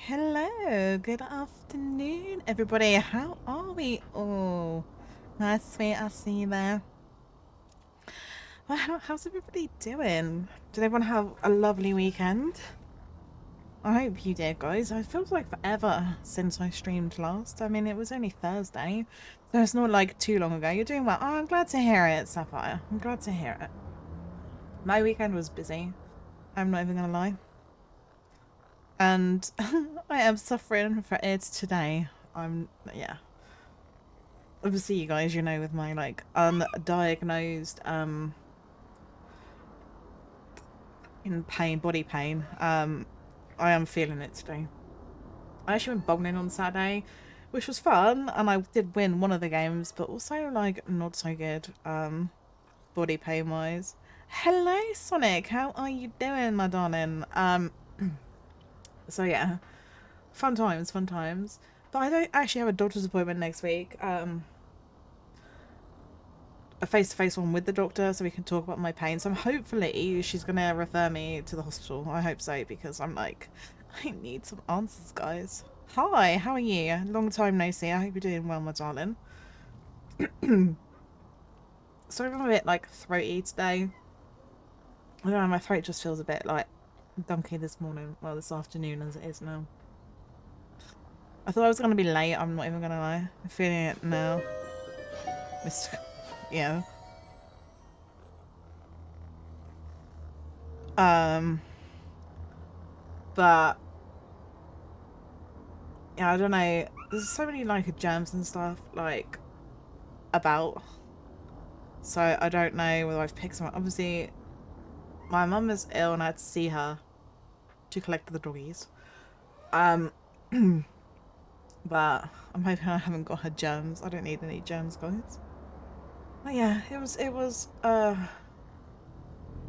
Hello, good afternoon, everybody. How are we all? Nice, sweet, I see you there. Well, how's everybody doing? Did everyone have a lovely weekend? I hope you did, guys. It feels like forever since I streamed last. I mean, it was only Thursday, so it's not like too long ago. You're doing well. Oh, I'm glad to hear it, Sapphire. I'm glad to hear it. My weekend was busy. I'm not even gonna lie. And I am suffering for it today. Yeah. Obviously, you guys, you know, with my like undiagnosed in pain, body pain, I am feeling it today. I actually went bowling on Saturday, which was fun, and I did win one of the games, but also like not so good, body pain wise. Hello, Sonic. How are you doing, my darling? So yeah, fun times, fun times. But I don't actually have a doctor's appointment next week. A face-to-face one with the doctor so we can talk about my pain. So hopefully she's going to refer me to the hospital. I hope so, because I'm like, I need some answers, guys. Hi, how are you? Long time no see. I hope you're doing well, my darling. Sorry if I'm a bit like throaty today. I don't know, my throat just feels a bit like dunky this morning. Well, this afternoon as it is now. I thought I was going to be late. I'm not even going to lie. I'm feeling it now. Yeah. But yeah, I don't know. There's so many like germs and stuff like about. So I don't know whether I've picked some. Obviously, my mum is ill and I had to see her to collect the doggies. Um, but I'm hoping I haven't got her germs. I don't need any germs, guys. But yeah, it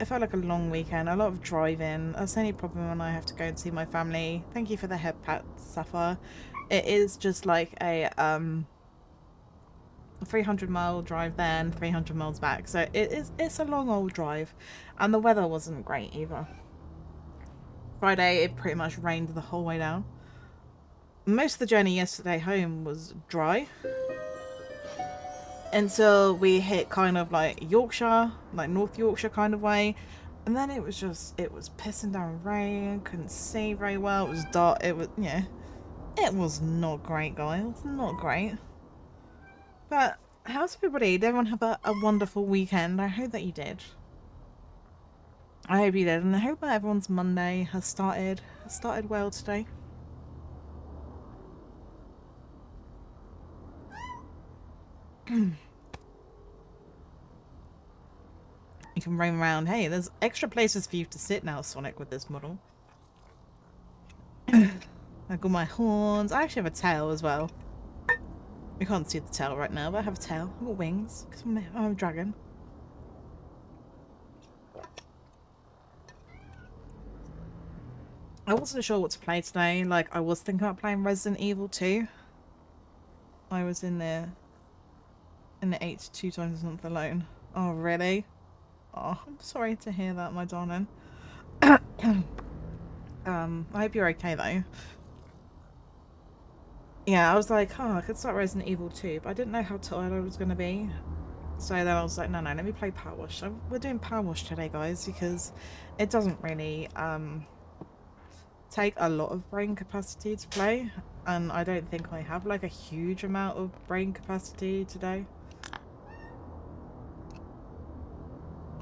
felt like a long weekend, a lot of driving. That's the only problem when I have to go and see my family. Thank you for the head pat, Sapphire. It is just like a 300-mile drive there and 300 miles back. So it's a long old drive, and the weather wasn't great either. Friday it pretty much rained the whole way down. Most of the journey yesterday home was dry until we hit kind of like Yorkshire, like North Yorkshire kind of way. And then it was pissing down rain, couldn't see very well, it was dark, yeah. It was not great, guys. Not great. But how's everybody? Did everyone have a wonderful weekend? I hope that you did. I hope you did, and I hope that everyone's Monday has started well today. You can roam around. Hey, there's extra places for you to sit now, Sonic, with this model. I got my horns. I actually have a tail as well. We can't see the tail right now, but I have a tail. I've got wings, because I'm a dragon. I wasn't sure what to play today. Like, I was thinking about playing Resident Evil 2. I was in the 82 times a month alone. Oh, really? Oh, I'm sorry to hear that, my darling. I hope you're okay, though. Yeah, I was like, oh, I could start Resident Evil 2, but I didn't know how tired I was going to be. So then I was like, no, let me play Powerwash. So we're doing Powerwash today, guys, because it doesn't really take a lot of brain capacity to play. And I don't think I have like a huge amount of brain capacity today.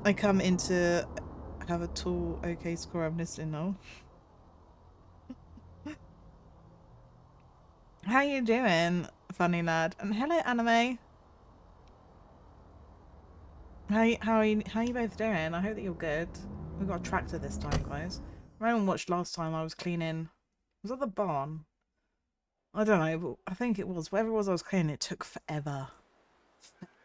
I come into have a tall, okay score. I'm listening now. How you doing, funny lad? And hello, anime. How are you both doing? I hope that you're good. We got a tractor this time, guys. Rowan watched last time. I was cleaning. Was that the barn? I don't know, but I think it was. Whatever it was I was cleaning, it took forever.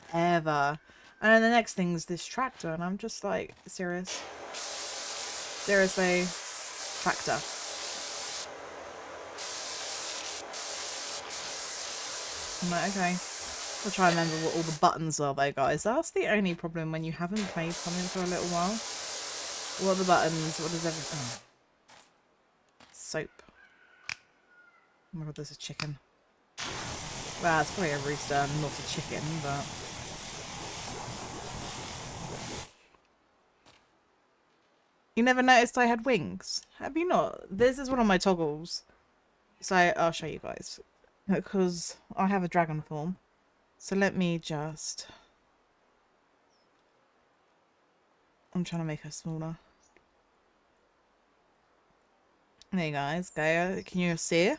Forever. And then the next thing's this tractor, and I'm just like, serious? Seriously? Tractor. I'm like, okay. I'll try and remember what all the buttons are though, guys. That's the only problem when you haven't played something for a little while. What are the buttons? What is everything? Oh. Soap. Oh my god, there's a chicken. Well, it's probably a rooster, not a chicken, but... You never noticed I had wings? Have you not? This is one of my toggles. So I'll show you guys. Because I have a dragon form. So let me just... I'm trying to make her smaller. There you guys go. Can you see?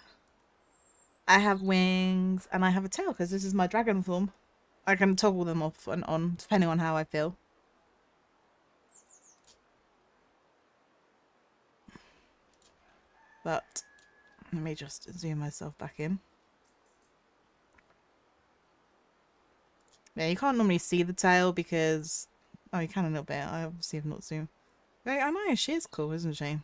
I have wings and I have a tail because this is my dragon form. I can toggle them off and on depending on how I feel. But let me just zoom myself back in. Yeah, you can't normally see the tail because... Oh, you can a little bit. I obviously have not zoomed. I know, she is cool, isn't she?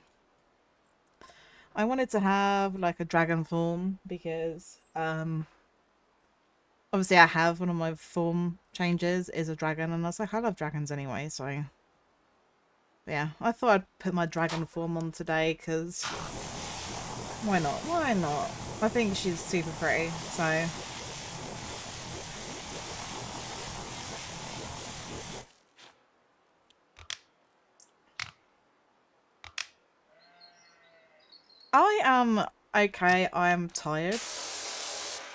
I wanted to have like a dragon form because obviously I have one of my form changes is a dragon and I was like, I love dragons anyway, so yeah, I thought I'd put my dragon form on today because why not? Why not? I think she's super pretty, so I am okay. I am tired.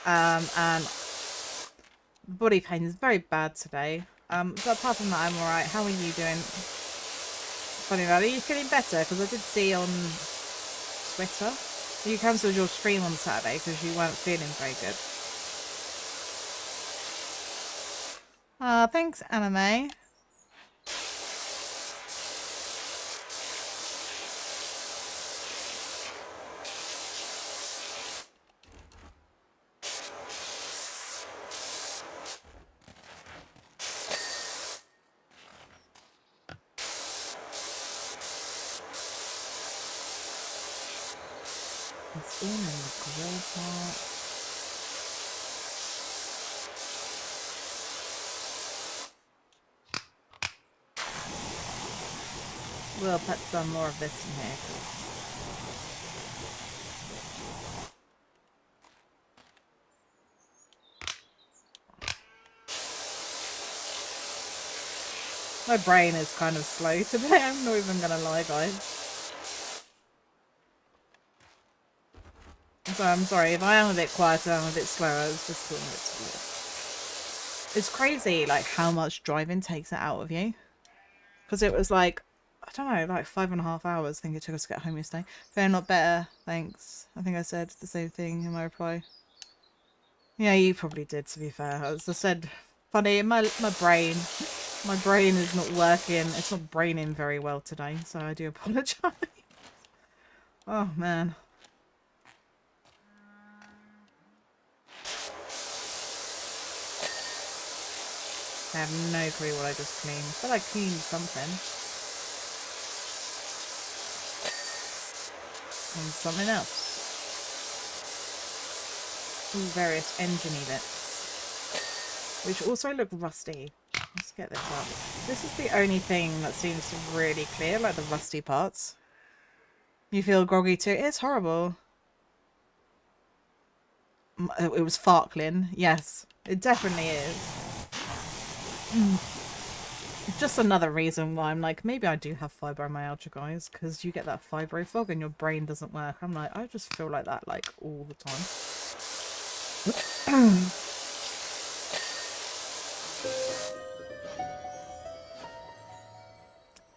And body pain is very bad today. But apart from that, I'm alright. How are you doing? Funny lad, are you feeling better? Because I did see on Twitter you cancelled your stream on Saturday because you weren't feeling very good. Thanks, Anime. It's all in the grey part. We'll put some more of this in here. My brain is kind of slow today, I'm not even gonna lie, guys. So I'm sorry, if I am a bit quieter, I'm a bit slower, it's just feeling a bit slow. It's crazy, like, how much driving takes it out of you. Because it was like, I don't know, like 5.5 hours I think it took us to get home yesterday. Fair, not better, thanks. I think I said the same thing in my reply. Yeah, you probably did, to be fair. As I said, funny, my brain is not working. It's not braining very well today, so I do apologise. Oh, man. I have no clue what I just cleaned. But I cleaned something. And something else. Ooh, various engine bits. Which also look rusty. Let's get this up. This is the only thing that seems really clear, like the rusty parts. You feel groggy too? It's horrible. It was farkling. Yes, it definitely is. Just another reason why I'm like, maybe I do have fibromyalgia, guys, because you get that fibro fog and your brain doesn't work. I'm like, I just feel like that, like, all the time.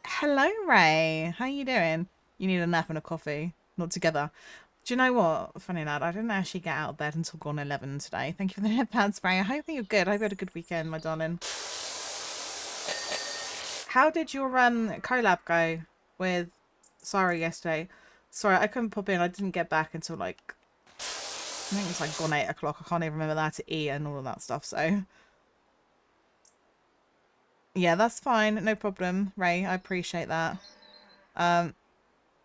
Hello, Ray. How you doing? You need a nap and a coffee. Not together. Do you know what? Funny lad, I didn't actually get out of bed until gone 11 today. Thank you for the headpad spray. I hope you're good. I hope you had a good weekend, my darling. How did your collab go with Sarah yesterday? Sorry, I couldn't pop in. I didn't get back until like, I think it's like gone 8 o'clock. I can't even remember that to eat and all of that stuff. So yeah, that's fine. No problem, Ray. I appreciate that. But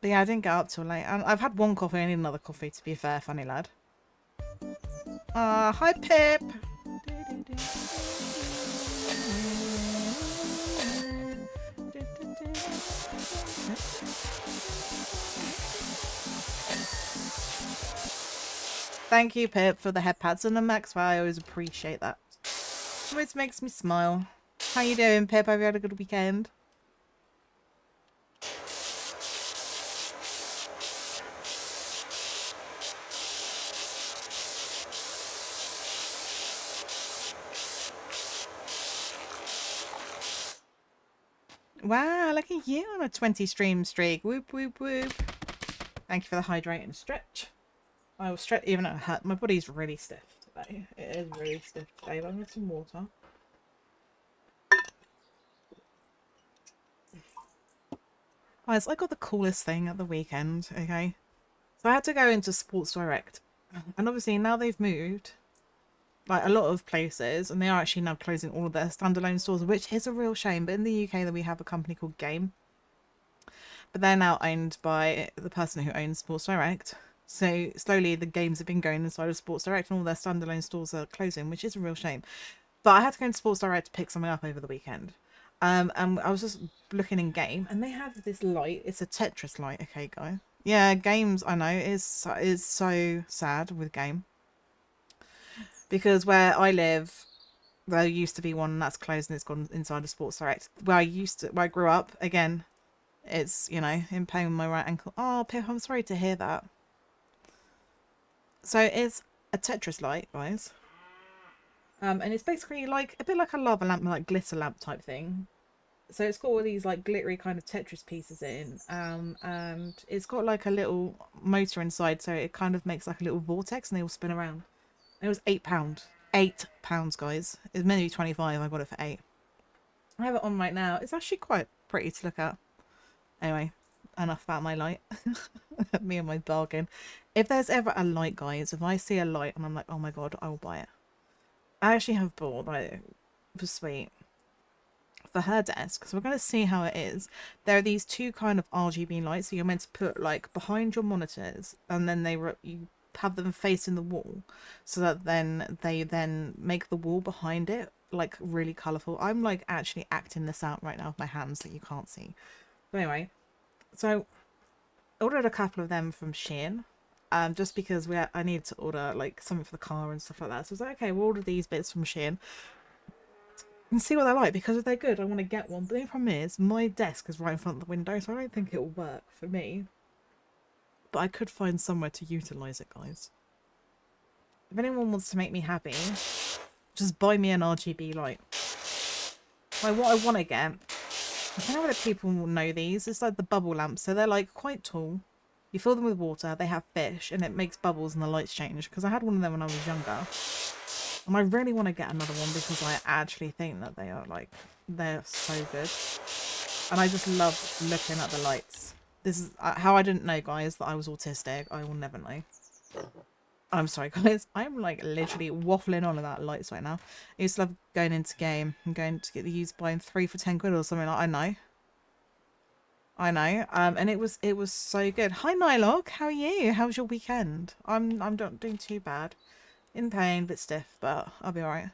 yeah, I didn't get up till late. I've had one coffee. I need another coffee, to be fair. Funny lad. Hi Pip. Thank you, Pip, for the head pads and the Max. I always appreciate that. Always makes me smile. How you doing, Pip? Have you had a good weekend? Wow, look at you on a 20 stream streak. Whoop, whoop, whoop. Thank you for the hydrate and stretch. I will stretch even at hurt. My body's really stiff today. It is really stiff today, but I'm going to have some water. Guys, I got the coolest thing at the weekend, okay? So I had to go into Sports Direct. And obviously now they've moved like a lot of places, and they are actually now closing all of their standalone stores, which is a real shame. But in the UK, that we have a company called Game, but they're now owned by the person who owns Sports Direct. So slowly the games have been going inside of Sports Direct, and all their standalone stores are closing, which is a real shame. But I had to go into Sports Direct to pick something up over the weekend. And I was just looking in Game, and they have this light. It's a Tetris light, okay, guy. Yeah, Games, I know, is so sad with Game. Because where I live, there used to be one that's closed and it's gone inside of Sports Direct. Where I grew up, again, it's, you know, in pain with my right ankle. Oh, Pip, I'm sorry to hear that. So it's a Tetris light, guys. And it's basically like a bit like a lava lamp, like glitter lamp type thing. So it's got all these like glittery kind of Tetris pieces in, and it's got like a little motor inside, so it kind of makes like a little vortex, and they all spin around. And it was £8. £8, guys. It's meant to be 25. I got it for 8. I have it on right now. It's actually quite pretty to look at. Anyway, enough about my light. Me and my bargain. If there's ever a light, guys, if I see a light and I'm like, oh my god, I will buy it. I actually have bought, like, for sweet, for her desk, so we're going to see how it is. There are these two kind of RGB lights, so you're meant to put like behind your monitors, and then you have them facing the wall, so that then they make the wall behind it like really colourful. I'm like actually acting this out right now with my hands that you can't see. But anyway, so I ordered a couple of them from Shein. Just because I needed to order like something for the car and stuff like that. So I was like, okay, we'll order these bits from Shein and see what they're like, because if they're good, I want to get one. But the only problem is my desk is right in front of the window, so I don't think it'll work for me. But I could find somewhere to utilise it, guys. If anyone wants to make me happy, just buy me an RGB light. Like what I want to get, I don't know whether people will know these. It's like the bubble lamps, so they're like quite tall. You fill them with water, they have fish, and it makes bubbles and the lights change. Because I had one of them when I was younger. And I really want to get another one because I actually think that they are like, they're so good. And I just love looking at the lights. This is how I didn't know, guys, that I was autistic. I will never know. I'm sorry, guys. I'm like literally waffling on about lights right now. I used to love going into Game and going to get the used buying 3 for 10 quid or something. Like, I know. And it was so good. Hi, Nylog. How are you? How was your weekend? I'm not doing too bad. In pain, but stiff, but I'll be alright.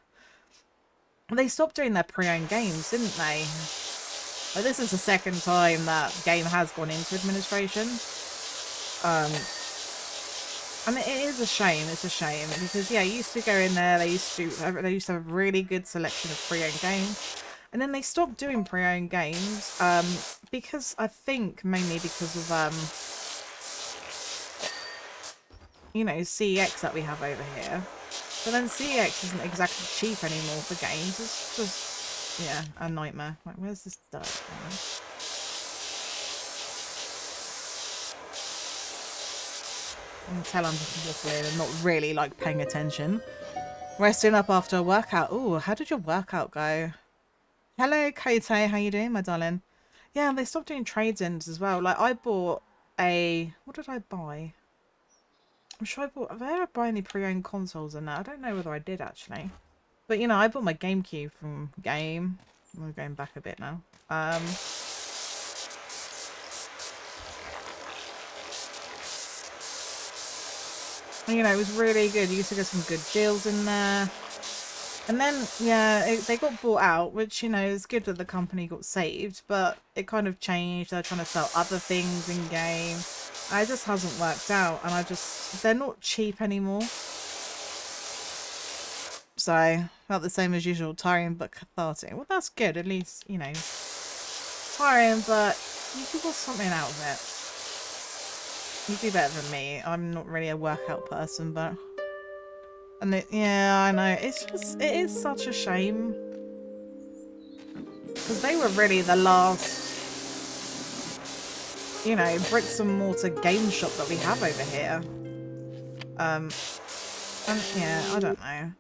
They stopped doing their pre-owned games, didn't they? Like, this is the second time that Game has gone into administration. And it is a shame. It's a shame because yeah, you used to go in there. They used to have a really good selection of pre-owned games, and then they stopped doing pre-owned games because I think mainly because of you know, CEX that we have over here. But then CEX isn't exactly cheap anymore for games. It's just, yeah, a nightmare. Like, where's this dirt? I can tell I'm just waffling and not really, like, paying attention. Resting up after a workout. Ooh, how did your workout go? Hello, Kote. How you doing, my darling? Yeah, they stopped doing trades-ins as well. Like, I bought a... What did I buy? I'm sure I bought... Have I ever bought any pre-owned consoles in that? I don't know whether I did, actually. But, you know, I bought my GameCube from Game. I'm going back a bit now. You know, it was really good. You used to get some good deals in there. And then, yeah, they got bought out, which, you know, is good that the company got saved. But it kind of changed. They're trying to sell other things in Game. It just hasn't worked out, and they're not cheap anymore. So, not the same as usual, tiring but cathartic. Well, that's good, at least, you know, tiring, but you can get something out of it. You do better than me. I'm not really a workout person, but... yeah, I know. It is such a shame. Because they were really the last, you know, bricks and mortar game shop that we have over here. And yeah, I don't know.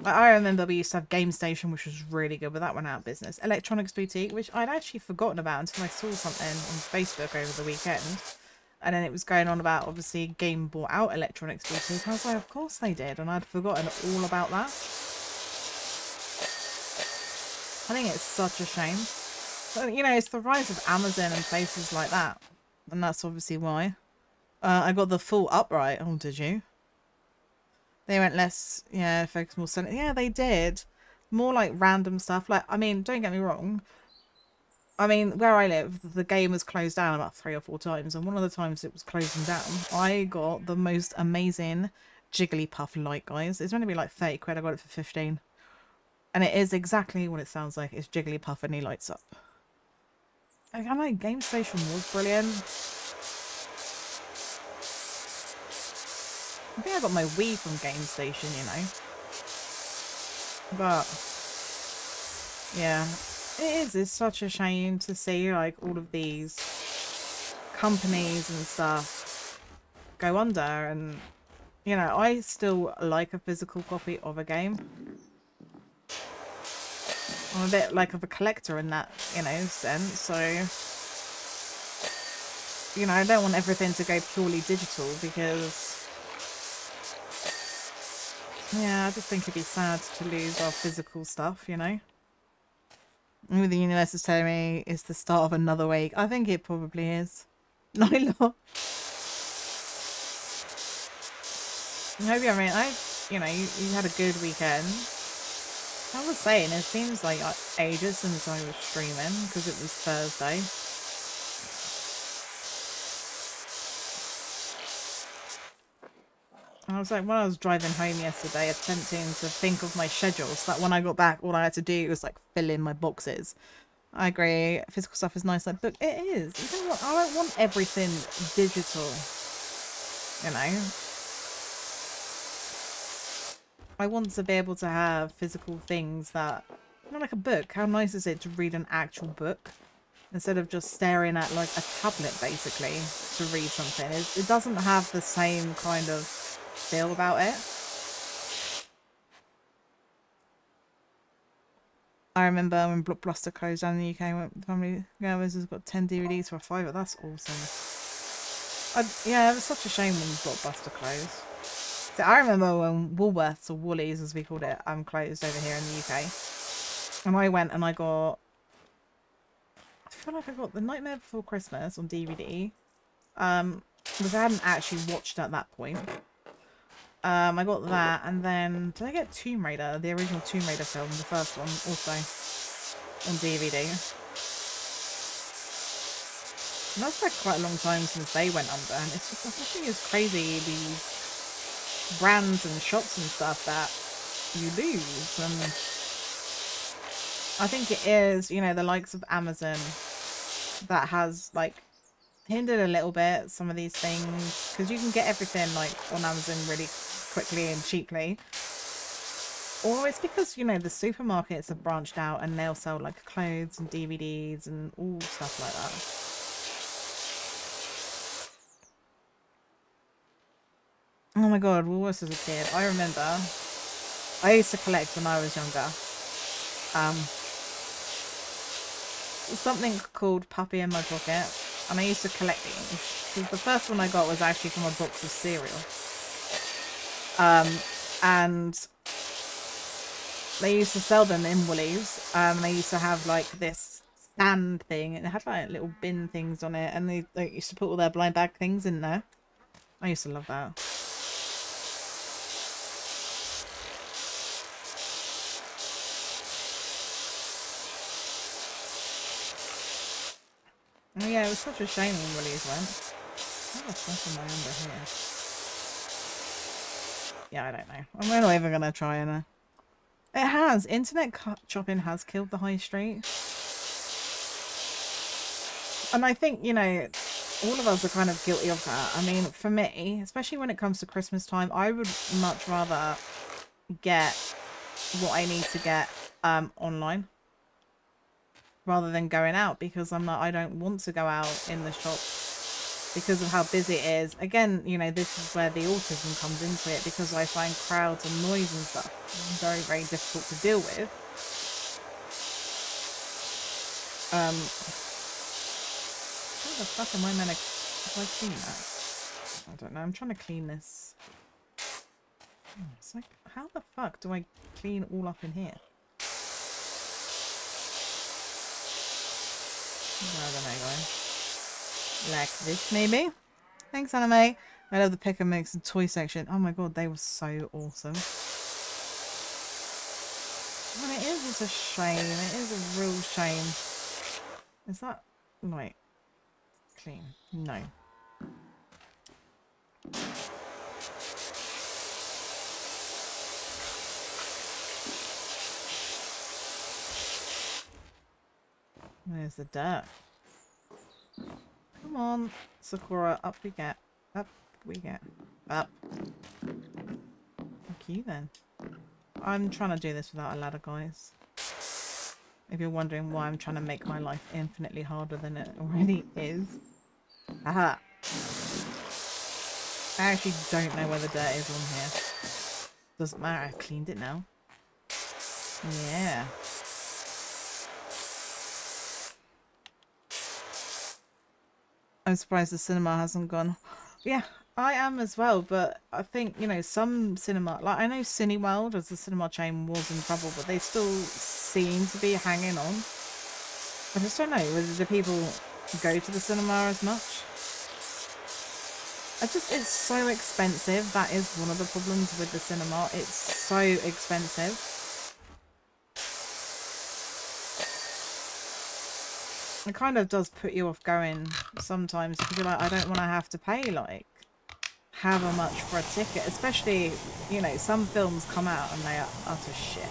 I remember we used to have Game Station, which was really good, but that went out of business. Electronics Boutique, which I'd actually forgotten about until I saw something on Facebook over the weekend. And then it was going on about, obviously, Game bought out Electronics Boutique. I was like, of course they did. And I'd forgotten all about that. I think it's such a shame. But, you know, it's the rise of Amazon and places like that. And that's obviously why. I got the full upright. Oh, did you? They went less, yeah, focus more center. Yeah, they did. More like random stuff. Like, I mean, don't get me wrong. I mean, where I live, the game was closed down about 3 or 4 times. And one of the times it was closing down, I got the most amazing Jigglypuff light, guys. It's going to be like 30 quid. I got it for 15. And it is exactly what it sounds like. It's Jigglypuff and he lights up. Like, I know Game Station was brilliant. I think I got my Wii from Game Station, you know. But, yeah. It's such a shame to see, like, all of these companies and stuff go under. And, you know, I still like a physical copy of a game. I'm a bit like of a collector in that, you know, sense. So, you know, I don't want everything to go purely digital because... yeah, I just think it'd be sad to lose our physical stuff, you know? Maybe the universe is telling me it's the start of another week. I think it probably is. No, not. I hope you know, you had a good weekend. I was saying, it seems like ages since I was streaming because it was Thursday. I was like, when I was driving home yesterday, attempting to think of my schedule so that when I got back, all I had to do was like fill in my boxes. I agree. Physical stuff is nice, like, but it is. You know what? I don't want everything digital. You know? I want to be able to have physical things that... you know, like a book. How nice is it to read an actual book? Instead of just staring at, like, a tablet, basically, to read something. It doesn't have the same kind of feel about it. I remember when Blockbuster closed down in the UK, when the family has got 10 DVDs for a fiver. That's awesome. Yeah, it was such a shame when Blockbuster closed. So I remember when Woolworths, or Woolies as we called it, closed over here in the UK. And I went and I got... I feel like I got The Nightmare Before Christmas on DVD. Which I hadn't actually watched at that point. I got that, and then did I get Tomb Raider, the original Tomb Raider film, the first one, also on DVD. And that's like quite a long time since they went under, and it's just, I think it's crazy, these brands and shops and stuff that you lose. And I think it is, you know, the likes of Amazon that has like hindered a little bit some of these things, because you can get everything like on Amazon really quickly and cheaply. Or it's because, you know, the supermarkets have branched out and they'll sell like clothes and DVDs and all stuff like that. Oh my god, Woolworths as a kid. I remember I used to collect when I was younger. Something called Puppy in My Pocket. And I used to collect these. Because the first one I got was actually from a box of cereal. And they used to sell them in Woolies. They used to have like this stand thing. And it had like little bin things on it. And they used to put all their blind bag things in there. I used to love that. Oh yeah, it was such a shame when Woolies went. How the fuck am I under here? Yeah, I don't know. I'm not even gonna try and. It has. Internet shopping has killed the high street. And I think, you know, all of us are kind of guilty of that. I mean, for me, especially when it comes to Christmas time, I would much rather get what I need to get online rather than going out, because I don't want to go out in the shop because of how busy it is. Again, you know, this is where the autism comes into it, because I find crowds and noise and stuff very, very difficult to deal with. How the fuck am I meant to... If I clean that? I don't know. I'm trying to clean this. It's like, how the fuck do I clean all up in here? I don't know, guys. Like this, maybe? Thanks, anime. I love the pick and mix and toy section. Oh my god, they were so awesome. Well, it is just a shame. It is a real shame. Is that... Right. Clean. No. Where's the dirt? Come on, Sakura. Up we get. Up we get. Up. Fuck you then. I'm trying to do this without a ladder, guys. If you're wondering why I'm trying to make my life infinitely harder than it already is. Aha! I actually don't know where the dirt is on here. Doesn't matter, I've cleaned it now. Yeah. I'm surprised the cinema hasn't gone. Yeah, I am as well, but I think, you know, some cinema, like I know Cineworld as the cinema chain was in trouble, but they still seem to be hanging on. I just don't know whether the people go to the cinema as much. It's so expensive. That is one of the problems with the cinema. It's so expensive. It kind of does put you off going sometimes, because you're like, I don't want to have to pay like however much for a ticket, especially, you know, some films come out and they are utter shit.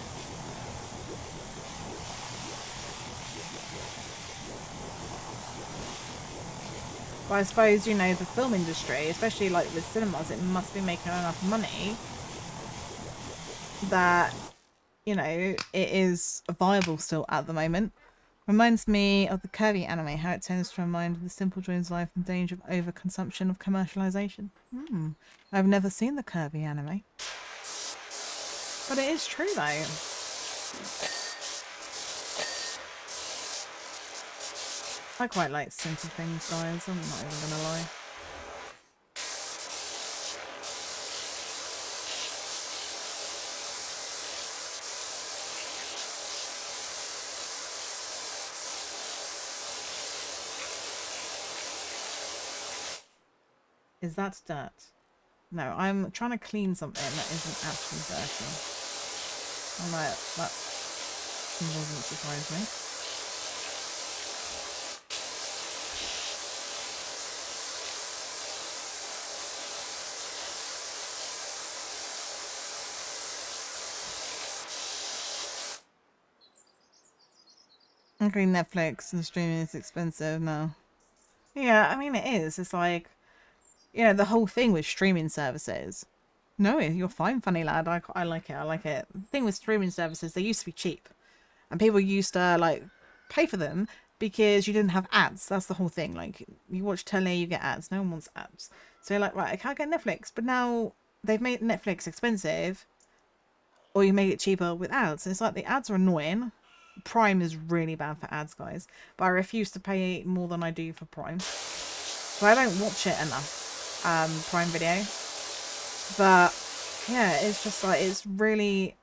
But I suppose, you know, the film industry, especially like with cinemas, it must be making enough money that, you know, it is viable still at the moment. Reminds me of the Kirby anime, how it tends to remind of the simple joys of life and danger of overconsumption of commercialization. I've never seen the Kirby anime. But it is true though. I quite like simple things, guys, I'm not even gonna lie. Is that dirt? No, I'm trying to clean something that isn't actually dirty. I'm like, that doesn't surprise me. I agree, Netflix and streaming is expensive now. Yeah, I mean it is. It's like, you know, the whole thing with streaming services. No, you're fine, funny lad. I like it. I like it. The thing with streaming services, they used to be cheap, and people used to like pay for them because you didn't have ads. That's the whole thing. Like, you watch telly, you get ads. No one wants ads. So you're like, right, I can't get Netflix, but now they've made Netflix expensive, or you make it cheaper with ads. And it's like the ads are annoying. Prime is really bad for ads, guys. But I refuse to pay more than I do for Prime. So I don't watch it enough. Prime Video. But yeah, it's just like, it's really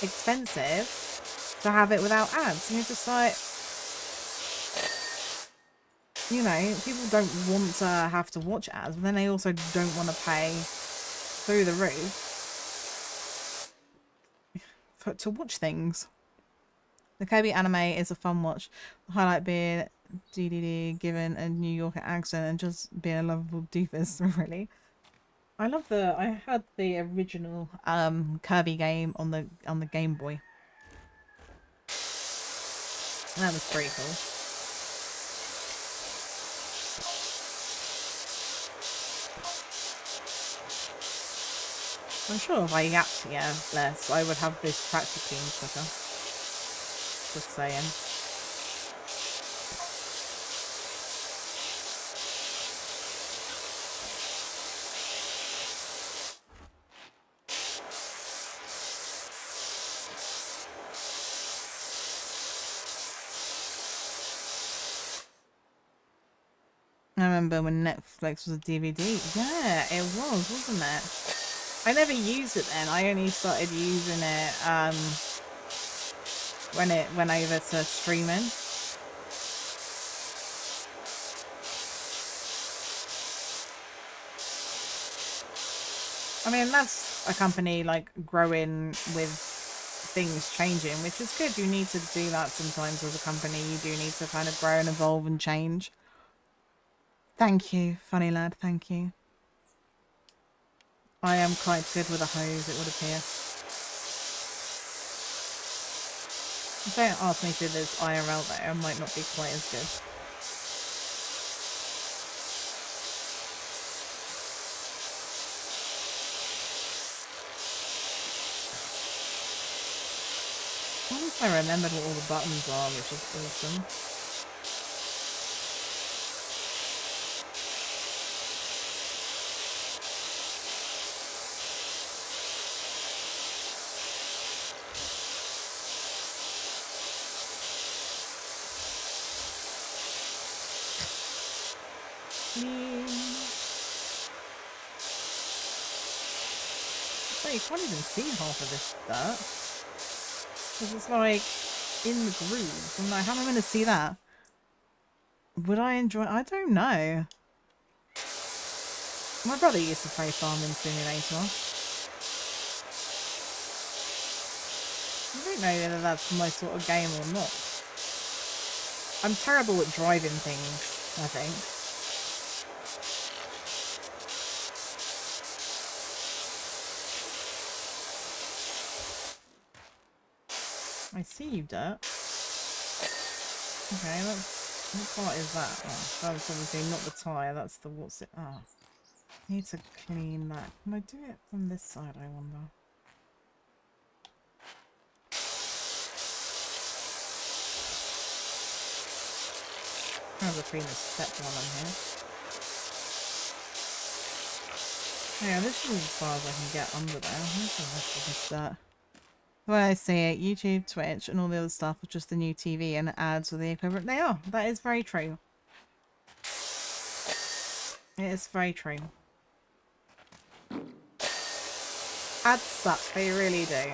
expensive to have it without ads. And you're just like, you know, people don't want to have to watch ads, but then they also don't want to pay through the roof to watch things. The Kobe anime is a fun watch. The highlight being DDD given a New Yorker accent and just being a lovable doofus, really. I love I had the original Kirby game on the Game Boy. That was pretty cool. I'm sure if I yapped, yeah, less, I would have this tractor clean quicker. Just saying. I remember when Netflix was a DVD. Yeah, it was, wasn't it? I never used it then. I only started using it when it went over to streaming. I mean, that's a company like growing with things changing, which is good. You need to do that sometimes as a company. You do need to kind of grow and evolve and change. Thank you, funny lad. Thank you. I am quite good with a hose, it would appear. Don't ask me to do this IRL though, I might not be quite as good. Once I remembered what all the buttons are, which is awesome. So you can't even see half of this dirt. Because it's like in the groove. I'm like, how am I going to see that? Would I enjoy I don't know. My brother used to play Farming Simulator. I don't know whether that's my sort of game or not. I'm terrible at driving things, I think. I see you, dirt. Okay, what part is that? Oh, that's obviously not the tyre, that's the what's it? Oh. Need to clean that. Can I do it from this side, I wonder? I'll have to clean this step while I'm here. Yeah, this is as far as I can get under there. Where's the rest of this dirt? The way I see it, YouTube, Twitch, and all the other stuff are just the new TV and ads are the equivalent. They are. That is very true. It is very true. Ads suck. They really do.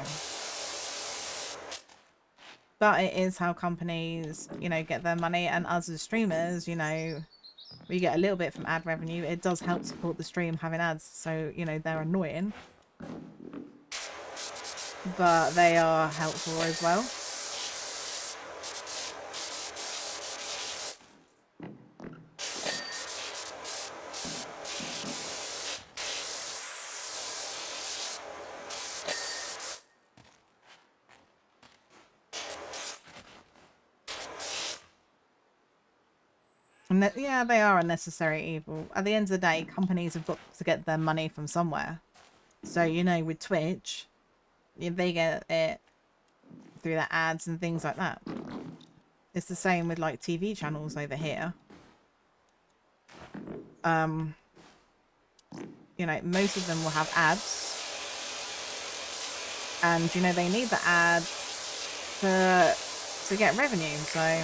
But it is how companies, you know, get their money. And us as streamers, you know, we get a little bit from ad revenue. It does help support the stream having ads. So, you know, they're annoying. But they are helpful as well. Yeah, they are a necessary evil. At the end of the day, companies have got to get their money from somewhere. So, you know, with Twitch, they get it through their ads and things like that. It's the same with, like, TV channels over here. You know, most of them will have ads. And, you know, they need the ads to get revenue, so...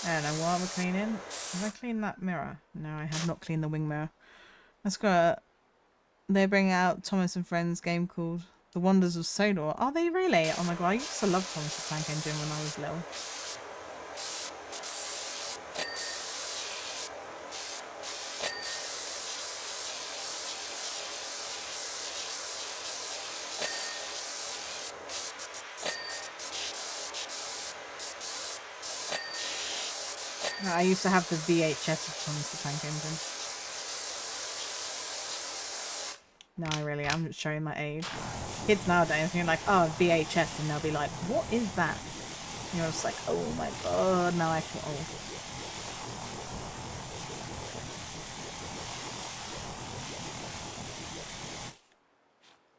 I don't know what we're cleaning. Have I cleaned that mirror? No, I have not cleaned the wing mirror. Let's go. They bring out Thomas and Friends game called The Wonders of Sodor. Are they really? Oh my god, I used to love Thomas the Tank Engine when I was little. I used to have the VHS of Thomas the Tank Engine. No, I really am showing my age. Kids nowadays, you're like, oh, VHS, and they'll be like, what is that? And you're just like, oh my god, now I feel old.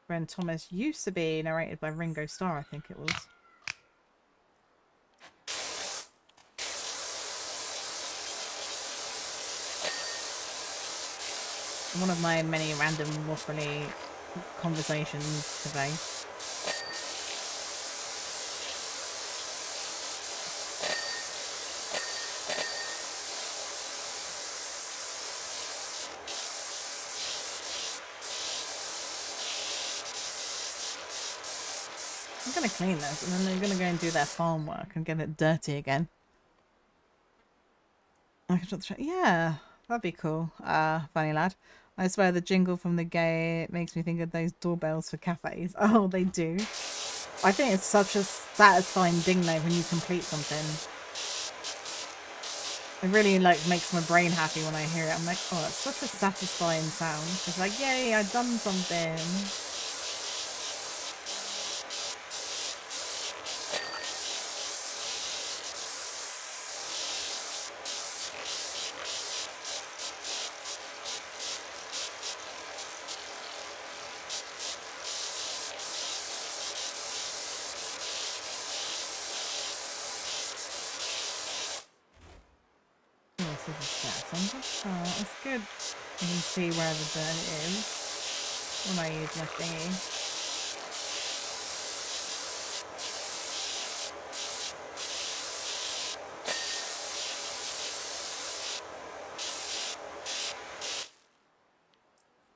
When Thomas used to be narrated by Ringo Starr, I think it was. One of my many random waffly conversations today. I'm gonna clean this and then they're gonna go and do their farm work and get it dirty again. I can try. Yeah, that'd be cool. Funny lad. I swear the jingle from the game makes me think of those doorbells for cafes. Oh, they do. I think it's such a satisfying ding though when you complete something. It really like makes my brain happy when I hear it. I'm like, oh, it's such a satisfying sound. It's like, yay, I've done something. Oh, it's good. You can see where the dirt is when I use my thingy.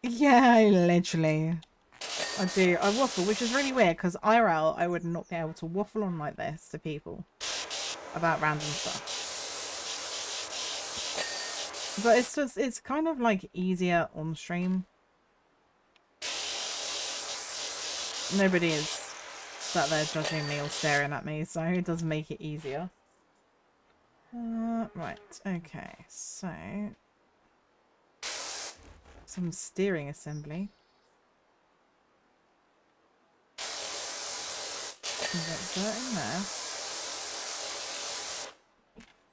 Yeah, literally. I do. I waffle, which is really weird because IRL, I would not be able to waffle on like this to people about random stuff. But it's just, it's kind of like easier on stream. Nobody is sat there judging me or staring at me, so it does make it easier. Right, okay, so some steering assembly. Get dirt in there.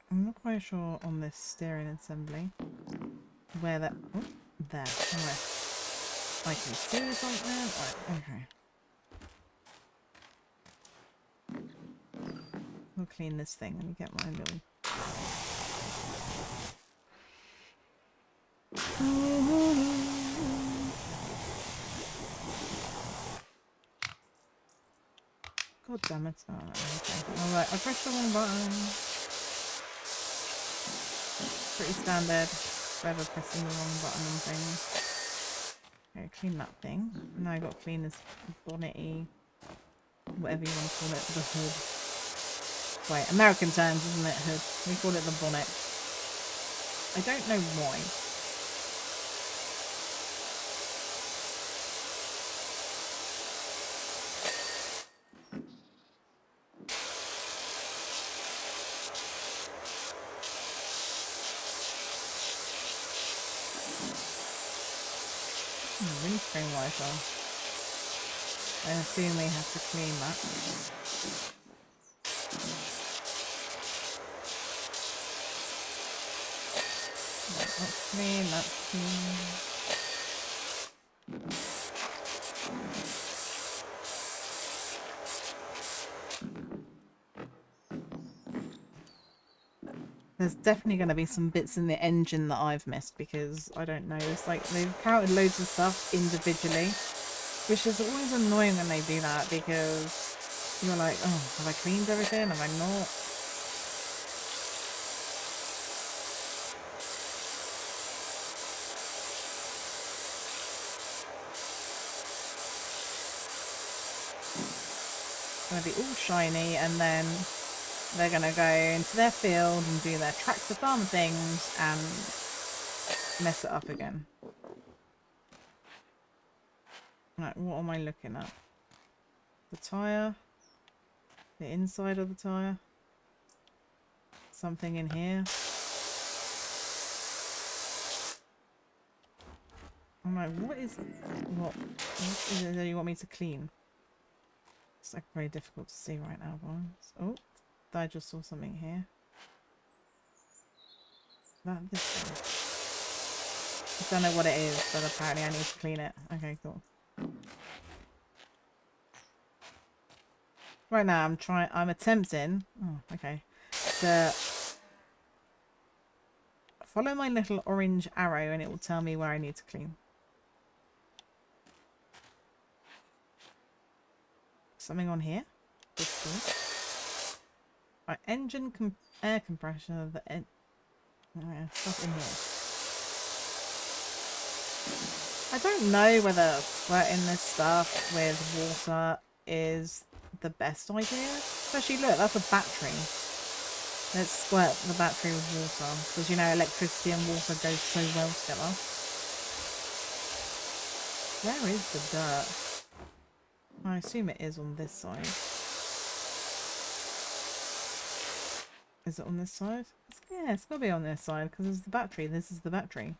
I'm not quite sure on this steering assembly where that. Oh, there. Somewhere I can do something. Right, okay. We'll clean this thing. Let me get my little. God damn it. Oh, okay. Alright, I pressed the wrong button. Pretty standard. Forever pressing the wrong button on things. Okay, clean that thing. Now I got to clean this bonnety, whatever you want to call it, the hood. Wait, American terms, isn't it, hood? We call it the bonnet. I don't know why. Windscreen wiper. I assume we have to clean that. That's clean, that's clean. There's definitely going to be some bits in the engine that I've missed because I don't know. It's like they've counted loads of stuff individually, which is always annoying when they do that because you're like, oh, have I cleaned everything? Have I not? It's going to be all shiny and then they're going to go into their field and do their tractor farm things and mess it up again. Right, what am I looking at? The tyre? The inside of the tyre? Something in here? I'm like, what is it that you want me to clean? It's like very difficult to see right now, boys. Oh, I just saw something here. That this one. I don't know what it is, but apparently I need to clean it. Okay, cool. Right now I'm attempting, oh, okay, to follow my little orange arrow and it will tell me where I need to clean. Something on here? Right, engine air compressor, stuff in here. I don't know whether squirting this stuff with water is the best idea. Especially, look, that's a battery. Let's squirt the battery with water. Because, you know, electricity and water go so well together. Where is the dirt? I assume it is on this side. Is it on this side? Yeah, it's gotta be on this side because it's the battery. This is the battery.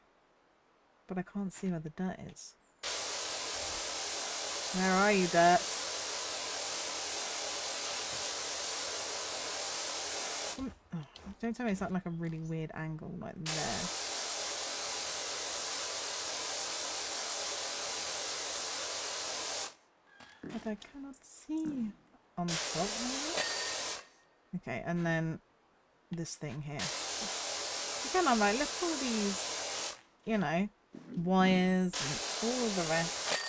But I can't see where the dirt is. Where are you, dirt? Oh, don't tell me it's like a really weird angle like there. But I cannot see. On the top, maybe? Okay, and then this thing here. Again, I'm like, look at all these, you know, wires and all of the rest.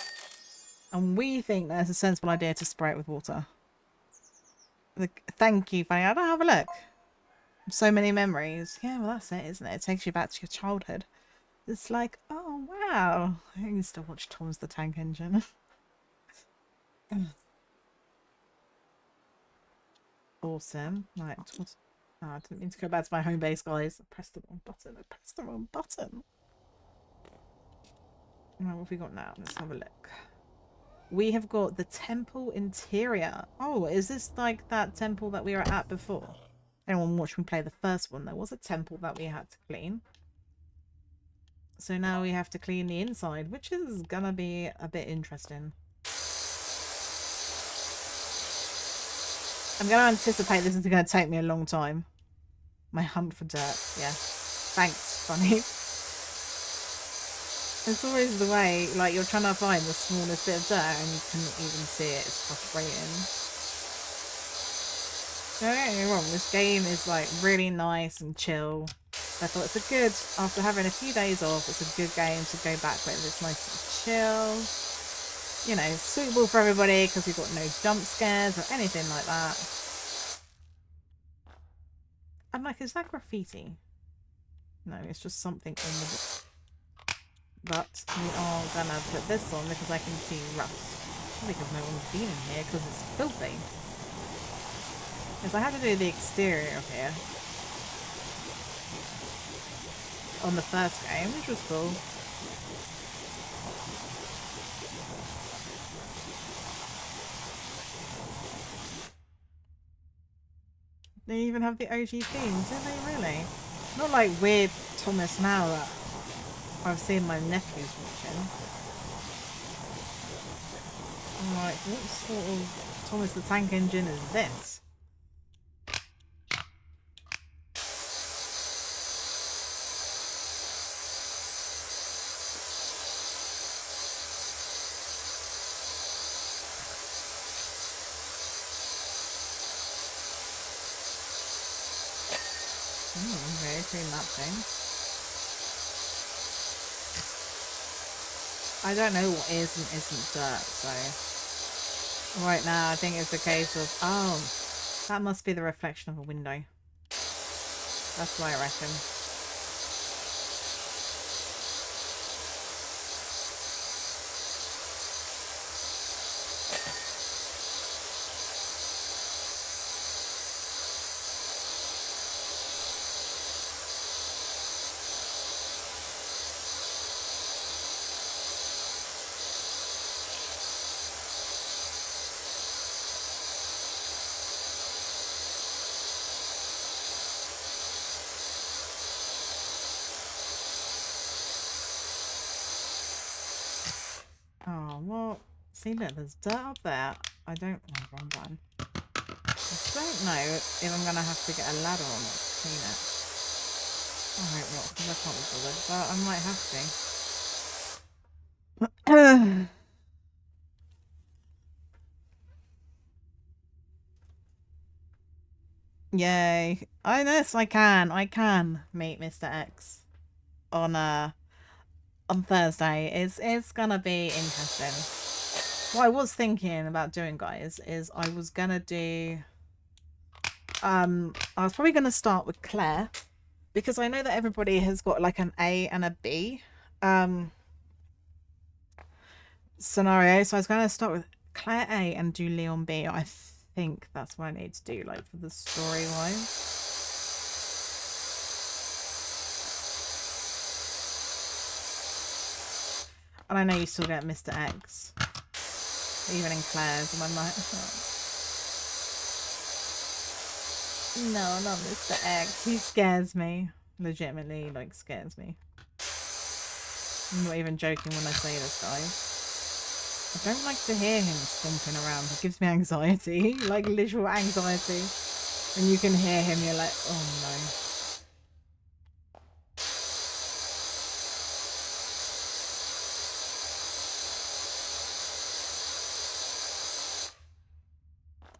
And we think that it's a sensible idea to spray it with water. Thank you, Fanny. I don't have a look. So many memories. Yeah, well, that's it, isn't it? It takes you back to your childhood. It's like, oh, wow. I used to watch Thomas the Tank Engine. Awesome. Right. Oh, I didn't mean to go back to my home base, guys. I pressed the wrong button. I pressed the wrong button. Right, what have we got now? Let's have a look. We have got the temple interior. Oh, is this like that temple that we were at before? Anyone watched me play the first one? There was a temple that we had to clean. So now we have to clean the inside, which is gonna be a bit interesting. I'm gonna anticipate this is gonna take me a long time. My hunt for dirt, yeah. Thanks, Funny. It's always the way, like, you're trying to find the smallest bit of dirt and you couldn't even see it. It's frustrating. Don't get me wrong, this game is, like, really nice and chill. I thought it's a good, after having a few days off, it's a good game to go back with. It's nice and chill. You know, suitable for everybody because we've got no jump scares or anything like that. I'm like, is that graffiti? No, it's just something on the... But we are gonna put this on because I can see rust. Because no one's been in here because it's filthy. Because I had to do the exterior of here. On the first game, which was cool. They even have the OG theme, do they really? Not like weird Thomas now that I've seen my nephews watching. I'm like, what sort of Thomas the Tank Engine is this? Okay, clean that thing. I don't know what is and isn't dirt, so... Right now, I think it's a case of... Oh, that must be the reflection of a window. That's what I reckon. what? See, look, there's dirt up there. I don't... Oh, wrong button. I don't know if I'm going to have to get a ladder or not to clean it. I hope not, because I can't be bothered, but I might have to. Yay. Oh, yes, I can meet Mr. X on Thursday. It's gonna be interesting. What I was thinking about doing, guys, is I was gonna do I was probably gonna start with Claire, because I know that everybody has got like an A and a B scenario. So I was gonna start with Claire A and do Leon B. I think that's what I need to do, like, for the story wise. And I know you still get Mr. X, even in Claire's, and I'm like, oh. No, not Mr. X. He scares me. Legitimately, like, scares me. I'm not even joking when I say this, guys. I don't like to hear him stomping around. It gives me anxiety, like literal anxiety. When you can hear him, you're like, oh no.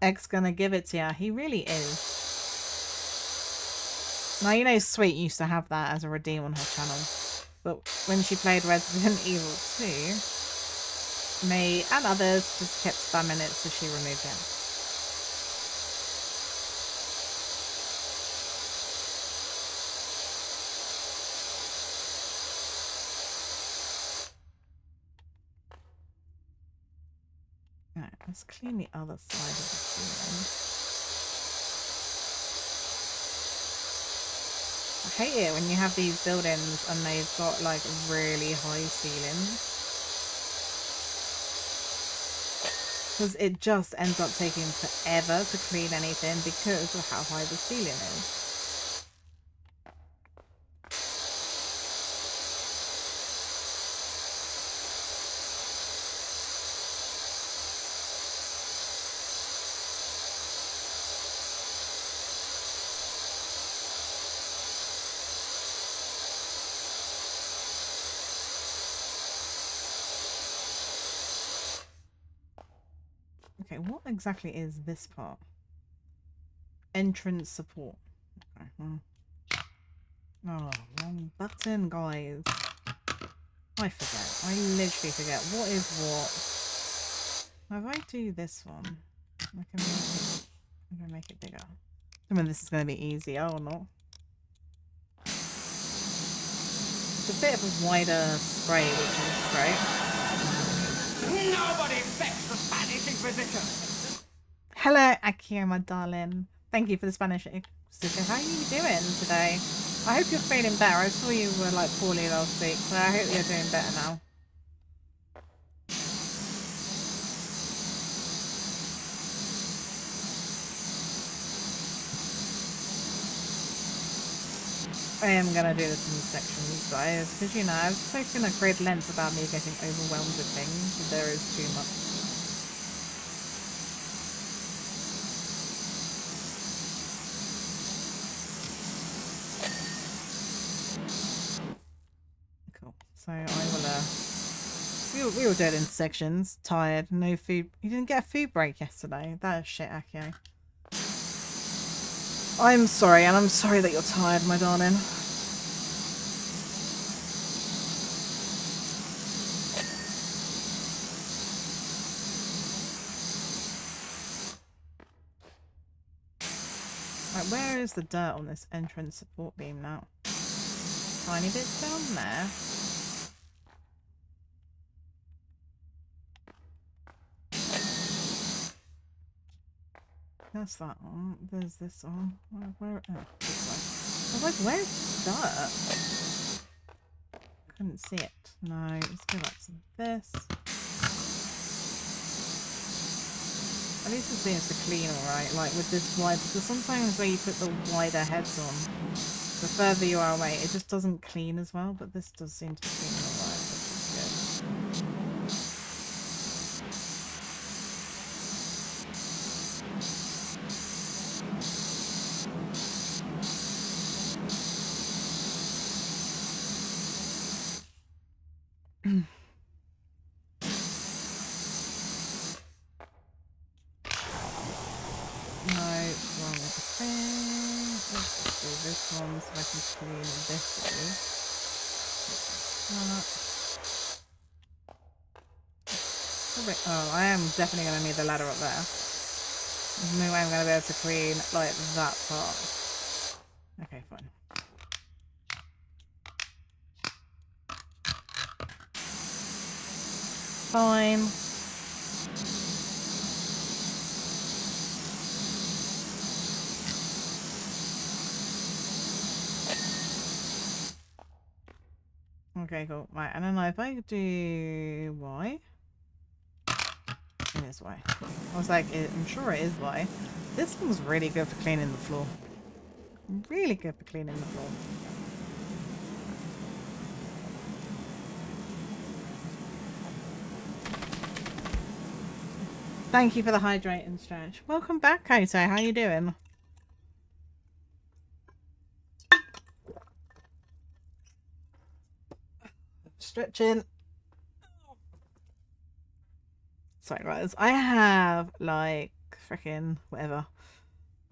X gonna give it to ya. He really is. Now, you know Sweet used to have that as a redeem on her channel. But when she played Resident Evil 2, me and others just kept spamming it, so she removed it. Right, let's clean the other side of the ceiling. I hate it when you have these buildings and they've got like really high ceilings, because it just ends up taking forever to clean anything because of how high the ceiling is. Okay, what exactly is this part? Entrance support. Okay, well. Oh, wrong button, guys. I forget. I literally forget. What is what? Now, if I do this one, I can make it bigger. I mean, this is going to be easier or not. It's a bit of a wider spray, which is great. Nobody expects the Spanish Inquisition. Hello, Akio, my darling. Thank you for the Spanish Inquisition. How are you doing today? I hope you're feeling better. I saw you were like poorly last week, so I hope you're doing better now. I am gonna do this in sections, guys, because you know, I've spoken at great length about me getting overwhelmed with things, but there is too much. Cool. So I will, we will do it in sections. Tired, no food. You didn't get a food break yesterday. That is shit, Akio. I'm sorry, and I'm sorry that you're tired, my darling. Right, where is the dirt on this entrance support beam now? Tiny bit down there. That's that one. There's this one. Where oh, this way. I was like, where's dirt? Couldn't see it. No, let's go back to this. At least it seems to clean alright, like with this wide, because sometimes where you put the wider heads on, the further you are away, it just doesn't clean as well, but this does seem to be cleaning alright, which is good. No, wrong thing. Let's just do this one so I can clean this way. Oh, I am definitely going to need the ladder up there. There's no way I'm going to be able to clean, like, that part. Okay, fine. Fine. Okay, cool. Right, I don't know if I do Y. It is Y. I was like, I'm sure it is Y. This one's really good for cleaning the floor. Really good for cleaning the floor. Thank you for the hydrating stretch. Welcome back, Koto. How you doing? Stretching. Sorry, guys. I have like freaking whatever.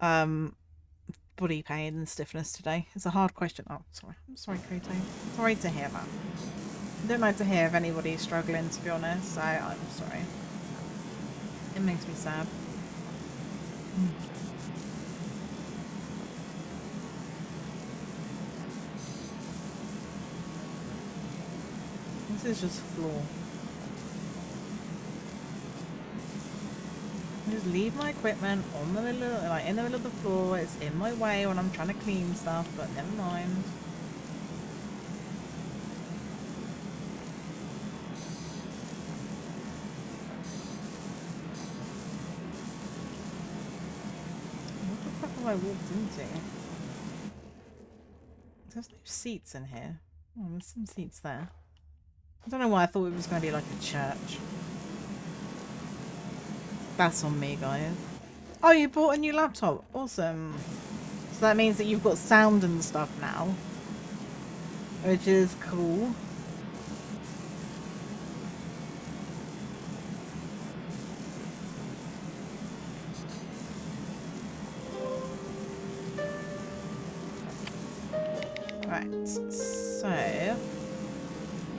Body pain and stiffness today. It's a hard question. Oh, sorry. I'm sorry, Koto. Sorry to hear that. I don't like to hear of anybody struggling, to be honest. I'm sorry. It makes me sad. This is just floor. I just leave my equipment on the middle, like in the middle of the floor. It's in my way when I'm trying to clean stuff, but never mind. What the fuck have I walked into? There's no seats in here. Oh, there's some seats there. I don't know why I thought it was going to be like a church. That's on me, guys. Oh, you bought a new laptop. Awesome. So that means that you've got sound and stuff now. Which is cool. Right, so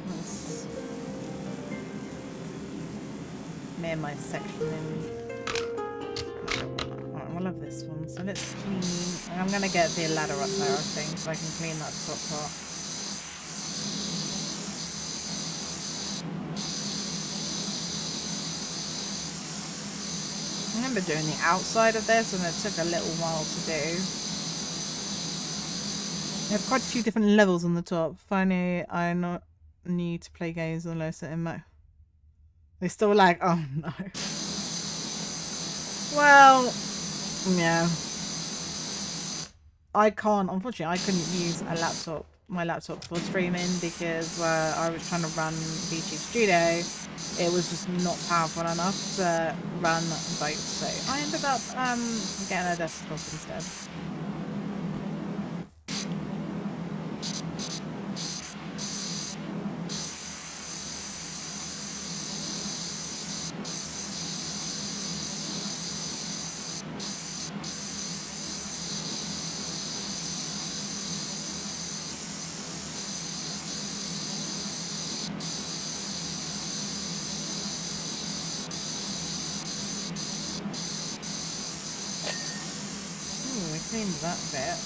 let's name my section in. Alright, we'll have this one. So let's clean. I'm gonna get the ladder up there, I think, so I can clean that top part. I remember doing the outside of this and it took a little while to do. I have quite a few different levels on the top. Finally, I not need to play games on low setting mode. They still lag. Oh no. Well, yeah. I can't. Unfortunately, I couldn't use a laptop, my laptop for streaming because I was trying to run VT Studio. It was just not powerful enough to run both. So I ended up getting a desktop instead. Cleaned that bit.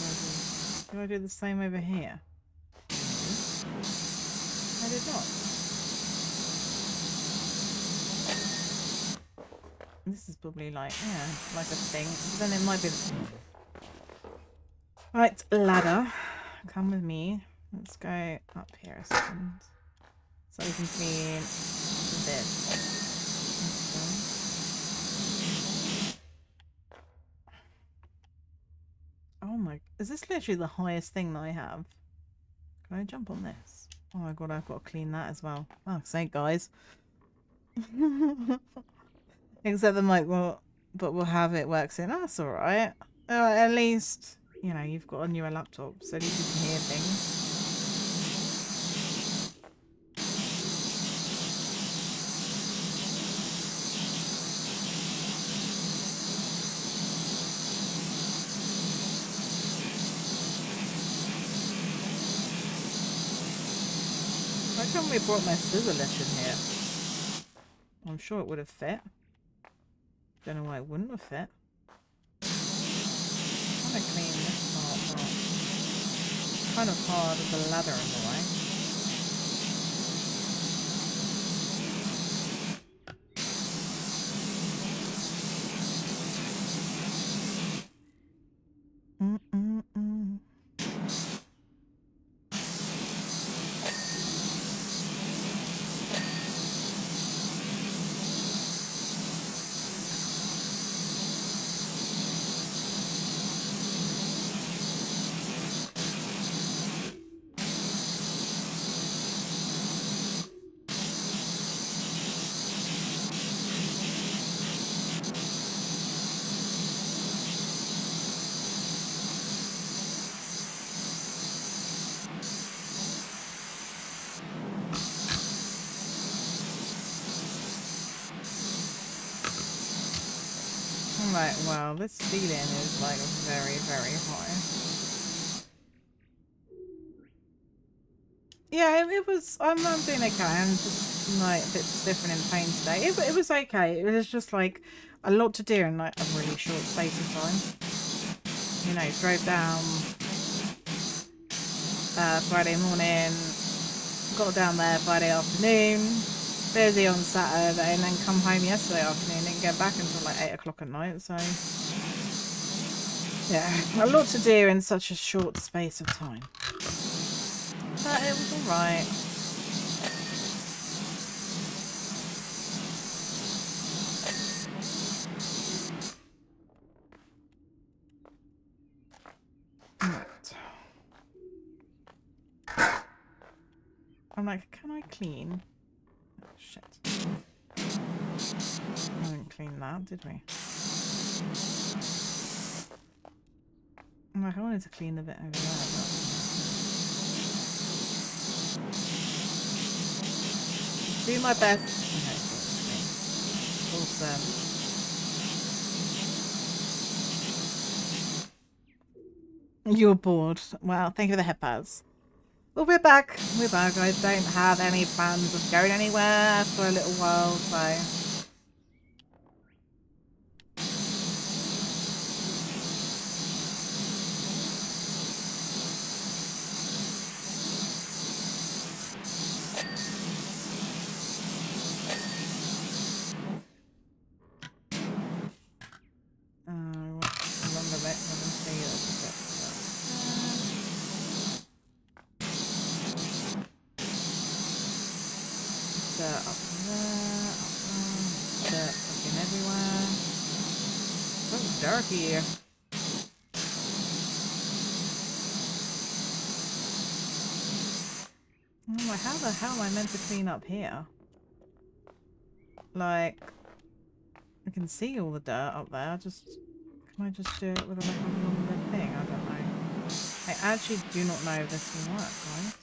Do I do the same over here? I did not. This is probably like, yeah, like a thing. But then it might be. Right, ladder. Come with me. Let's go up here a second. So we can clean this. Oh my, is this literally the highest thing that I have? Can I jump on this? Oh my god, I've got to clean that as well. Fuck's sake, guys. Except the mic will, but we'll have it work soon. That's alright. At least, you know, you've got a newer laptop, so at least you can hear things. Why can't we brought my scissor lift in here? I'm sure it would have fit. Don't know why it wouldn't have fit. I'm gonna clean this part, but it's kind of hard with the ladder in the way. Mm-mm-mm. Right, well, this ceiling is like very, very high. Yeah, it was. I'm doing okay. I'm just like a bit stiff and in pain today. It was okay. It was just like a lot to do in like a really short space of time. You know, drove down Friday morning, got down there Friday afternoon, busy on Saturday, and then come home yesterday afternoon. Didn't get back until like 8 o'clock at night. So yeah, a lot to do in such a short space of time. But it was alright. I'm like, can I clean? Oh, shit. We didn't clean that, did we? I'm like, I wanted to clean the bit over there, but... do my best. Okay, awesome. You're bored. Well, thank you for the head buzz. Well, we're back. We're back. I don't have any plans of going anywhere for a little while, so... remember it. Let me see. Dirt up there, dirt fucking everywhere. So dirty. I'm like, how the hell am I meant to clean up here? Like, I can see all the dirt up there. Can I just do it with like a longer thing? I don't know. I actually do not know if this will work, guys.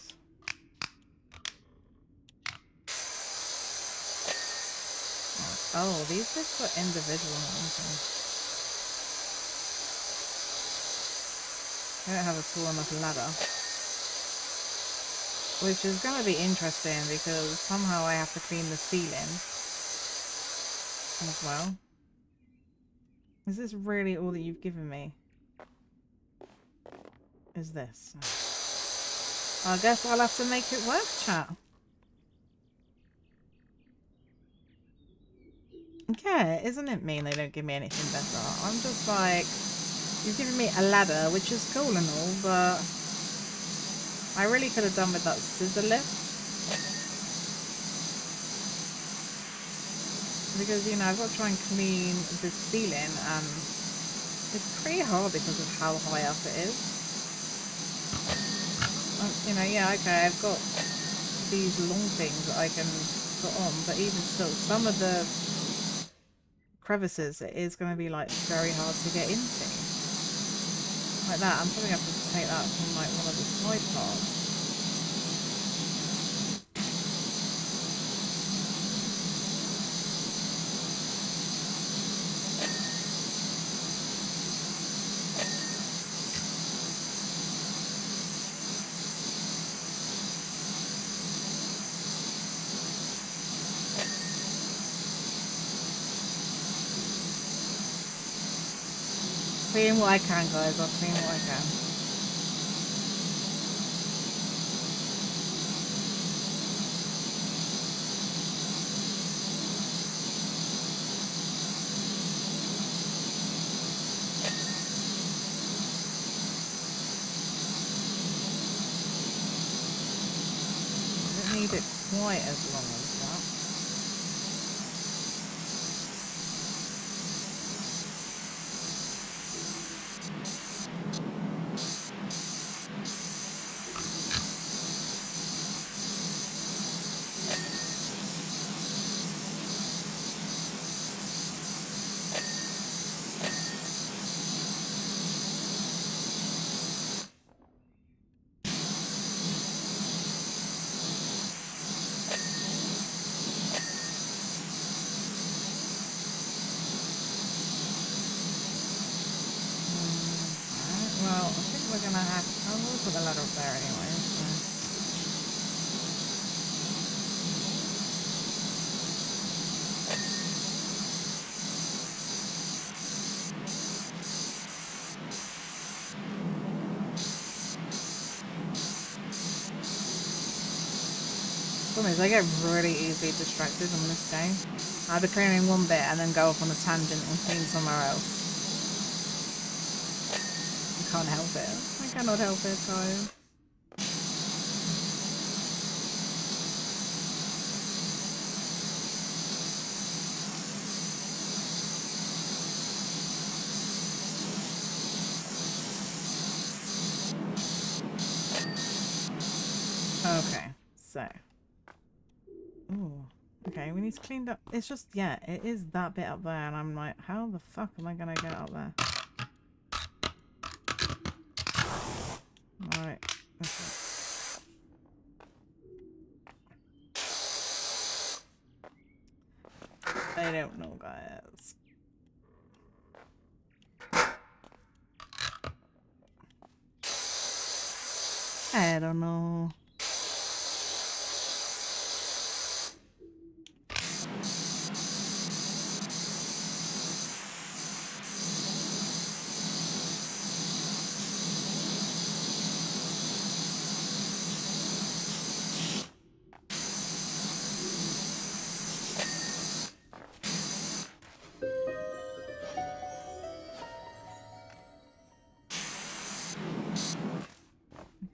Oh, these bits are individual. Okay. I don't have a full enough ladder. Which is going to be interesting because somehow I have to clean the ceiling as well. Is this really all that you've given me? Is this? I guess I'll have to make it work, chat. Yeah, isn't it mean they don't give me anything better? I'm just like, you've given me a ladder, which is cool and all, but I really could have done with that scissor lift. Because, you know, I've got to try and clean the ceiling, and it's pretty hard because of how high up it is. You know, yeah, okay, I've got these long things that I can put on, but even still, some of the crevices, it is going to be like very hard to get into. Like that, I'm probably going to have to take that from like one of the side parts. Clean what I can, guys. I'll clean what I can. I don't need it quite as long as that. Well, I think we're gonna have. Oh, we'll put the ladder up there anyway. So. Problem is, I get really easily distracted on this game. I'll be clearing one bit and then go off on a tangent and clean somewhere else. I can't help it. I cannot help it, guys. Okay, so. Ooh. Okay, we need to clean up. It's just, yeah, it is that bit up there, and I'm like, how the fuck am I gonna get up there? Alright. Okay. I don't know, guys. I don't know.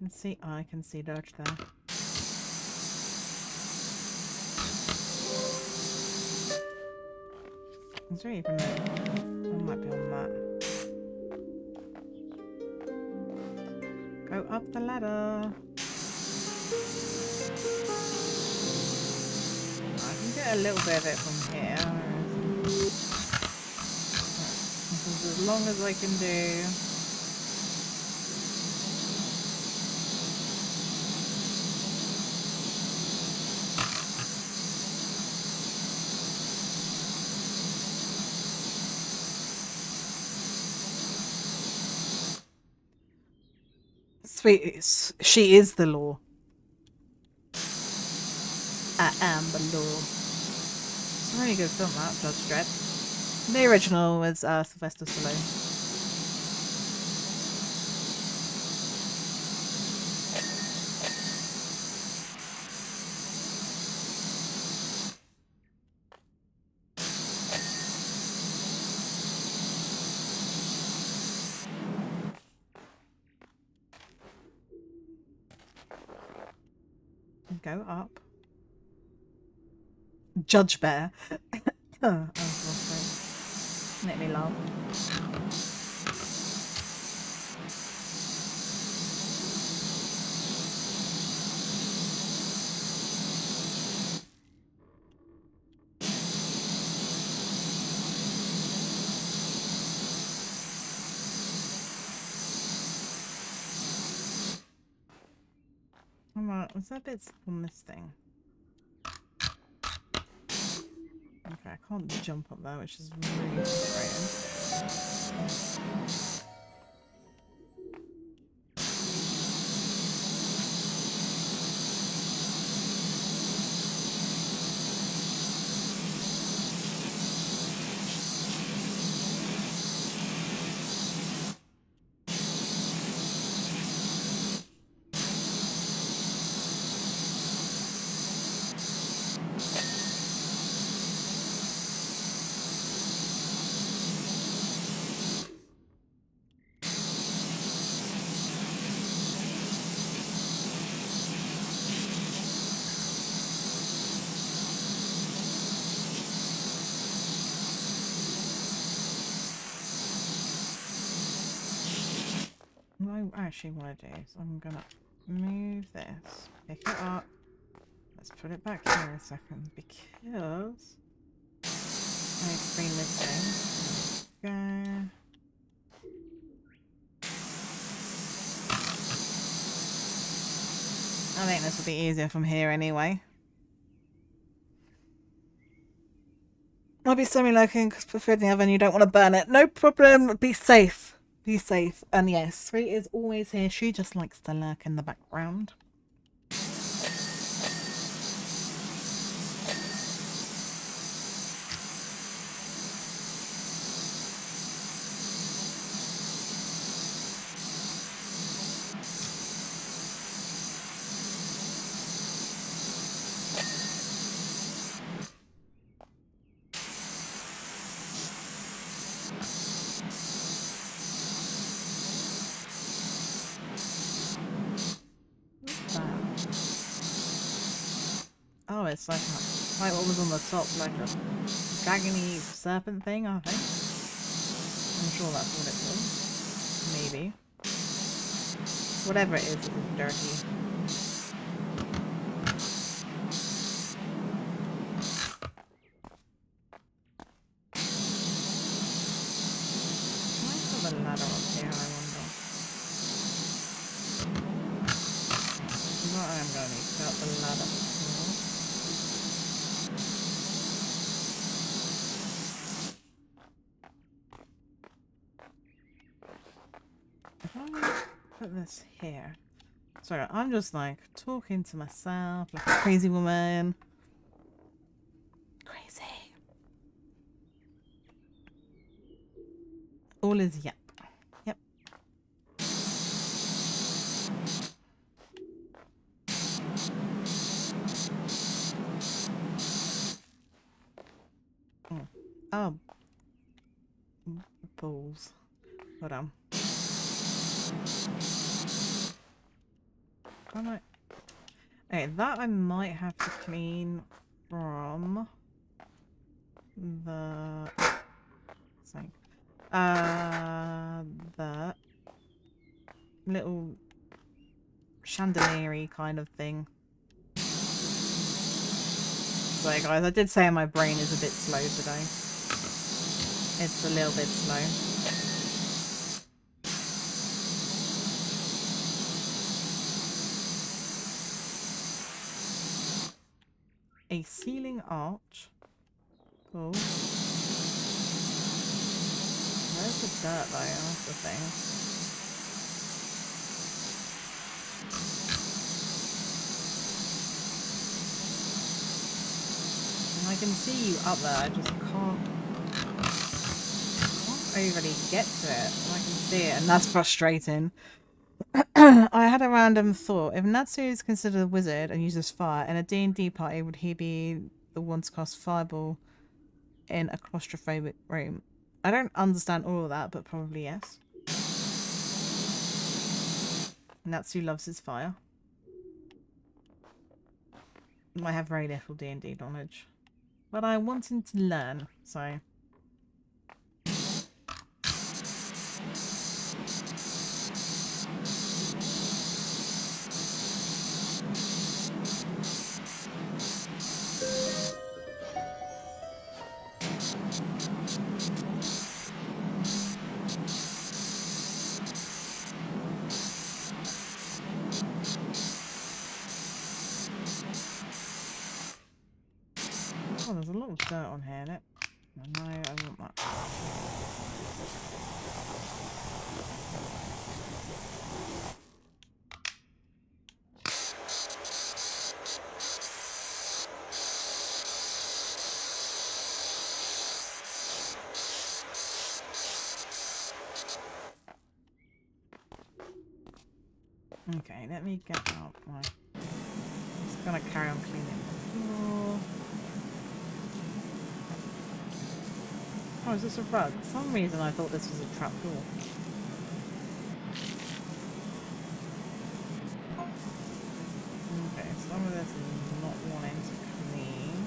See, oh, I can see Dodge there. Is there even I might be on that. Go up the ladder. I can get a little bit of it from here. This is as long as I can do. Sweet, she is the law. I am the law. It's a really good film, that, Judge Dredd. The original was Sylvester Stallone. Go up. Judge Bear. Oh, make me laugh. Alright, was that bits on this thing? Okay, I can't jump up there, which is really frustrating. I actually want to do is I'm gonna move this, pick it up. Let's put it back here a second because I need to clean this thing. There we go. I think this will be easier from here anyway. I'll be semi-lurking because preferred the oven. You don't want to burn it. No problem. Be safe. Be safe. And yes, Sweet is always here. She just likes to lurk in the background. Oh, it's like what was on the top, like a dragony serpent thing, I think. I'm sure that's what it was. Maybe. Whatever it is dirty. Might have a ladder up here, I wonder. Well, I'm gonna need to go up the ladder. If I put this here. Sorry, I'm just like talking to myself like a crazy woman. Crazy. All is yep. Yep. Oh. Balls. Hold on. Okay, that I might have to clean from the the little chandelier kind of thing. Sorry guys, I did say my brain is a bit slow today. It's a little bit slow. A ceiling arch. Cool. Where's the dirt though? That's the thing. And I can see you up there, I just can't overly get to it. I can see it, and that's frustrating. I had a random thought. If Natsu is considered a wizard and uses fire in a D&D party, would he be the one to cast fireball in a claustrophobic room? I don't understand all of that, but probably yes. Natsu loves his fire. I have very little D&D knowledge, but I wanted to learn, so... Oh, there's a lot of dirt on here, innit? No, I want that. Okay, let me get out my... I'm just gonna carry on cleaning the floor. Oh, is this a rug? For some reason I thought this was a trap door. Okay, some of this is not wanting to clean.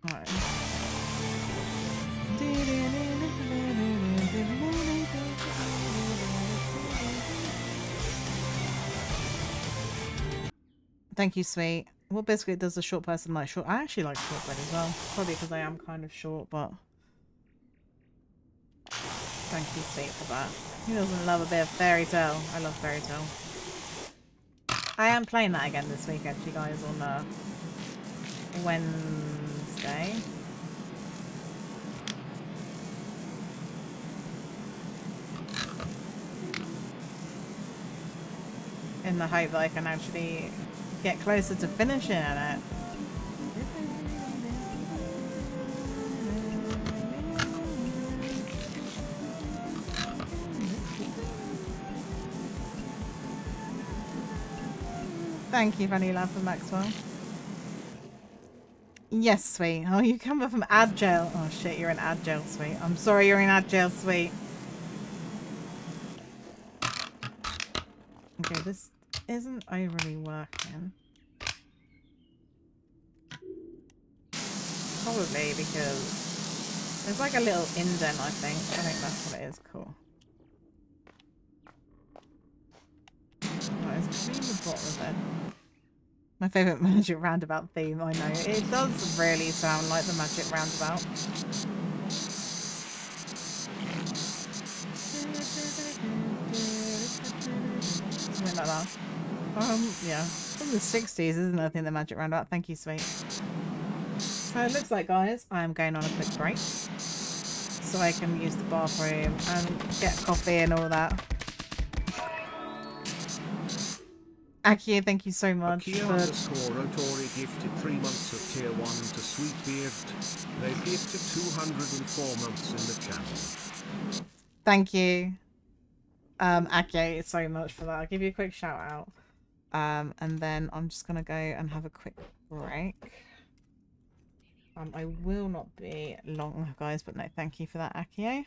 Alright, Thank you, sweet. What biscuit does the short person like? Short. I actually like shortbread as well. Probably because I am kind of short, but thank you, sweet, for that. Who doesn't love a bit of fairy tale? I love fairy tale. I am playing that again this week, actually, guys, on Wednesday. In the hope that I can actually get closer to finishing it. Thank you, Vanilla, for Maxwell. Yes, sweet. Oh, you come from ad jail. Oh shit, you're in ad jail, sweet. I'm sorry you're in ad jail, sweet. Okay, this isn't overly working. Probably because there's like a little indent, I think. I think that's what it is. Cool. Right, let's clean the bottom of it. My favourite magic roundabout theme, I know. It does really sound like the magic roundabout. Something like that. Yeah. From the 60s, isn't it? I think the magic roundabout. Thank you, sweet. So it looks like, guys, I am going on a quick break. So I can use the bathroom and get coffee and all that. Akia, thank you so much. Akia_Otori gifted 3 months of tier 1 to Sweetbeard. They've gifted 204 months in the channel. Thank you, Akia, so much for that. I'll give you a quick shout out. And then I'm just gonna go and have a quick break. I will not be long, guys, but no, thank you for that, Akia.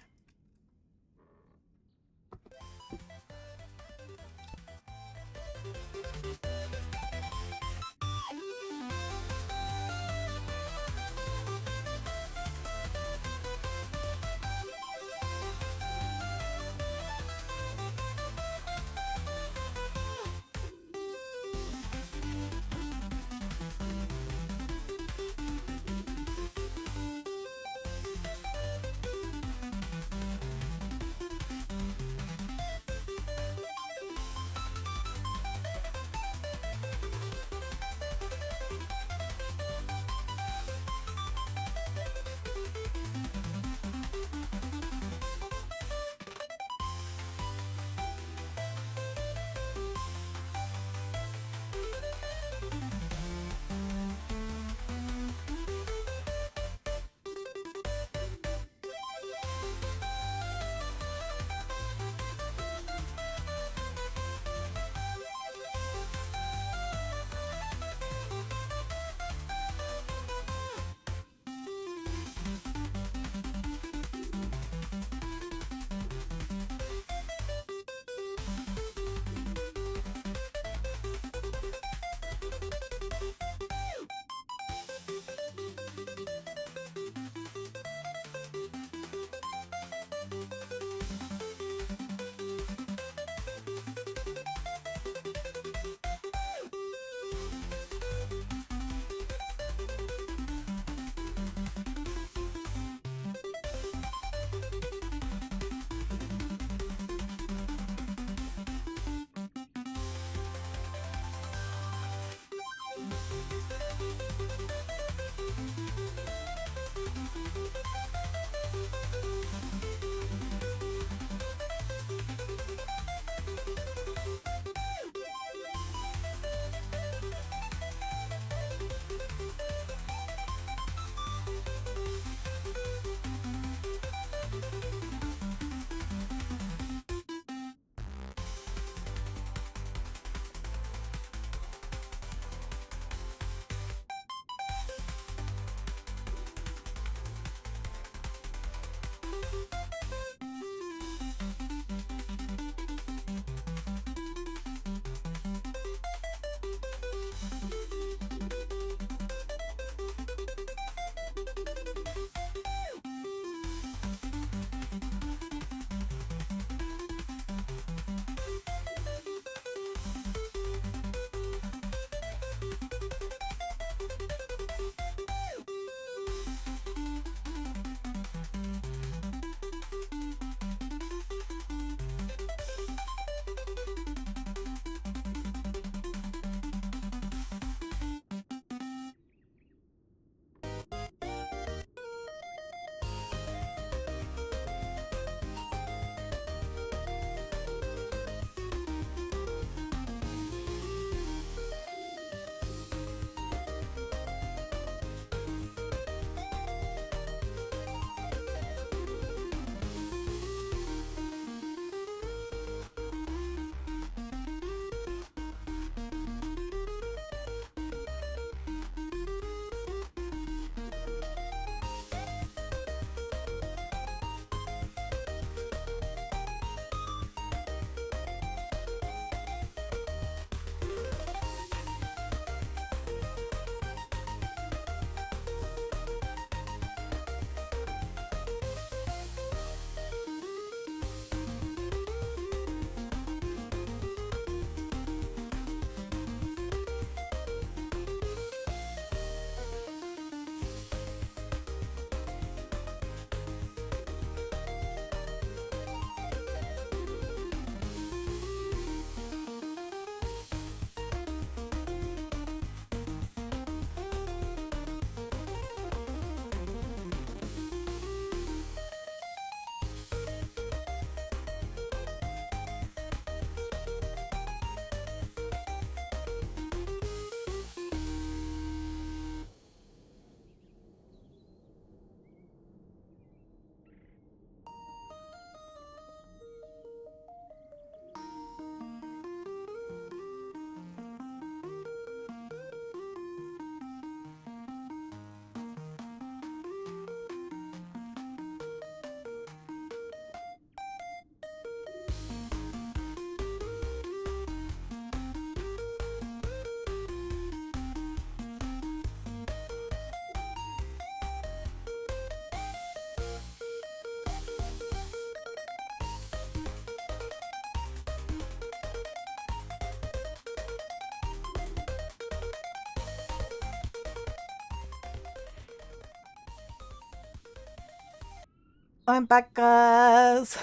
I'm back, guys.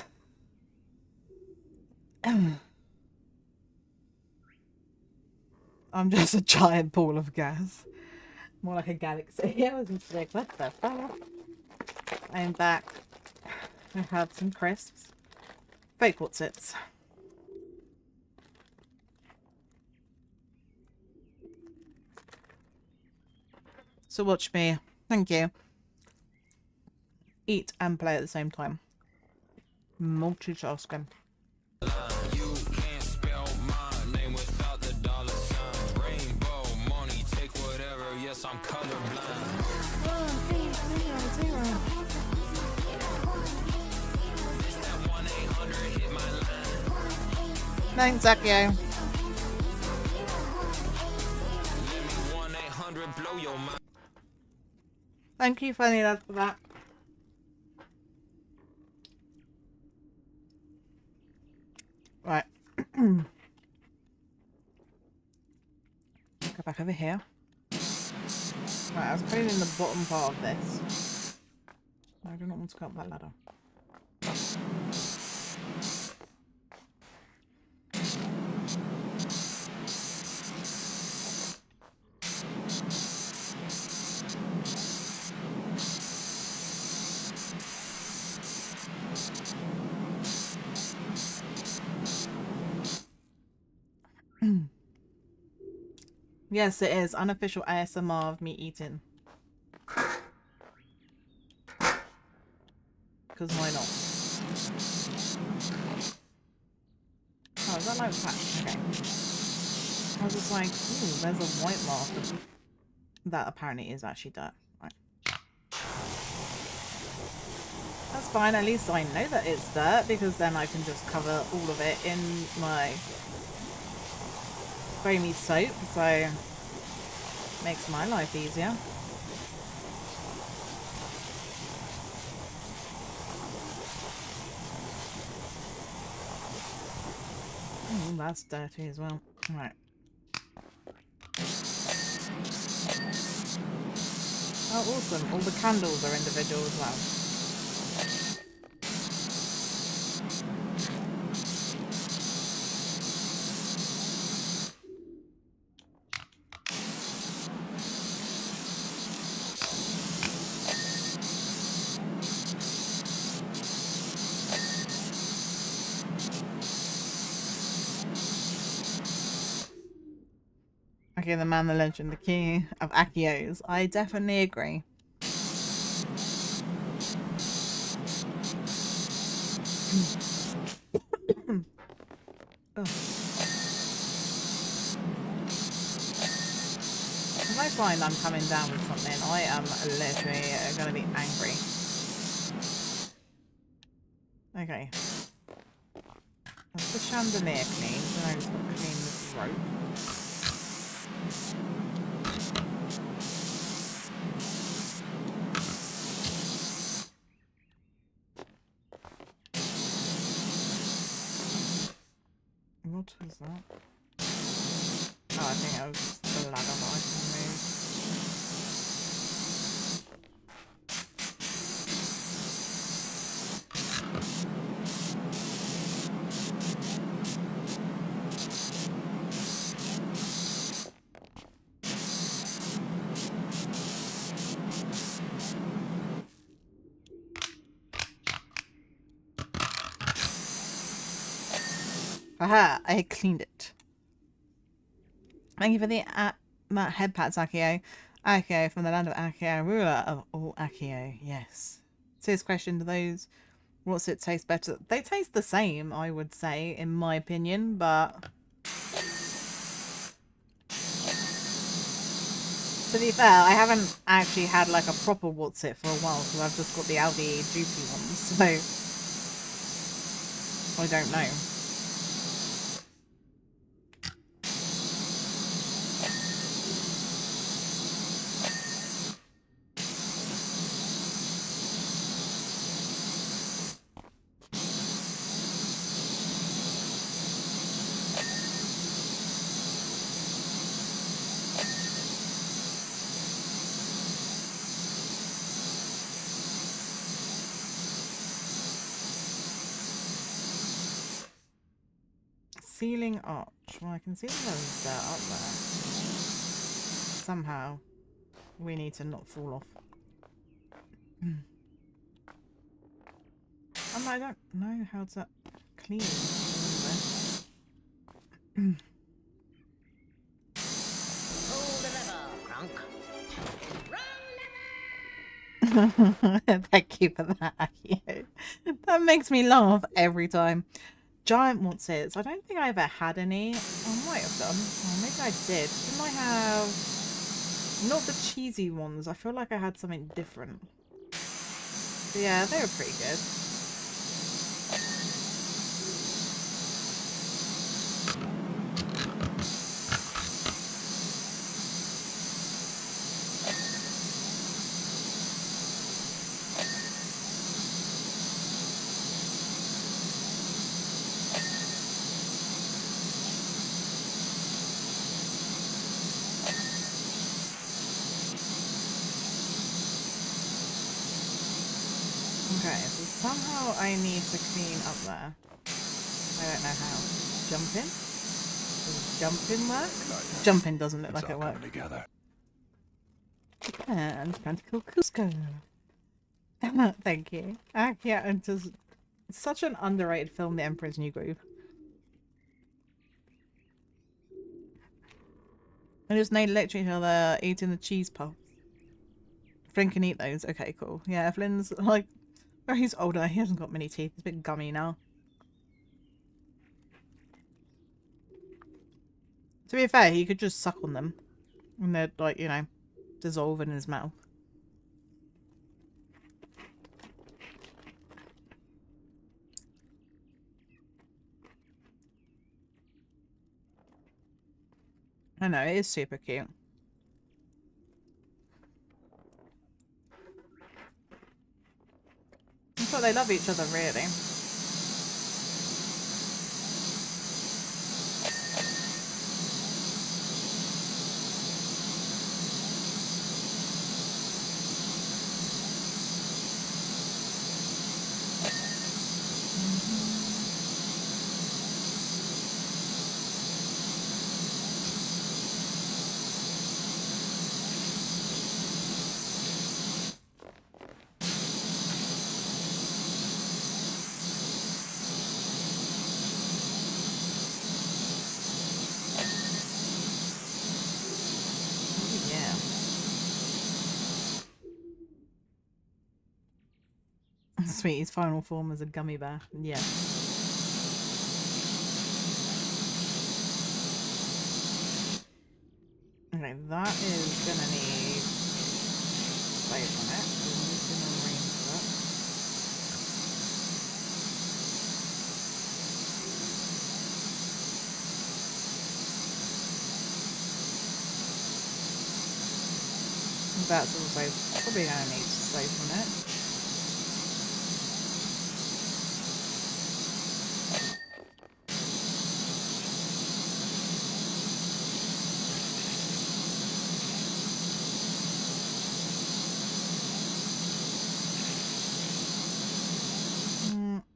I'm just a giant ball of gas. More like a galaxy. I was just like, what the fuck? I'm back. I have some crisps. Fake what's-its. So watch me. Thank you. Eat and play at the same time. Multitasking. You can't spell my name without the dollar sign. Rainbow money, take whatever. Yes, I'm colorblind. It's that 1-800 hit my line. Thanks, Akio. Let me 1-800 blow your mind. Thank you, Funny Lad, for that. Right. Go back over here. Right, I was putting in the bottom part of this. I do not want to go up that ladder. Yes, it is. Unofficial ASMR of me eating. Because why not? Oh, is that like that? Okay. I was just like, ooh, there's a white mark. That apparently is actually dirt. Right. That's fine. At least I know that it's dirt because then I can just cover all of it in my foamy soap. So makes my life easier. Oh, that's dirty as well. Right. Oh, awesome. All the candles are individual as well. Okay, the man, the legend, the king of Akios. I definitely agree. If I find I'm coming down with something, I am literally going to be angry. Okay. That's the chandelier clean. Then I just got to clean this rope. What was that? Oh, I think it was the ladder that I can move. Haha, I cleaned it. Thank you for the that head pat, Akio. Akio from the land of Akio, ruler of all Akio. Yes. Serious question, do those what's it taste better? They taste the same, I would say, in my opinion, but to be fair, I haven't actually had like a proper what's it for a while because I've just got the Aldi Dupy ones, so I don't know. ceiling arch. Well, I can see that there's dirt up there. Somehow, we need to not fall off. I don't know how to clean this. Thank you for that, Akio. That makes me laugh every time. Giant what's it? I don't think I ever had any. I might have done. Or maybe I did. Didn't I have... Not the cheesy ones. I feel like I had something different. But yeah, they were pretty good. Okay, so somehow I need to clean up there. I don't know how. Jump in? Does jumping work? Jumping doesn't look like it works. Together. And Practical Cusco. Thank you. Yeah, it's just such an underrated film, The Emperor's New Groove. I just named literally each other eating the cheese puffs. Flynn can eat those. Okay, cool. Yeah, Flynn's like, well, he's older. He hasn't got many teeth. He's a bit gummy now. To be fair, he could just suck on them. And they'd, like, you know, dissolve in his mouth. I know, it is super cute. I thought they love each other, really. Sweet, his final form is a gummy bear. Yeah. Okay, that is gonna need space on it. So I'm just gonna arrange that. That's also probably gonna need space on it.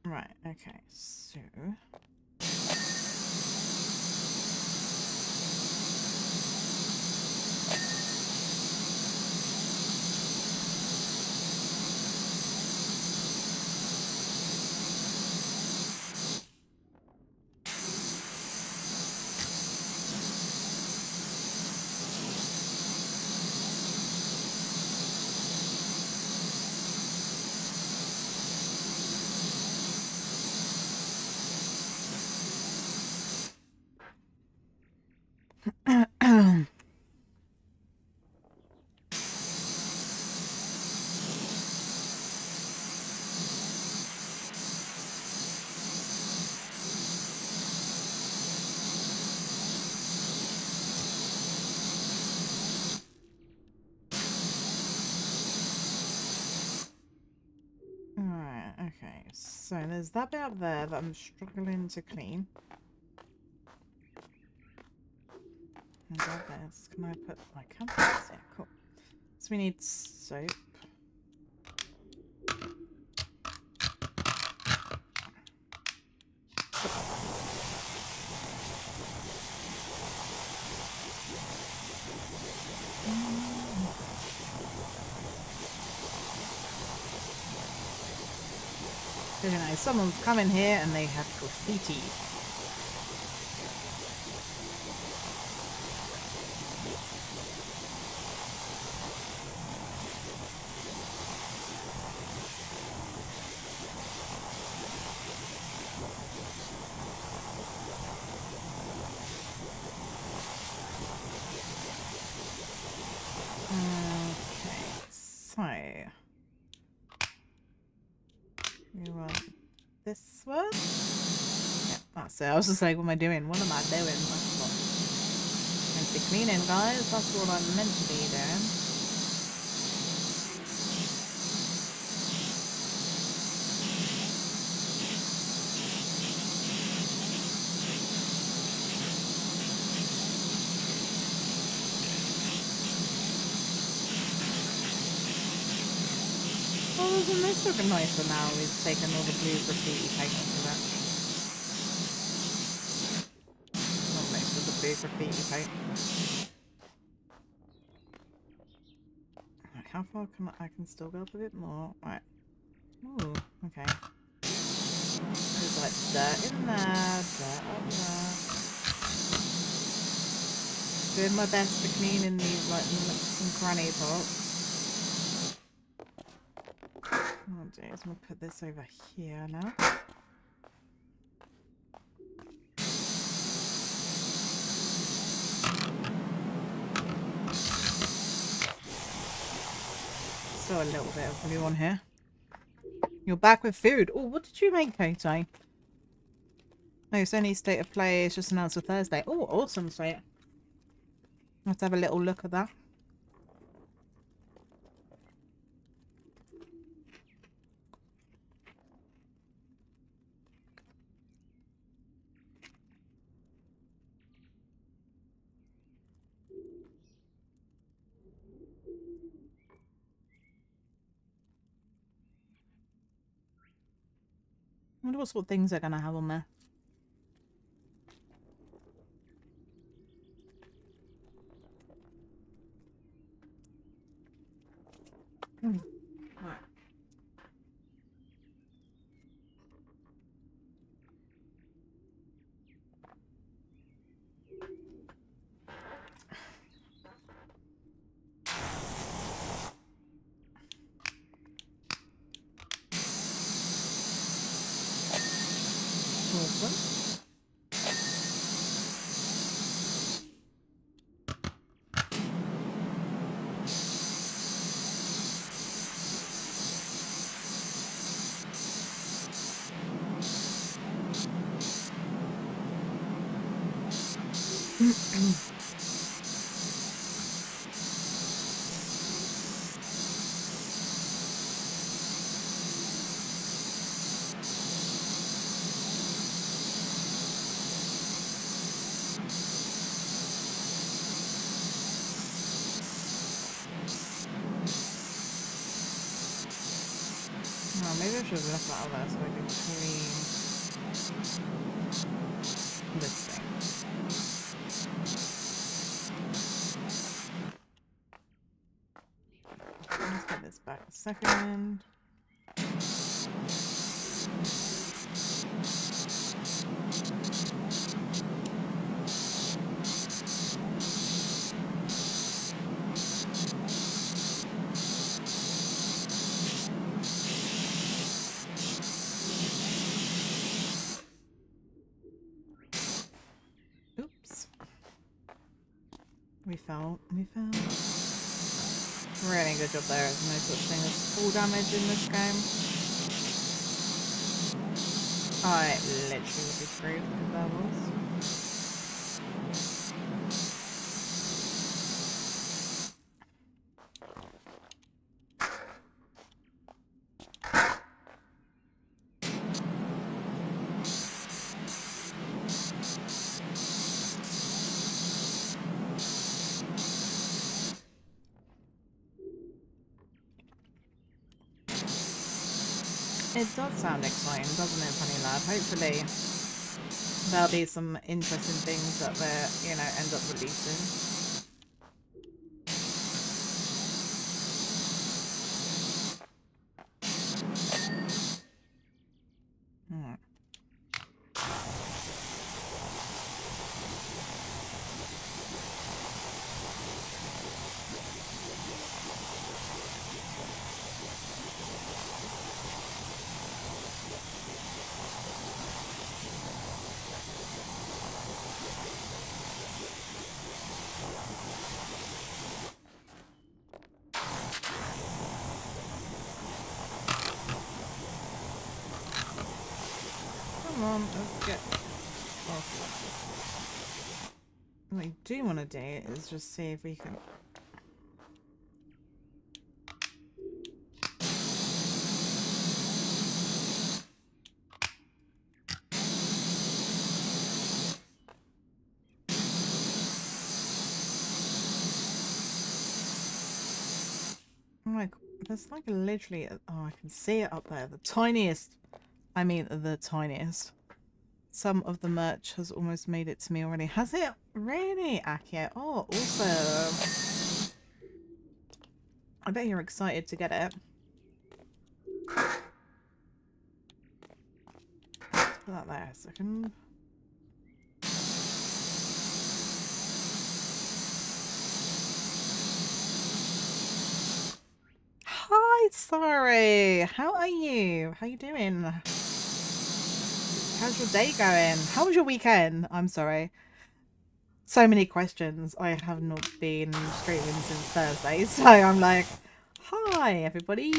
Right, okay, so... Alright, okay, so there's that bit up there that I'm struggling to clean. And that there's, can I put my canvas? Yeah, cool. So we need soap. You know, someone's come in here and they have graffiti. Okay, so we want this one. Yeah, that's it. I was just like, what am I doing? What am I doing? That's not meant to be cleaning, guys. That's what I'm meant to be doing. Oh, isn't this looking nicer now? We've taken all the blue graffiti paint off of it. Not most of the blue graffiti paint. Right, how far can I can still go up a bit more? Right. Ooh, okay. There's like dirt in there, dirt up there. Doing my best to clean in these like nooks and cranny parts. What I'll do is I'm gonna put this over here now. Still a little bit of blue on here. You're back with food. Oh, what did you make, Koto? No, Sony State of Play is just announced for Thursday. Oh, awesome, sweet. Let's have a little look at that. I wonder what sort of things they're going to have on there. Right. Awesome. Oh, maybe I should have left that out there so I can clean this thing. Let's get this back a second. Oops. We fell. Really good job there. There's no such thing as full damage in this game. I literally would be screwed if there was. It does sound exciting, doesn't it, Funny Lad? Hopefully there'll be some interesting things that they, end up releasing. let's get off. What I do want to do is just see if we can. Oh my god, there's like literally. Oh, I can see it up there. The tiniest. I mean, the tiniest. Some of the merch has almost made it to me already. Has it really, Akio? Oh, awesome. I bet you're excited to get it. Let's put that there a second. Hi, sorry. How are you? How you doing? How's your day going? How was your weekend? I'm sorry. So many questions. I have not been streaming since Thursday, so I'm like, hi everybody.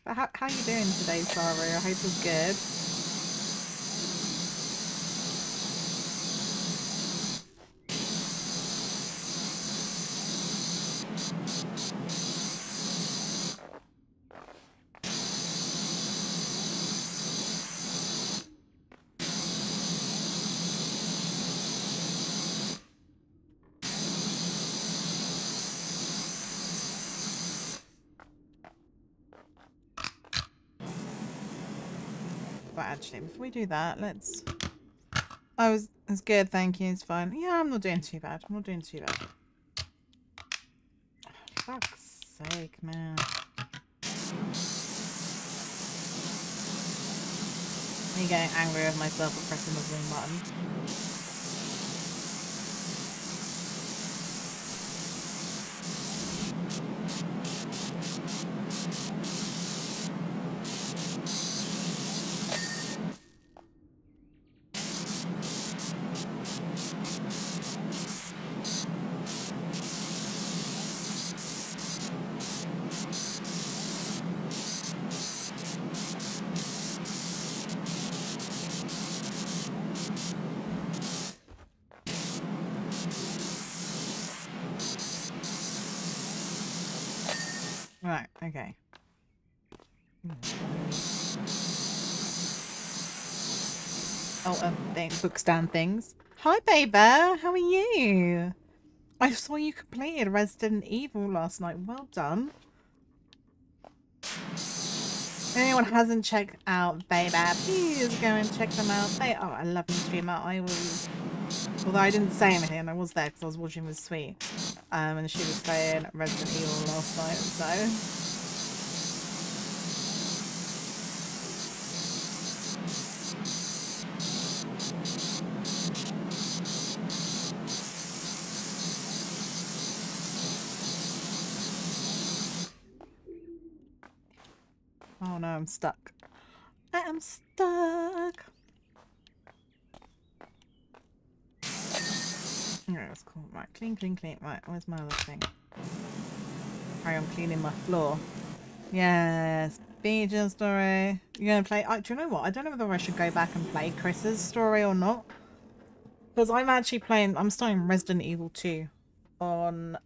How you doing today, Sarah? I hope it's good. But actually, before we do that, let's... Oh, it's good, thank you, it's fine. Yeah, I'm not doing too bad. I'm not doing too bad. Fuck's sake, man. Me getting angry with myself for pressing the wrong button. Right, okay. Oh, book stand things. Hi, baby. How are you? I saw you completed Resident Evil last night. Well done. If anyone hasn't checked out Baby, please go and check them out. They are a lovely streamer. I was, although I didn't say anything, I was there because I was watching with Sweet, and she was playing Resident Evil last night. So. Oh no, I'm stuck. I am stuck. Yeah, that's cool. Right, clean, clean, clean. Right, where's my other thing? Carry on cleaning my floor. Yes, Beecher's story. You're gonna play? Do you know what? I don't know whether I should go back and play Chris's story or not. Because I'm actually playing. I'm starting Resident Evil 2 on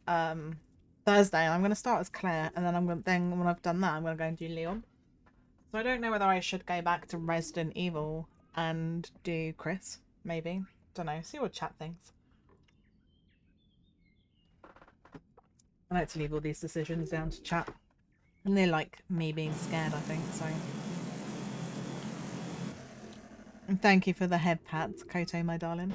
Thursday. I'm gonna start as Claire, and then then when I've done that, I'm gonna go and do Leon. So I don't know whether I should go back to Resident Evil and do Chris. Maybe. Don't know. See what chat thinks. I like to leave all these decisions down to chat. And they're like me being scared, I think, so. And thank you for the head pats, Koto, my darling.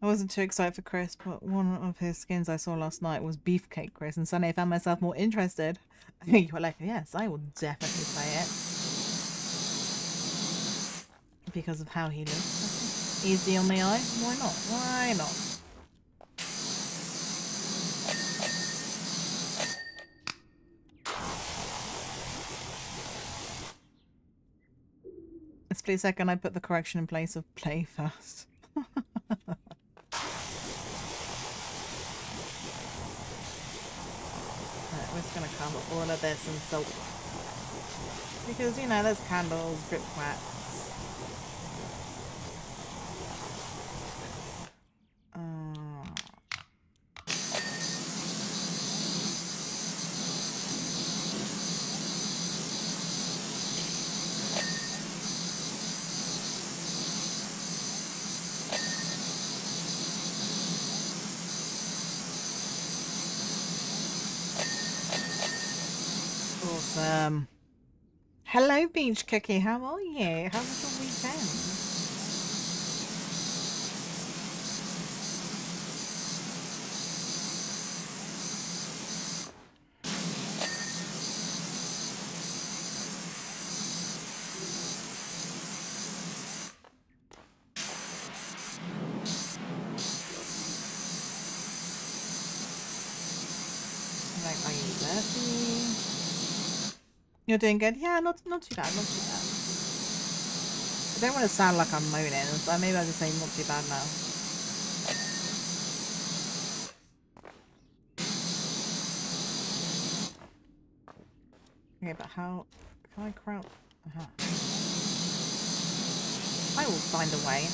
I wasn't too excited for Chris, but one of his skins I saw last night was Beefcake Chris, and suddenly I found myself more interested. You were like, yes, I will definitely play it. Because of how he looks. Easy on the eye? Why not? Why not? A split second I put the correction in place of play first. Right, we're just gonna cover all of this in soap. Because, you know, there's candles, drip wax. Awesome. Hello, Beach Cookie. How are you? How was your weekend? Like, are you dirty? You're doing good? Yeah, not too bad, not too bad. I don't want to sound like I'm moaning, so maybe I'll just say not too bad now. Okay, but how can I crouch? I will find a way.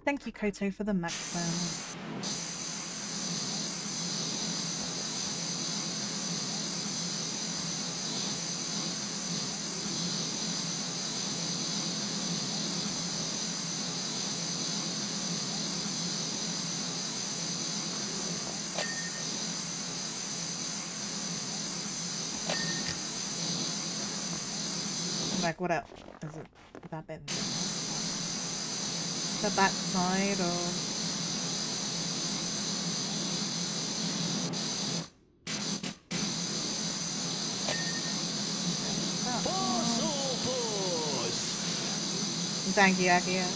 Thank you, Koto, for the maximum. Like, what else? Is it that bit? The back side or... Thank you, Akia.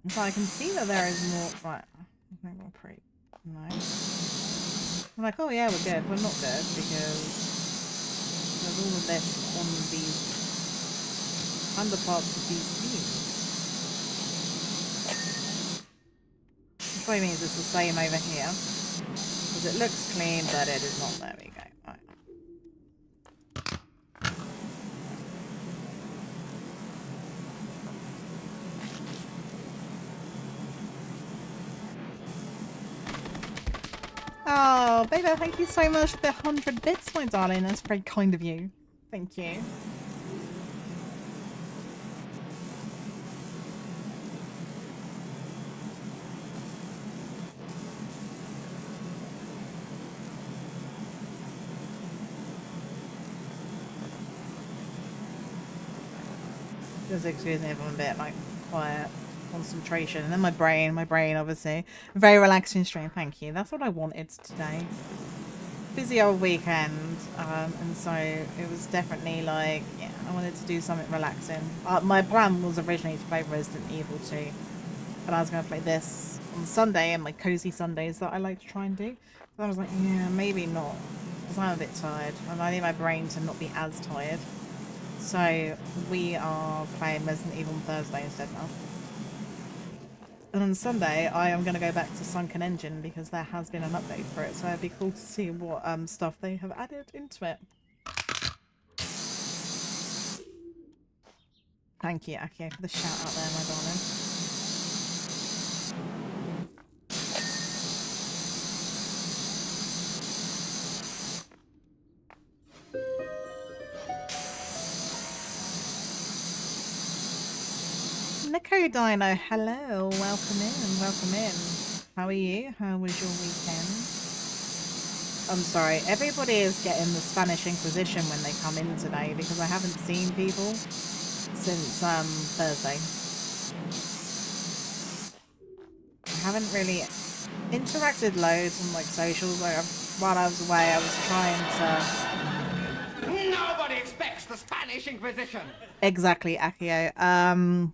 So I can see that there is more... Right. I think we're pretty... Nice. I'm like, oh yeah, we're good. We're not good because... There's all of this on these underparts of these views. Which probably means it's the same over here. Because it looks clean, but it is not. There we go. Right. Oh, baby, thank you so much for the 100 bits, my darling. That's very kind of you. Thank you. Just excuse me if I'm a bit like quiet. Concentration, and then my brain obviously. Very relaxing stream, thank you. That's what I wanted today. Busy old weekend, and so it was definitely like, yeah, I wanted to do something relaxing. My plan was originally to play Resident Evil 2, but I was going to play this on Sunday and my cozy Sundays that I like to try and do. So I was like, yeah, maybe not, because I'm a bit tired, and I need my brain to not be as tired. So we are playing Resident Evil on Thursday instead now. And on Sunday, I am going to go back to Sunken Engine because there has been an update for it. So it'd be cool to see what stuff they have added into it. Thank you, Akio, for the shout out there, my darling. Nico Dino, hello, welcome in, welcome in. How are you? How was your weekend? I'm sorry, everybody is getting the Spanish Inquisition when they come in today because I haven't seen people since Thursday. I haven't really interacted loads on like socials. Like while I was away, I was trying to. Nobody expects the Spanish Inquisition. Exactly, Akio.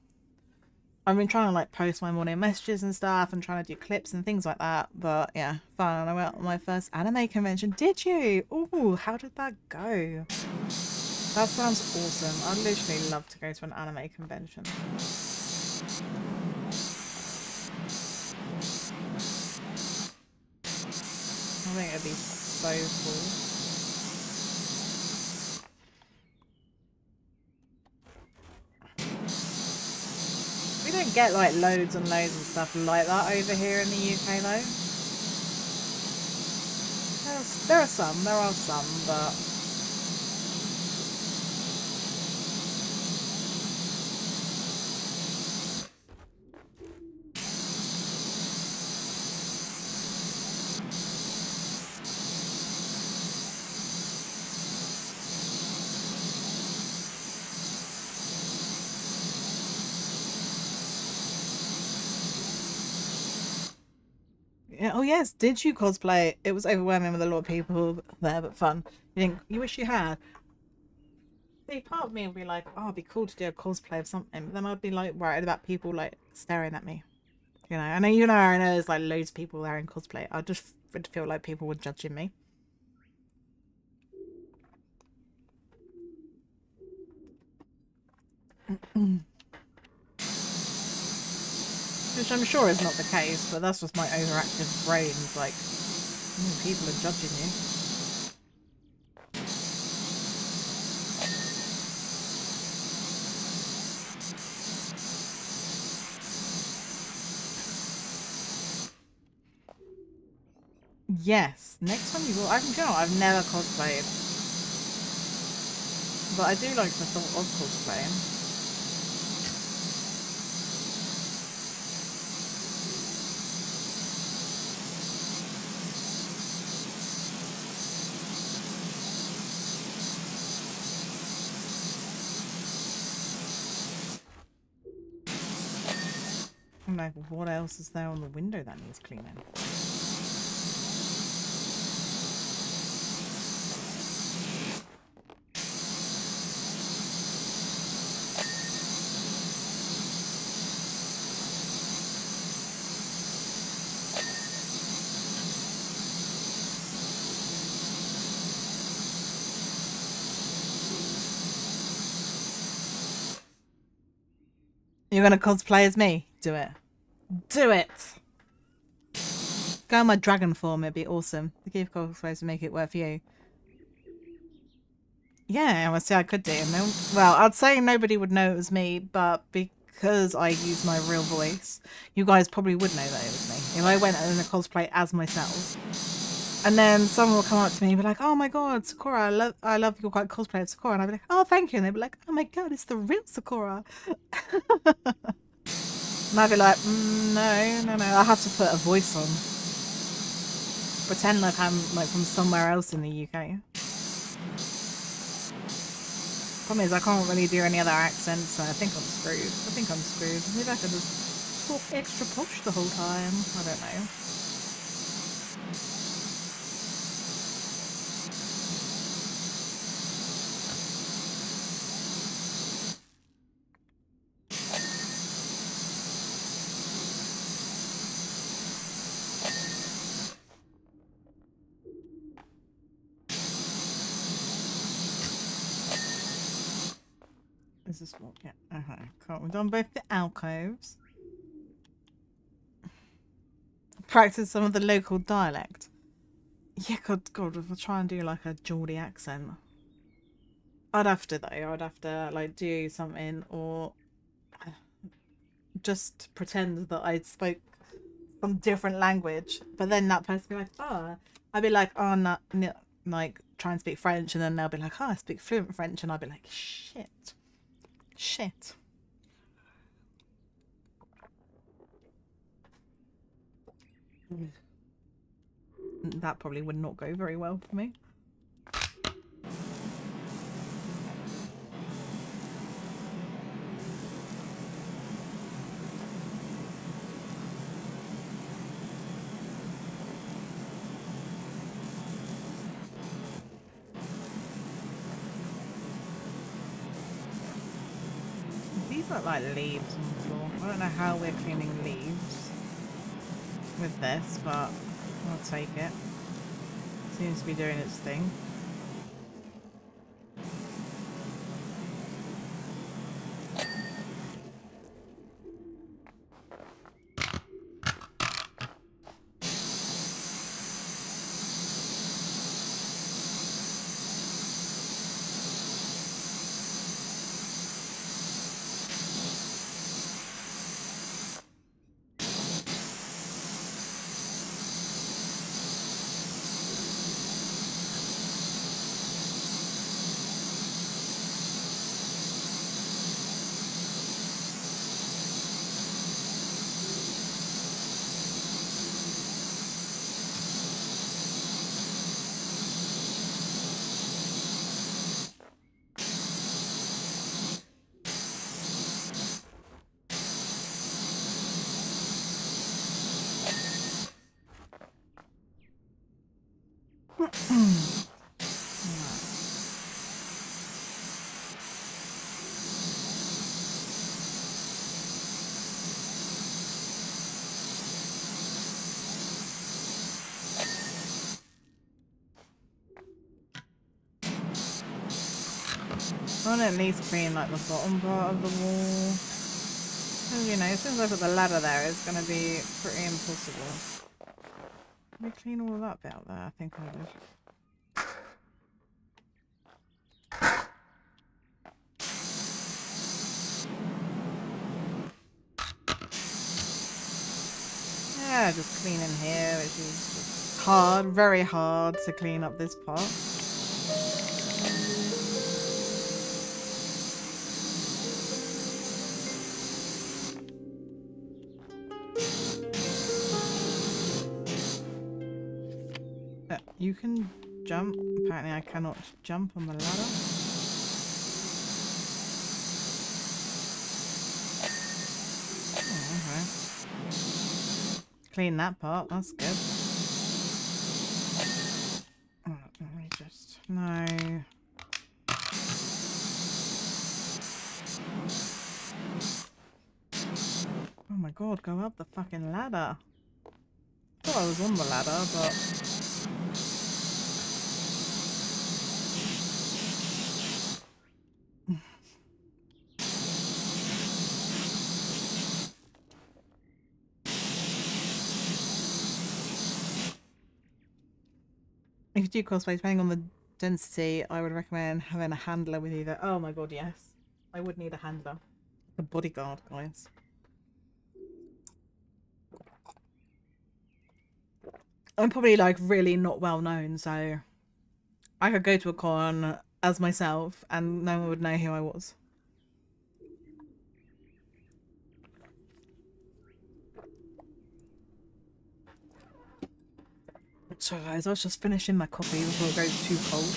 I've been trying to like post my morning messages and stuff and trying to do clips and things like that. But yeah, fun. I went on my first anime convention. Did you? Ooh, how did that go? That sounds awesome. I'd literally love to go to an anime convention. I think it'd be so cool. We don't get like loads and loads of stuff like that over here in the UK though. There are some, but yeah, oh yes, did you cosplay? It was overwhelming with a lot of people there, but fun. You wish you had? See, part of me would be like, oh, it'd be cool to do a cosplay of something, but then I'd be like worried about people like staring at me. You know, I know there's like loads of people wearing cosplay. I just would feel like people were judging me. Which I'm sure is not the case, but that's just my overactive brain. Like, people are judging you. Yes, next time you will. I've never cosplayed, but I do like the thought of cosplaying. I'm like, what else is there on the window that needs cleaning? You're gonna cosplay as me? Do it. Do it! Go in my dragon form, it'd be awesome. The gift cosplays to make it work for you. Yeah, well, see, I could do it. Well, I'd say nobody would know it was me, but because I use my real voice, you guys probably would know that it was me. If I went in a cosplay as myself, and then someone will come up to me and be like, "Oh my god, Sakura, I love your cosplay of Sakura," and I'd be like, "Oh, thank you," and they'd be like, "Oh my god, it's the real Sakura." And I'd be like, no, I have to put a voice on. Pretend like I'm like from somewhere else in the UK. Problem is I can't really do any other accents, so I think I'm screwed. Maybe I could just talk extra posh the whole time. I don't know. Is this what? Yeah. Okay. Cool. We've done both the alcoves. Practice some of the local dialect. Yeah, God, if I try and do like a Geordie accent. I'd have to though. I'd have to like do something or just pretend that I spoke some different language. But then that person would be like, oh, I'd be like, oh, no, no, like try and speak French, and then they'll be like, oh, I speak fluent French, and I'd be like, shit. That probably would not go very well for me. These look like leaves on the floor. I don't know how we're cleaning leaves with this, but I'll take it. Seems to be doing its thing. I want to at least clean like the bottom part of the wall. Because, you know, as soon as I put the ladder there, it's going to be pretty impossible. Let me clean all of that bit out there. I think I did. Yeah, just clean in here, which is just hard, very hard to clean up this part. You can jump. Apparently I cannot jump on the ladder. Oh, okay. Clean that part, that's good. Let me just... No. Oh my god, go up the fucking ladder. I thought I was on the ladder, but... If you do cosplay, depending on the density, I would recommend having a handler with you there. Oh my god, yes. I would need a handler. A bodyguard, guys. I'm probably like really not well known, so I could go to a con as myself and no one would know who I was. Sorry guys, I was just finishing my coffee before it goes too cold.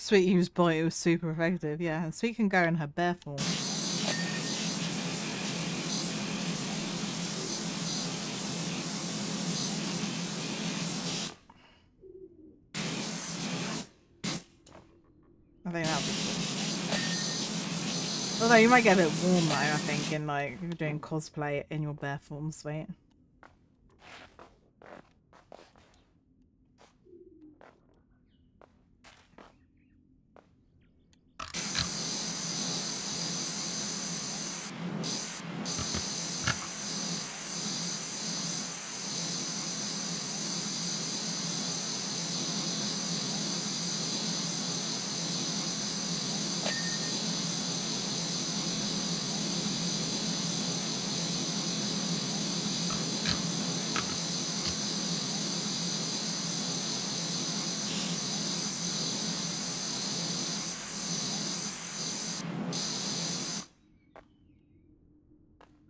Sweet used boy, it was super effective, yeah. And Sweet can go in her bare form. I think that'll be cool. Although you might get a bit warm though, I think, in like if you're doing cosplay in your bare form, Sweet.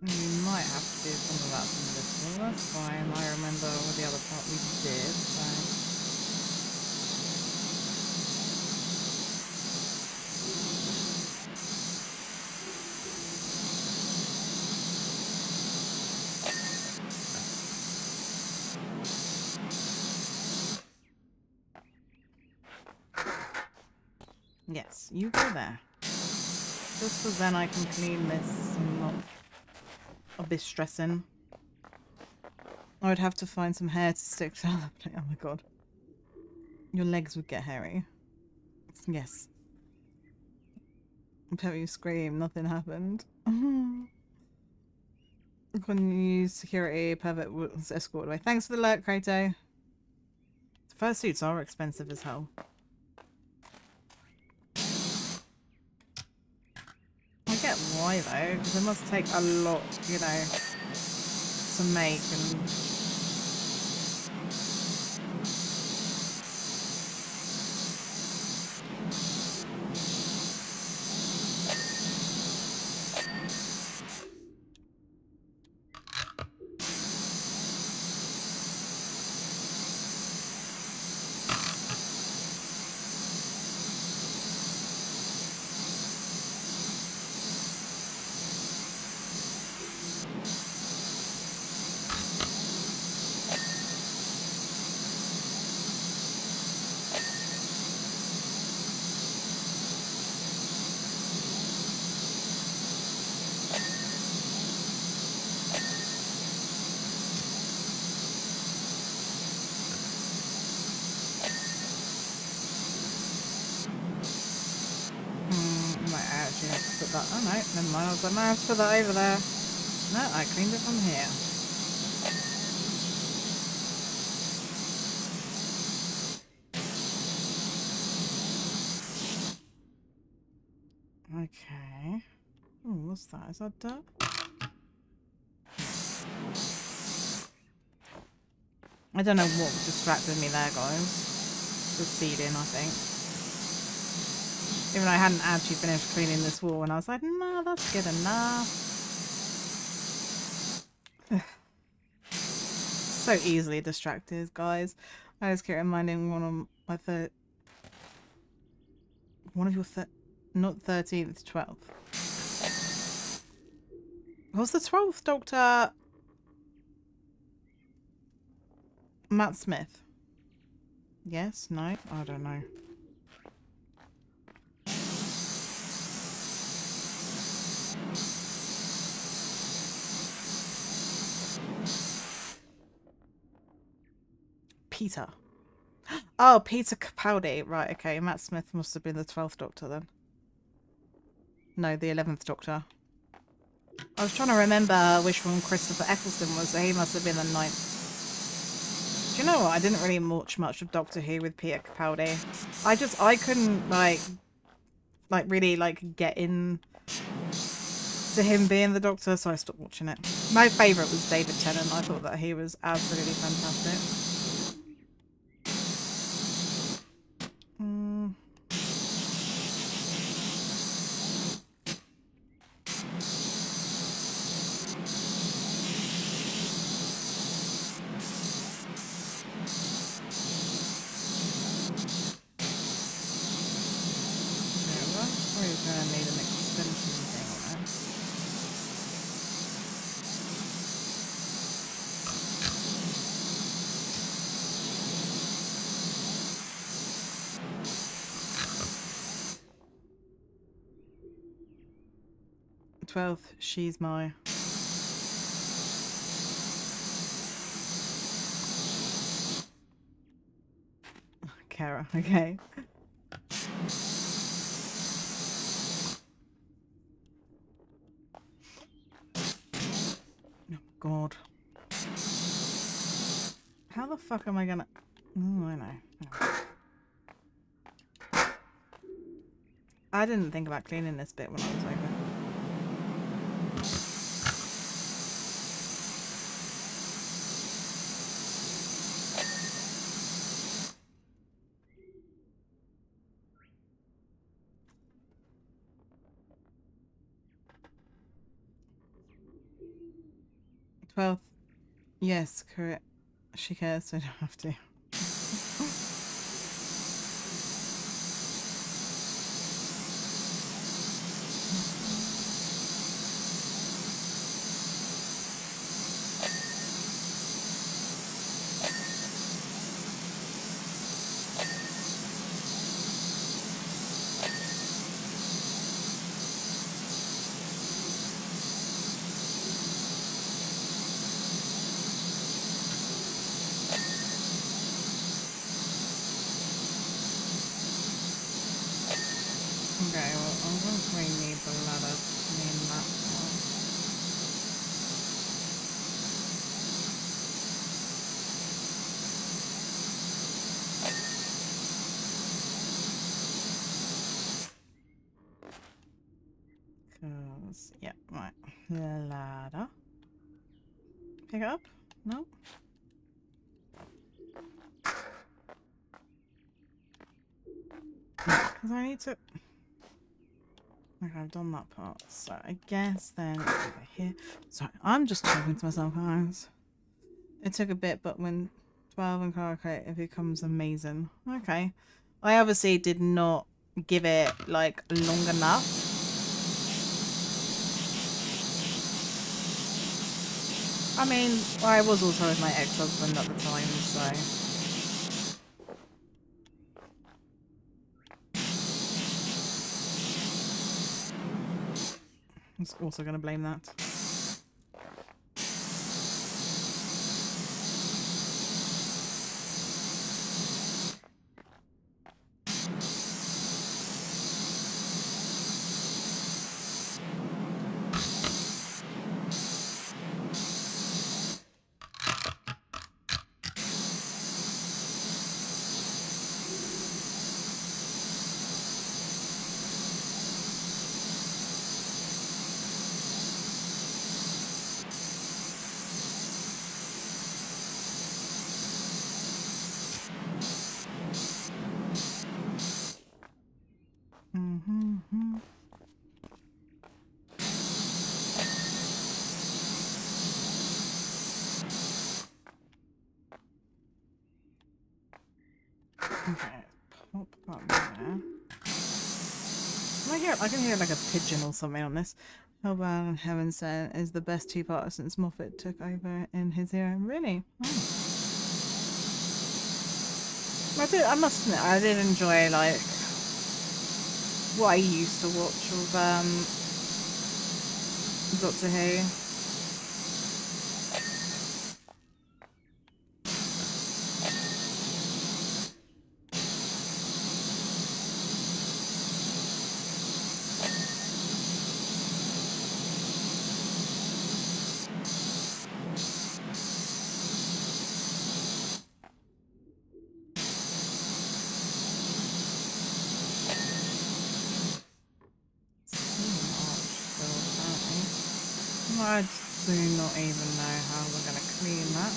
You might have to do some of that from this one. That's fine. I remember with the other part we did, so. Yes, you go there. Just so then I can clean this and not a bit stressing. I would have to find some hair to stick to the other plate. Oh my god. Your legs would get hairy. Yes. Until you scream, nothing happened. Couldn't use security, pervert was escorted away. Thanks for the alert, Krato. The fursuits are expensive as hell. I get why though, because it must take a lot, you know, to make and... That, oh no, never mind, I was like, no, I have to put that over there. No, I cleaned it from here. Okay. Oh, what's that? Is that dirt? I don't know what distracted me there, guys. The ceiling, I think. Even though I hadn't actually finished cleaning this wall, and I was like, no, that's good enough. So easily distracted, guys. I just keep reminding one of your not 13th, 12th. Was the 12th Doctor Matt Smith? Yes? No? I don't know. Peter. Oh, Peter Capaldi. Right, okay. Matt Smith must have been the 12th Doctor then. No, the 11th Doctor. I was trying to remember which one Christopher Eccleston was, so he must have been the 9th. Do you know what? I didn't really watch much of Doctor Who with Peter Capaldi. I couldn't, really, get in to him being the Doctor, so I stopped watching it. My favourite was David Tennant. I thought that he was absolutely fantastic. it's gonna need an extension thing on it. Twelfth, she's my. Kara, okay. Oh god. How the fuck am I gonna... Oh, I know. I didn't think about cleaning this bit when I was over. 12th. Yes, correct. She cares, so I don't have to. Okay, well, I'm going to need the ladder to clean that one. Cause, yeah, right. Ladder. Pick it up? No? Because I need to... Okay, I've done that part. So I guess then over here. Sorry, I'm just talking to myself, guys. It took a bit, but when 12 and Karaoke, it becomes amazing. Okay. I obviously did not give it, like, long enough. I mean, I was also with my ex-husband at the time, so... I'm also going to blame that. Okay, pop that there. I can hear like a pigeon or something on this. Hellbound and Heaven Sent is the best two-parter since Moffat took over in his era. Really? Oh. I must admit, I did enjoy like what I used to watch of Doctor Who. I do not even know how we're going to clean that.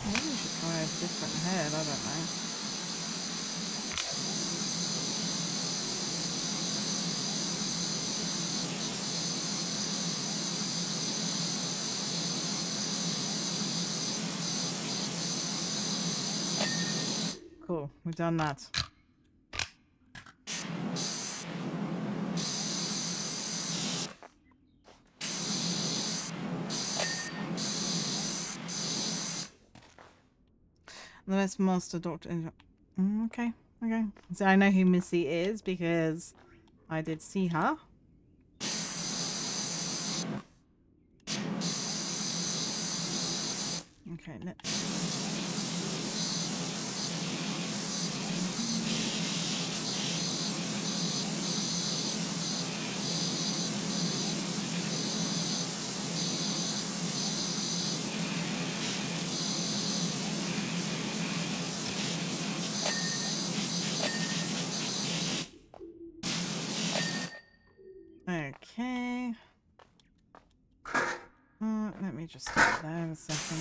Maybe we should try a different head, I don't know. Cool. We've done that. The next master doctor. Okay. Okay. So I know who Missy is because I did see her. Okay, let's... Okay. Let me just stop there a second.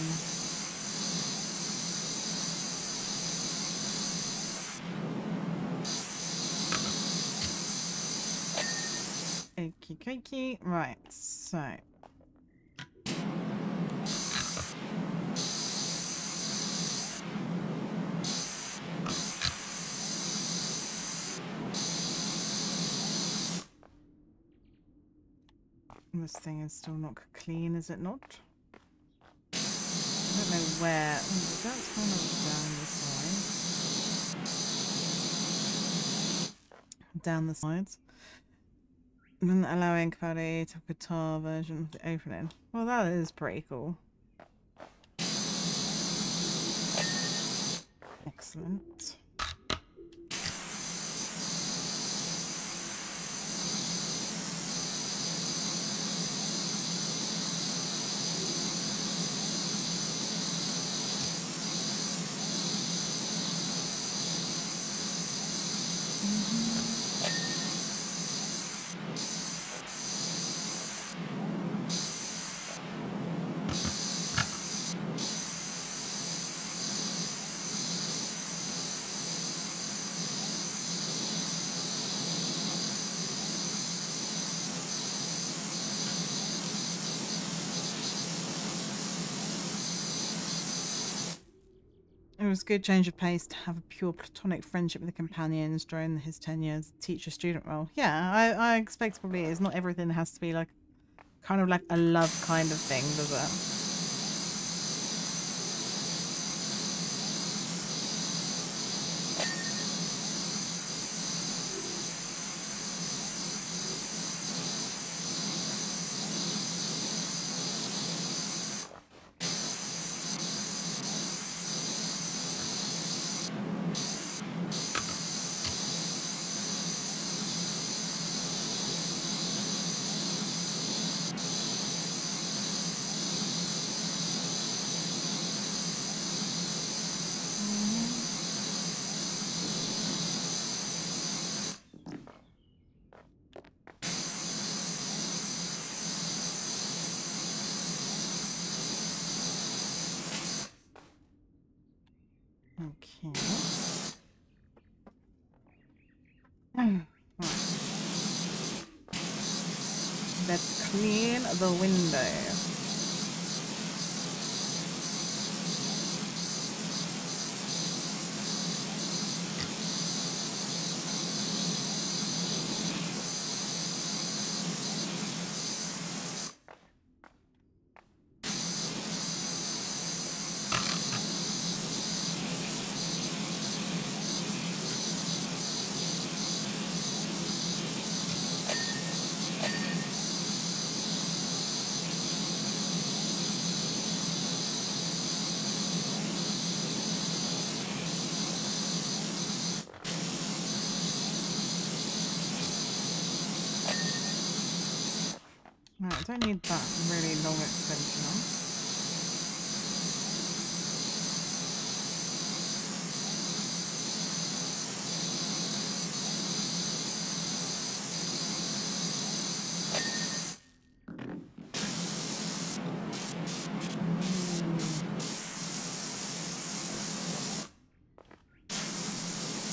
Okie dokie. Right, so. This thing is still not clean, is it not? I don't know where. Oh, that's kind of down the sides. And then allowing Cloudy to guitar version of the opening. Well, that is pretty cool. Excellent. It was a good change of pace to have a pure platonic friendship with the companions during his 10 years teacher-student role. Yeah, I expect probably is. Not everything has to be like kind of like a love kind of thing, does it? Okay. Right. Let's clean the window. Right, I don't need that really long extension on.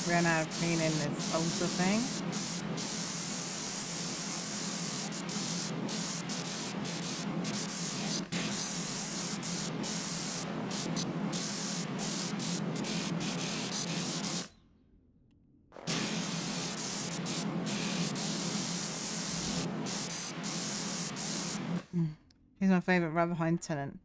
We're now cleaning this altar thing. He's my favourite right behind Tenant.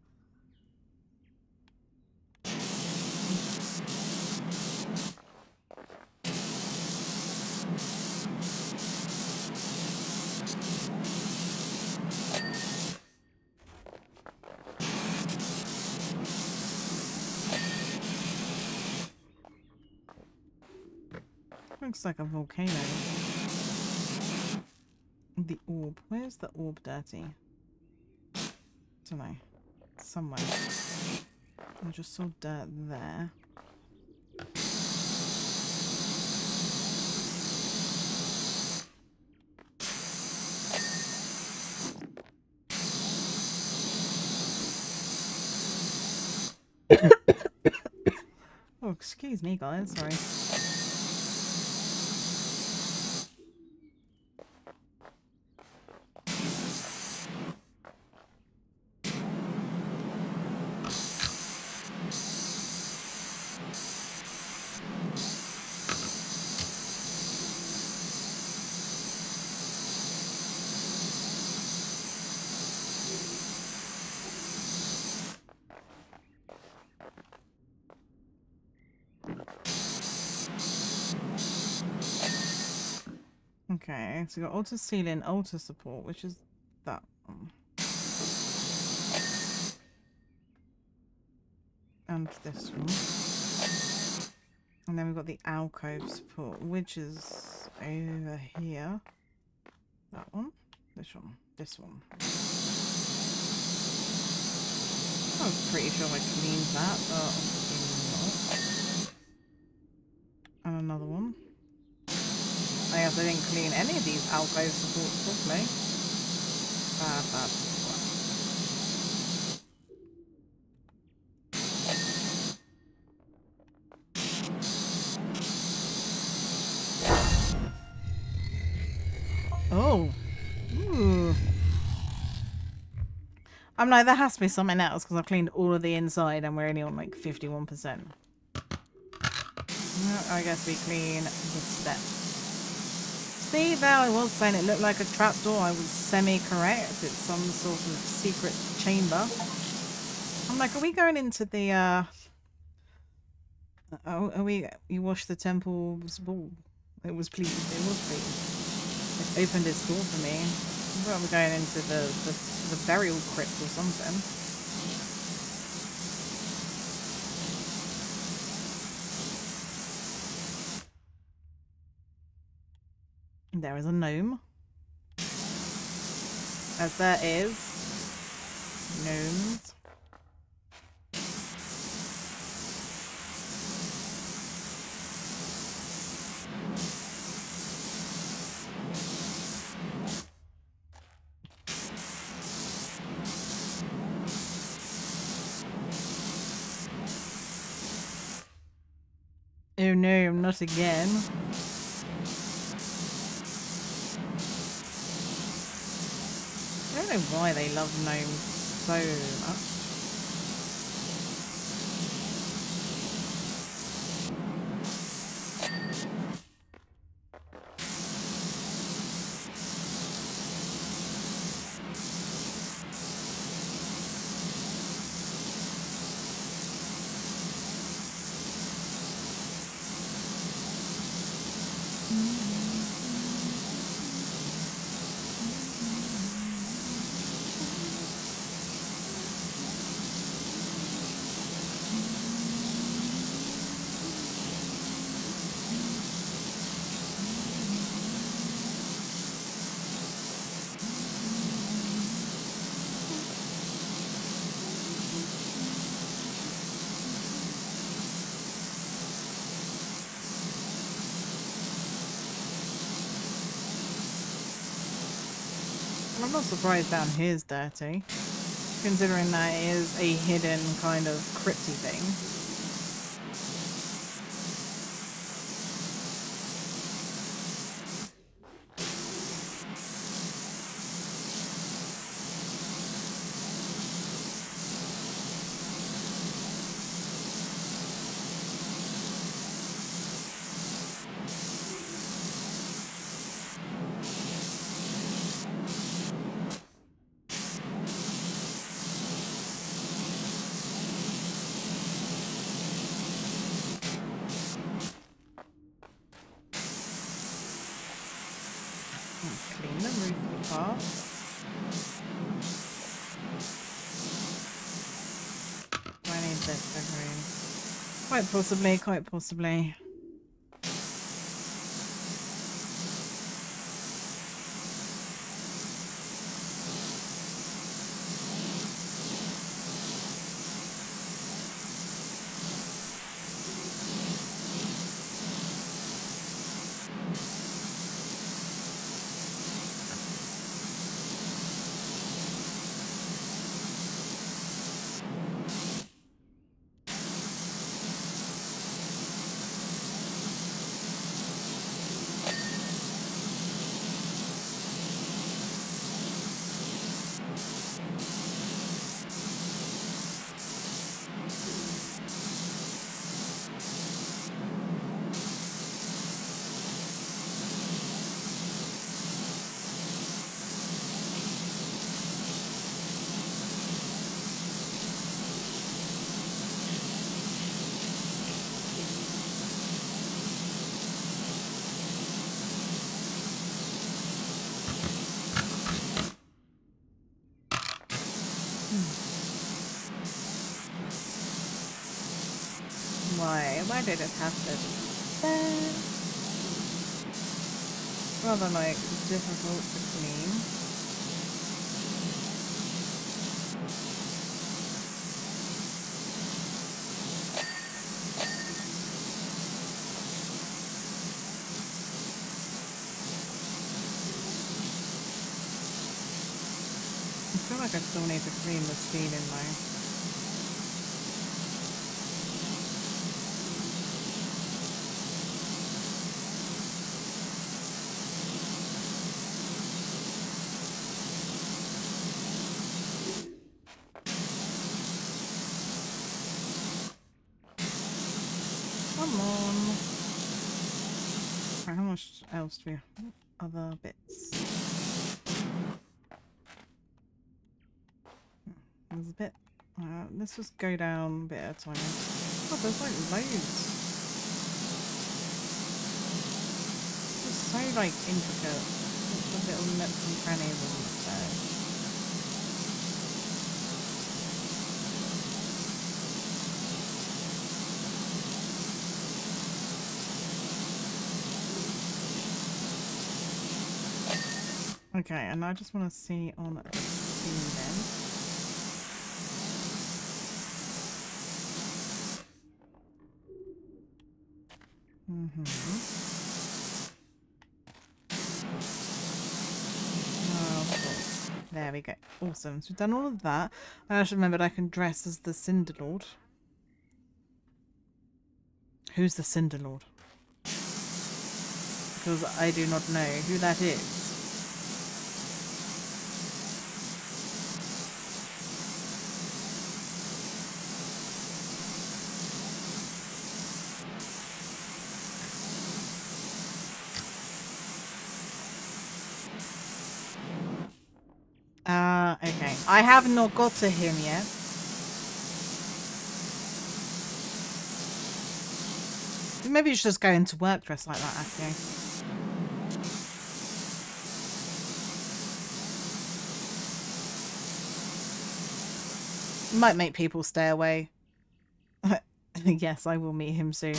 Looks like a volcano. The orb. Where's the orb dirty? Don't know. Somewhere. I just saw dirt there. Oh, excuse me, guys. Sorry. Okay, so we got altar ceiling, altar support, which is that one. And this one. And then we've got the alcove support, which is over here. That one. This one. This one. I was pretty sure I cleaned that, but obviously not. And another one. I guess I didn't clean any of these alcove supports properly. Bad. Oh. Ooh. I'm like, there has to be something else because I've cleaned all of the inside and we're only on like 51%. Well, I guess we clean the steps. See, there I was saying it looked like a trapdoor. I was semi-correct. It's some sort of secret chamber. I'm like, are we going into the, are we, you washed the temple's ball. It was pleased. It was pleased. It opened its door for me. Well, we're going into the burial crypt or something. There is a gnome. As there is gnomes. Oh no, not again. I don't know why they love gnomes so much. I'm not surprised down here's dirty, considering that it is a hidden kind of crypty thing. Clean the roof apart. Do I need this decorating? Quite possibly, quite possibly. Why did it have to be there? Rather like difficult to clean. I feel like I still need to clean the ceiling though. Come on. Right, how much else do we have? Other bits. There's a bit. Let's just go down a bit at a time. Oh, there's like loads. It's so like intricate. Lots of little nooks and crannies on the stairs. Okay, and I just want to see on the ceiling. There we go. Awesome. So we've done all of that. I actually remembered I can dress as the Cinder Lord. Who's the Cinder Lord? Because I do not know who that is. Okay. I have not got to him yet. Maybe you should just go into work dressed like that, actually. Might make people stay away. Yes, I will meet him soon.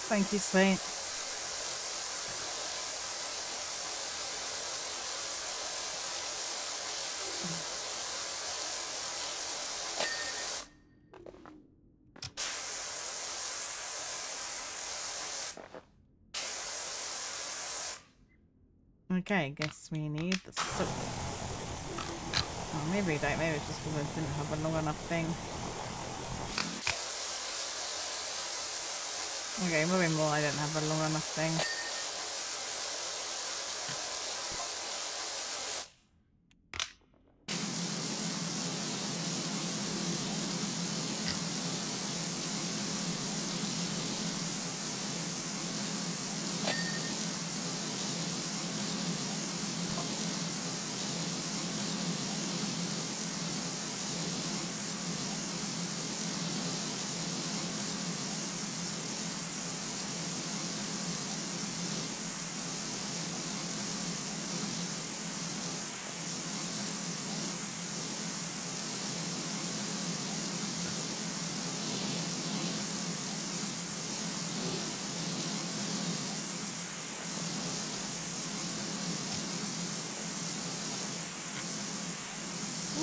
Thank you, sweet. Okay, guess we need the soap. Oh, maybe we don't. Maybe it's just because I didn't have a long enough thing. Okay, moving more. I didn't have a long enough thing.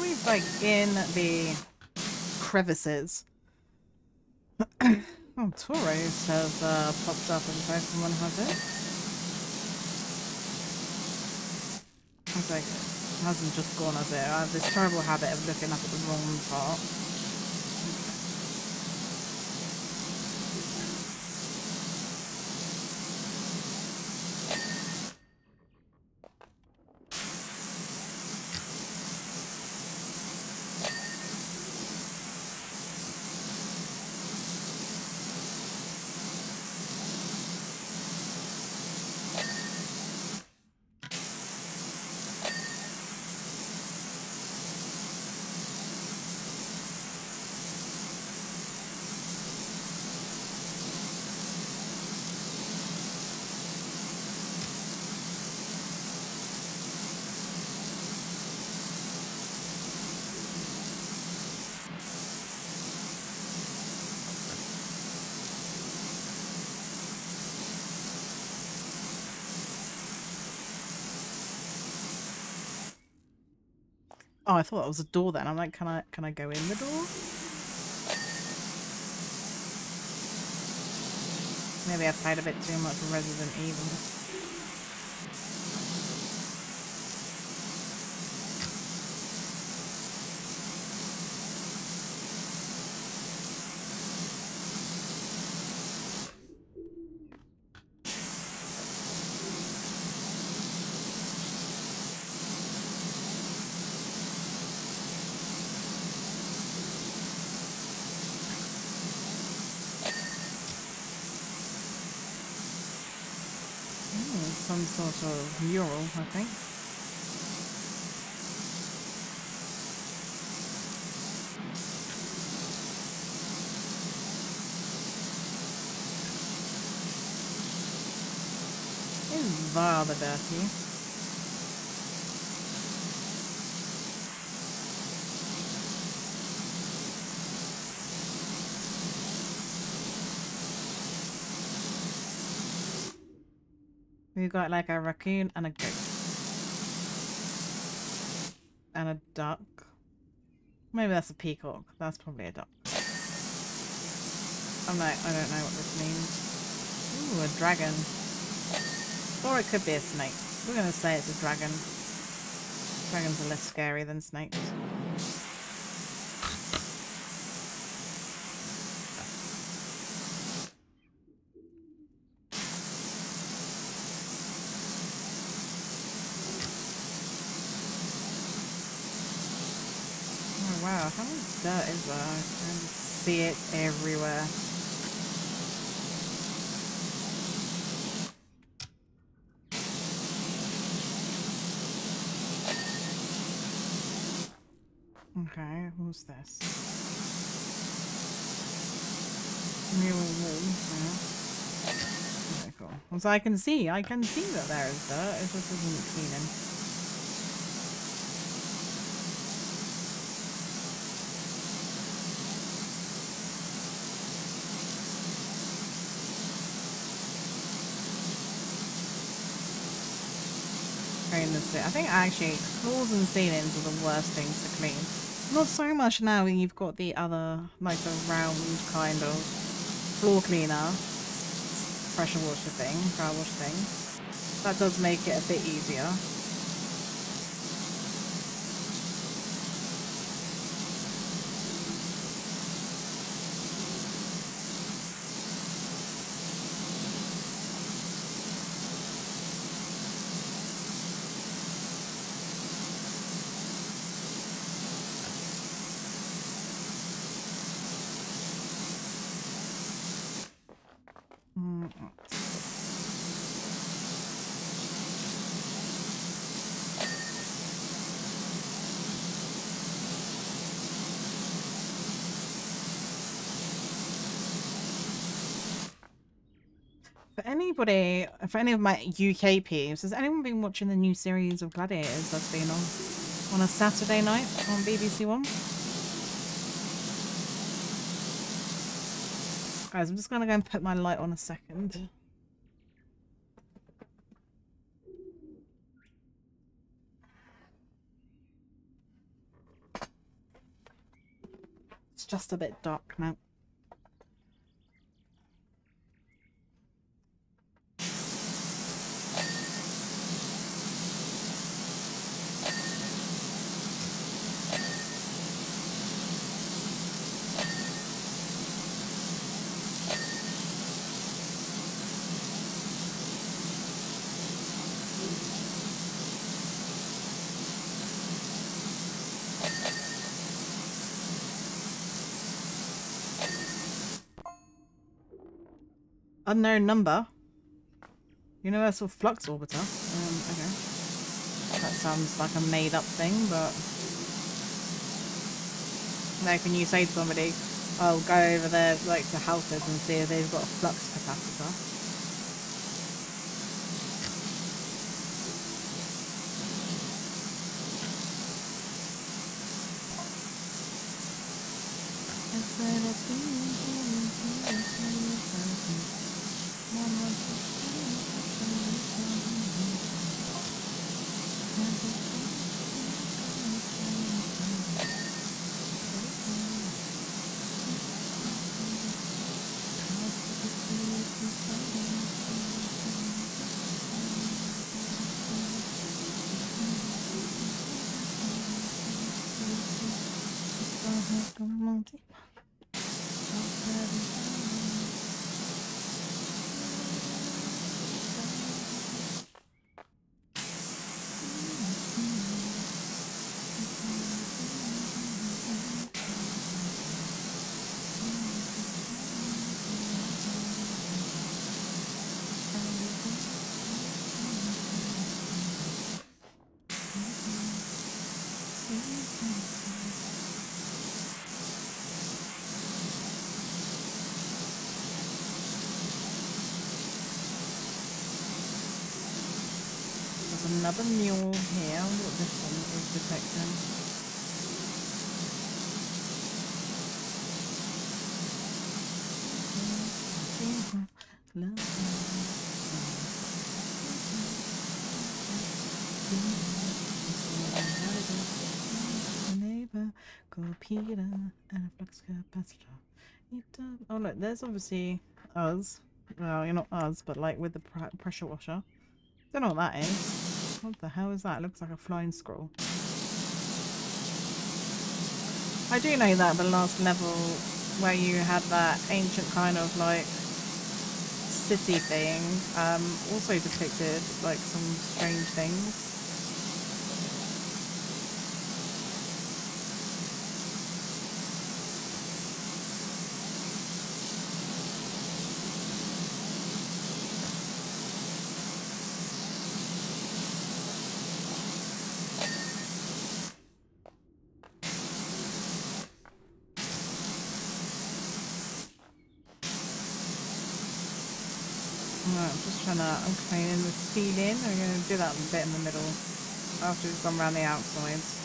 We've like in the crevices. Oh, Tauros have popped up and Pokemon has it. I was like, it hasn't just gone as it. I have this terrible habit of looking up at the wrong part. Oh, I thought that was a door then. I'm like, can I go in the door? Maybe I've played a bit too much Resident Evil. Some sort of mural, I think. It's rather dirty. We've got like a raccoon and a goat. And a duck. Maybe that's a peacock. That's probably a duck. I don't know what this means. Ooh, a dragon. Or it could be a snake. We're gonna say it's a dragon. Dragons are less scary than snakes. Oh wow, how much dirt is there? I can see it everywhere. Okay, who's this? Mural wall. Yeah. Okay, cool. So I can see that there is dirt. It just isn't cleaning. I think actually floors and ceilings are the worst things to clean. Not so much now when you've got the other, like the round kind of floor cleaner, pressure washer thing, power wash thing. That does make it a bit easier. For anybody, for any of my UK peeps, has anyone been watching the new series of Gladiators that's been on a Saturday night on BBC One? Guys, I'm just gonna go and put my light on a second. It's just a bit dark now. Unknown number. Universal flux orbiter. Okay. That sounds like a made up thing, but like when you say to somebody, I'll go over there like to houses and see if they've got a flux capacitor. Another mule here. I wonder what this one is detecting. Neighbor called Peter and a flux capacitor. Oh look, there's obviously us. Well, you're not us, but like with the pressure washer. Don't know what that is. What the hell is that? It looks like a flying scroll. I do know that the last level where you had that ancient kind of like city thing also depicted like some strange things. I'm cleaning the ceiling. I'm going to do that a bit in the middle after we've gone around the outsides.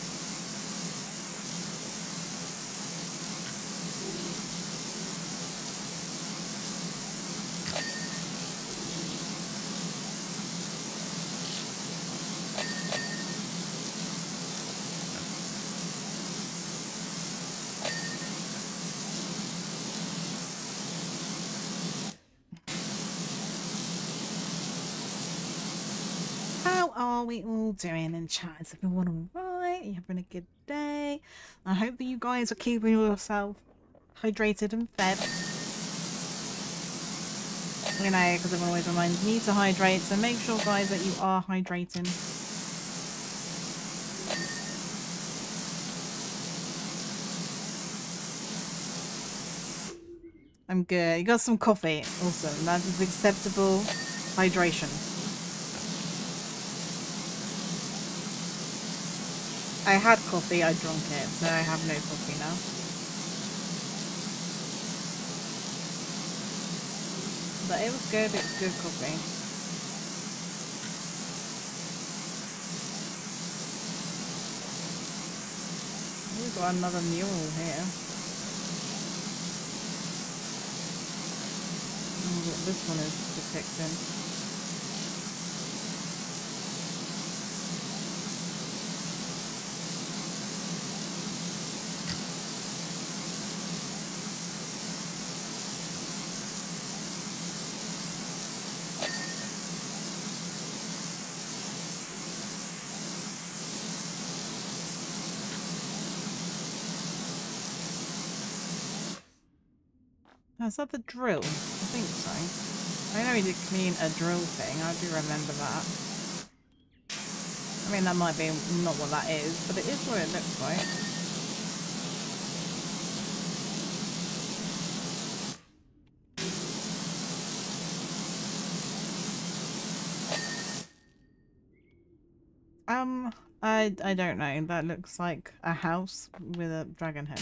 are we all doing in chat? Is everyone alright? Are you having a good day? I hope that you guys are keeping yourself hydrated and fed. You know, because everyone always reminds me to hydrate, so make sure, guys, that you are hydrating. I'm good. You got some coffee. Awesome. That is acceptable hydration. I had coffee, I drank it, so I have no coffee now. But it was good, it was good coffee. We've got another mule here. What this one is depicting. Oh, is that the drill? I think so. I know he did clean a drill thing, I do remember that. I mean, that might be not what that is, but it is what it looks like. I don't know. That looks like a house with a dragon head.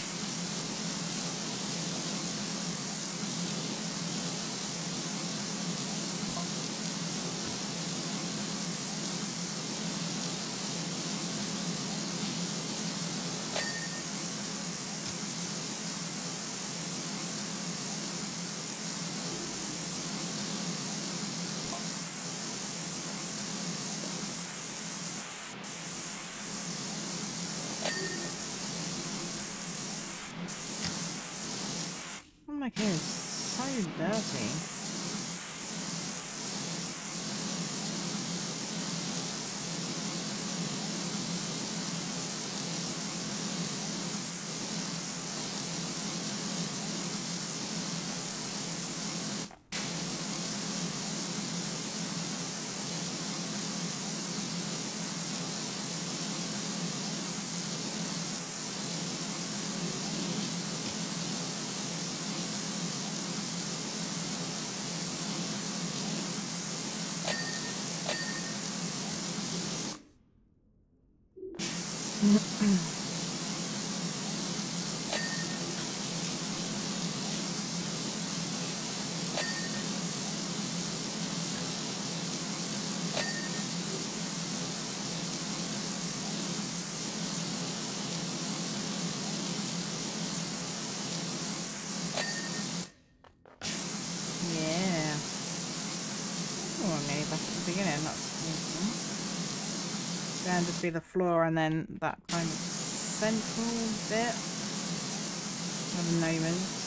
Oh my god, it's so dirty. Yeah. Oh, maybe back at the beginning, that's awesome. Then just be the floor and then that kind of central bit where the gnome is.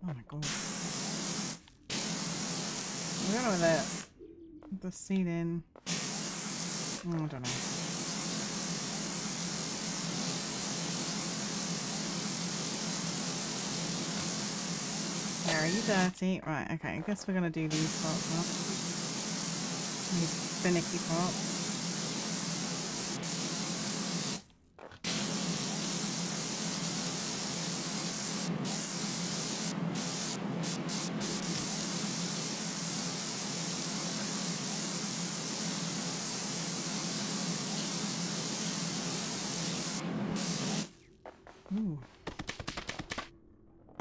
Oh my god. I don't know whether the ceiling... Oh, I don't know. Yeah, are you dirty? Right, okay, I guess we're gonna do these parts now. These finicky parts.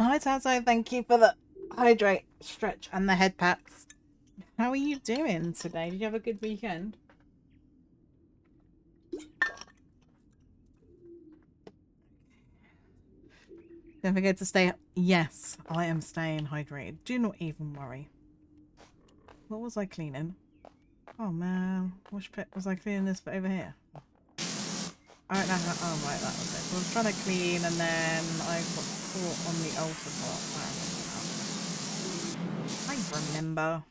Hi Tazo, thank you for the hydrate, stretch and the head pats. How are you doing today? Did you have a good weekend? Don't forget to stay. Yes, I am staying hydrated. Do not even worry. What was I cleaning? Oh man, which pit was I cleaning this bit over here? I don't know how. Oh right, that was it. So I was trying to clean and then I got caught on the altar part. I remember.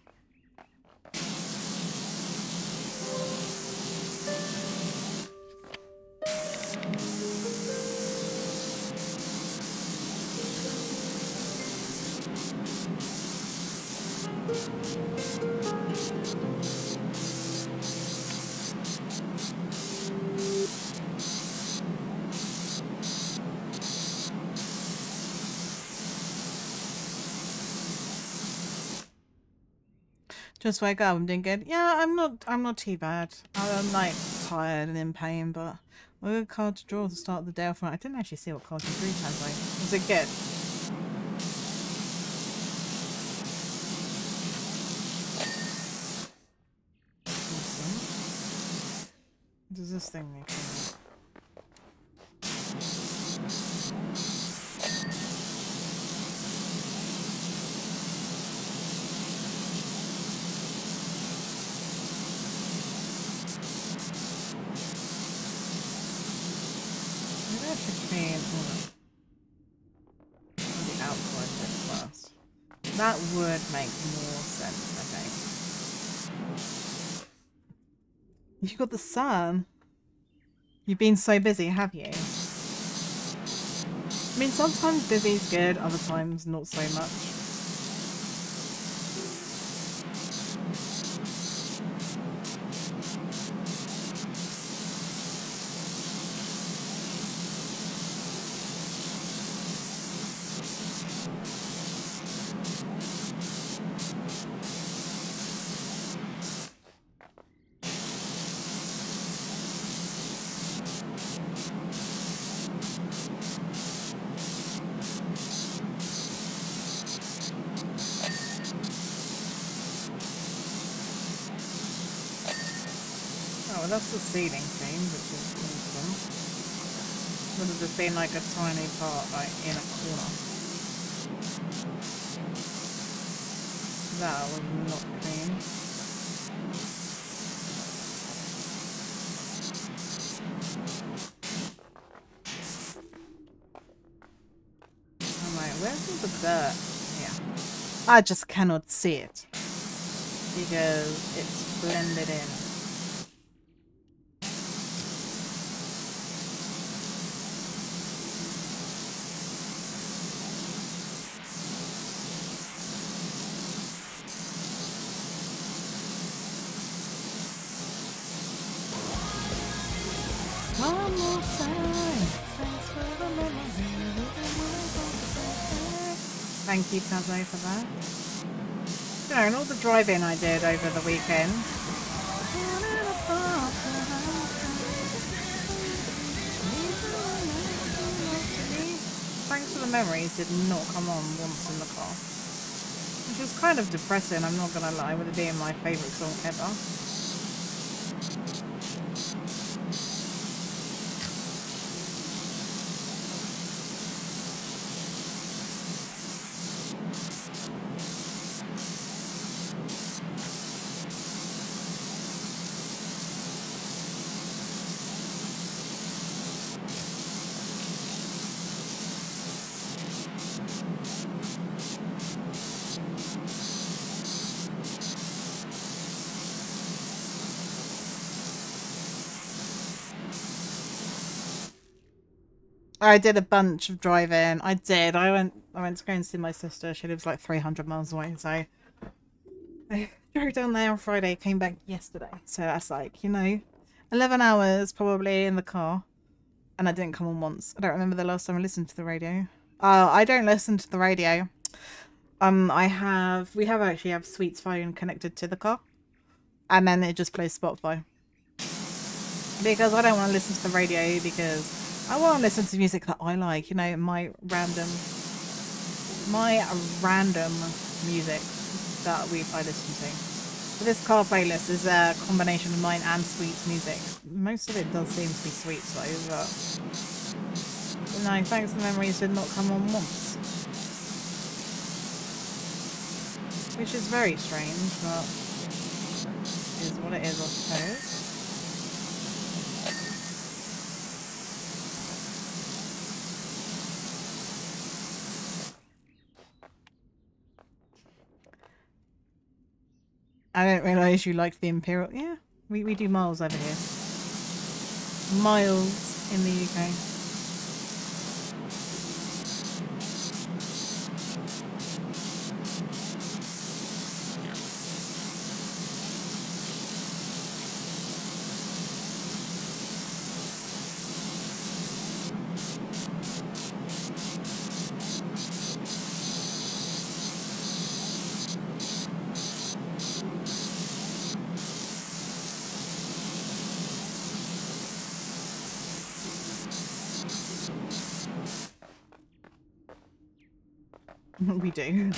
Just wake up. I'm doing good. Yeah, I'm not too bad. I'm like tired and in pain, but I got a card to draw to start the day off. I didn't actually see what card you drew, Tazo. Was it good? Awesome. What does this thing make? Maybe I should clean the outside bit first. That would make more sense, I think. You've got the sun. You've been so busy, have you? I mean, sometimes busy's good, other times not so much. Oh, that's the ceiling thing, which is awesome. Would have just been like a tiny part, like in a corner. That was not clean. I'm like, where's all the dirt? Yeah. I just cannot see it because it's blended in. One more time. Thanks for the memory. Thank you, Tazo, for that. You know, and all the driving I did over the weekend. Thanks for the memories did not come on once in the car. Which was kind of depressing, I'm not gonna lie, with it being my favourite song ever. I did a bunch of driving. I did. I went to go and see my sister. She lives like 300 miles away, so I drove down there on Friday, came back yesterday. So that's like, you know, 11 hours probably in the car. And I didn't come on once. I don't remember the last time I listened to the radio. I don't listen to the radio. We actually have Sweet's phone connected to the car. And then it just plays Spotify. Because I don't want to listen to the radio because I want to listen to music that I like, you know, my random my random music that I listen to. So this car playlist is a combination of mine and Sweet's music. Most of it does seem to be Sweet's though, but no, thanks to memories did not come on once. Which is very strange, but is what it is, I suppose. I didn't realise you liked the Imperial. Yeah, we do miles over here. Miles in the UK. We do.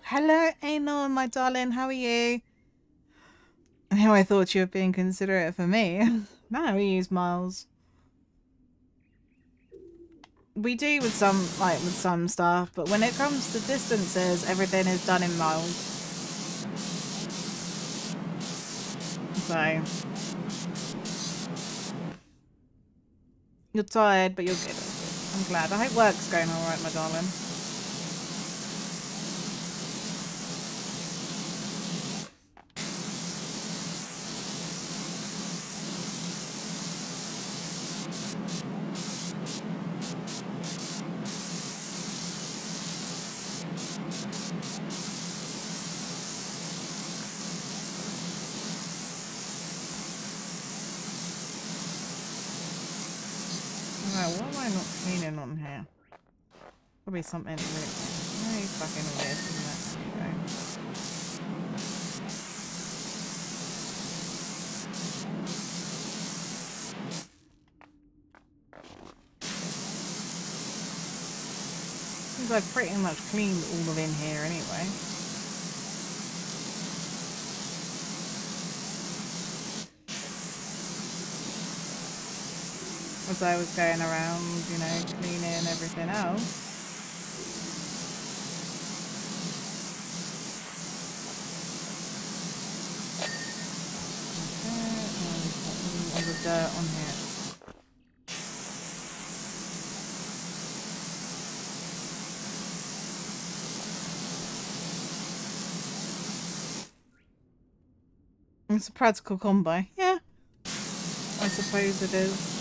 Hello, Anon, my darling. How are you? How I thought you were being considerate for me. No, we use miles. We do with some stuff, but when it comes to distances, everything is done in miles. So you're tired, but you're good. I'm glad. I hope work's going all right, my darling. What am I not cleaning on here? Probably something really fucking weird, isn't it? There you go. Seems I've pretty much cleaned all of in here anyway. As I was going around, you know, cleaning everything else. All the dirt on here. It's a practical combo. Yeah, I suppose it is.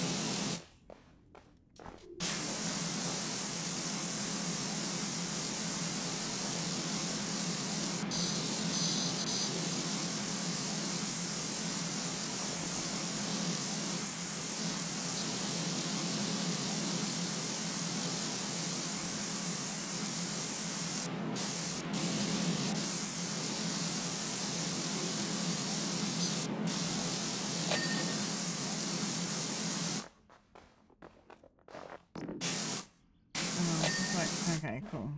Okay, cool.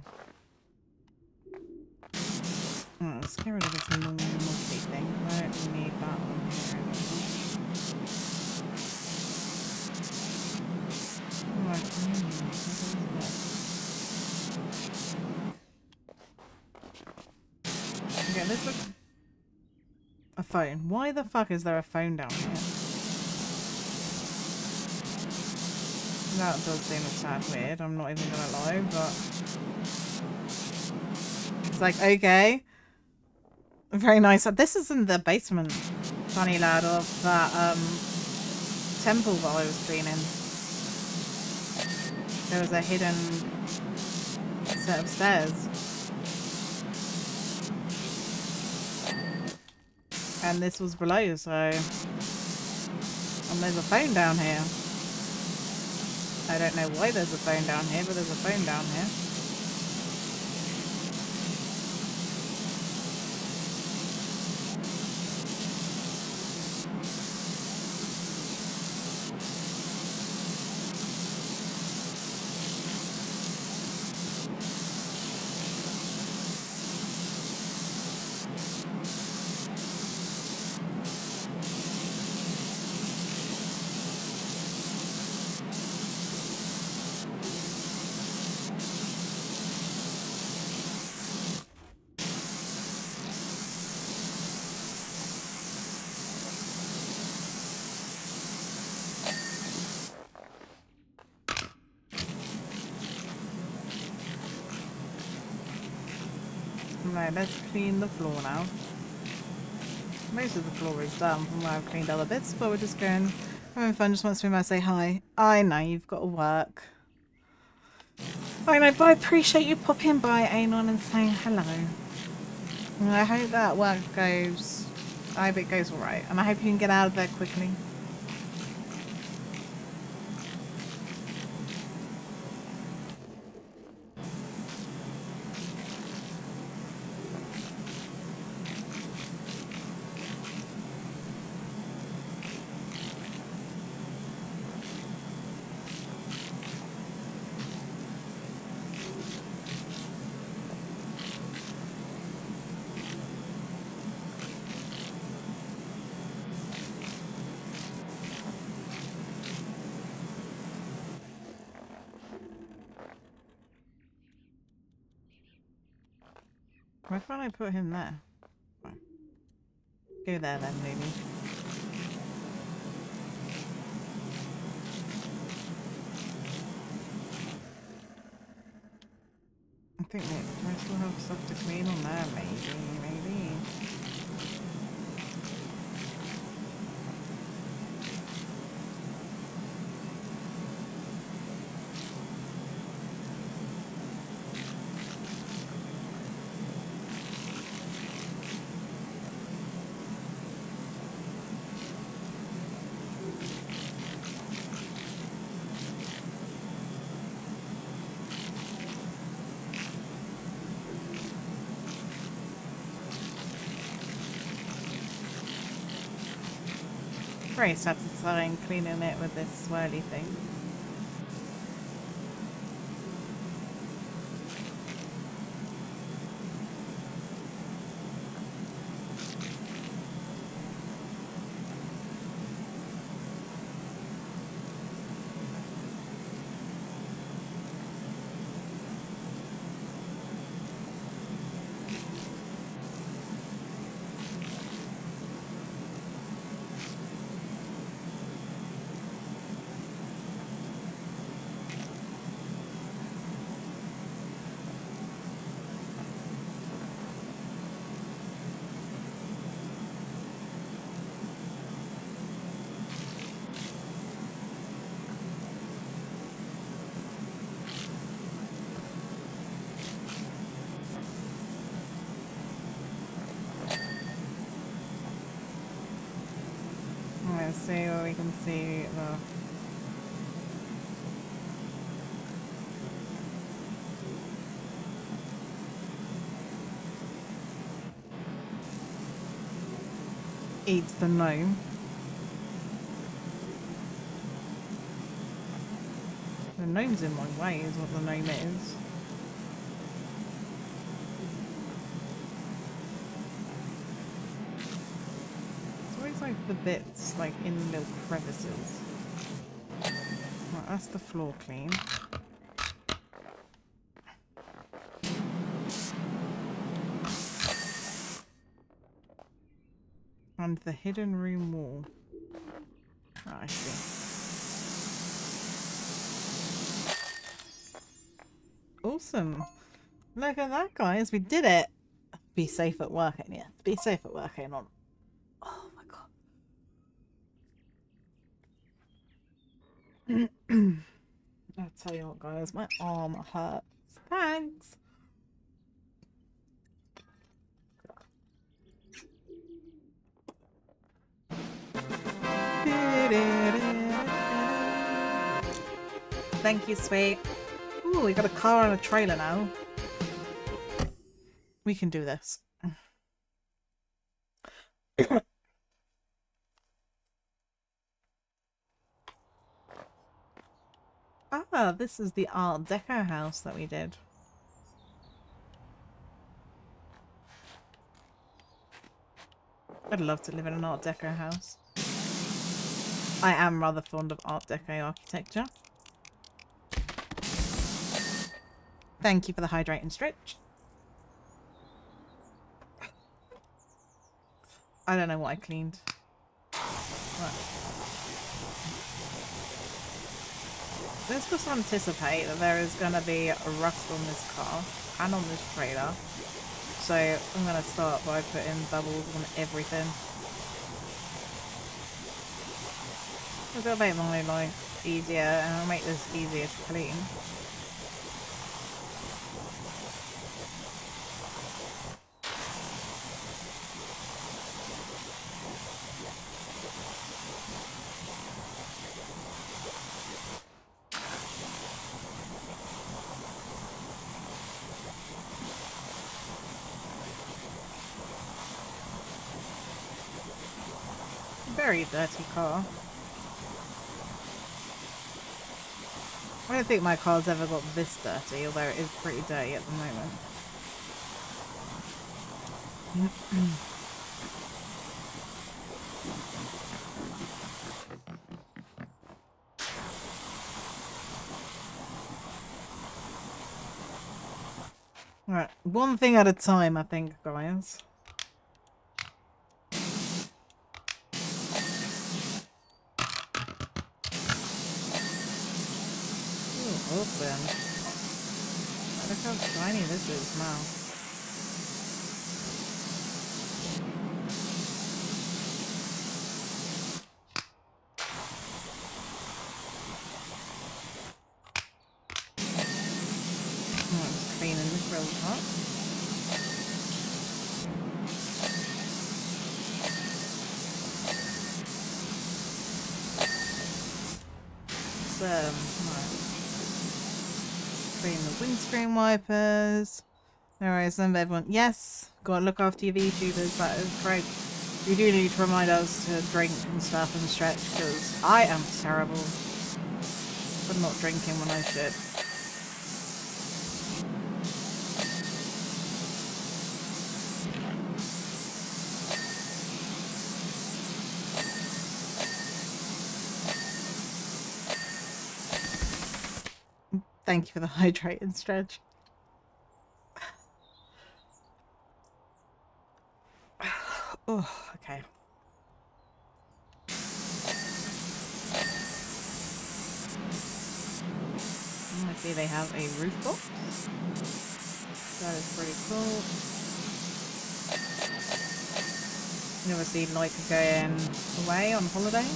Let's get rid of this multi thing. I don't need that on here anymore. Right, what is this? Okay, let's look. A phone. Why the fuck is there a phone down here? That does seem a tad weird, I'm not even gonna lie, but it's like, okay. Very nice. This is in the basement, funny lad, of that temple that I was cleaning. There was a hidden set of stairs. And this was below, so... And there's a phone down here. I don't know why there's a phone down here, but there's a phone down here. Right, let's clean the floor now. Most of the floor is done from where I've cleaned other bits, but we're just going, having fun, just wants to say hi. I know, you've got to work. I know, but I appreciate you popping by, Anon, and saying hello. And I hope that work goes, I hope it goes alright, and I hope you can get out of there quickly. Why can't I put him there? Go there then, maybe. I think maybe, do I still have stuff to clean on there? Maybe. Very satisfying cleaning it with this swirly thing. Let's see what we can see. Eats the gnome. The gnome's in my way is what the gnome is. It's always like the bits like in the little crevices. Right, that's the floor clean. And the hidden room wall. Oh, I see. Awesome. Look at that, guys. We did it. Be safe at work, yeah. Be safe at work, on. Oh my god. I'll tell you what, guys. My arm hurts. Thanks. Thank you, sweet. Ooh, we got a car and a trailer now. We can do this. Ah, this is the Art Deco house that we did. I'd love to live in an Art Deco house. I am rather fond of Art Deco architecture. Thank you for the hydrate and stretch. I don't know what I cleaned. Right. Let's just anticipate that there is going to be a rust on this car and on this trailer. So so I'm gonna start by putting bubbles on everything. It'll make my life easier, and it'll make this easier to clean. Very dirty car. I don't think my car's ever got this dirty, although it is pretty dirty at the moment. Right, one thing at a time, I think, guys. Open. Look how shiny this is now. Oh, I'm cleaning this real hot. Right. Clean the windscreen wipers. Alright, so everyone. Yes, gotta look after your VTubers. That is great. You do need to remind us to drink and stuff and stretch, because I am terrible for not drinking when I should. Thank you for the hydrate and stretch. Oh, okay. I see they have a roof box. That is pretty cool. You ever see like going away on holiday?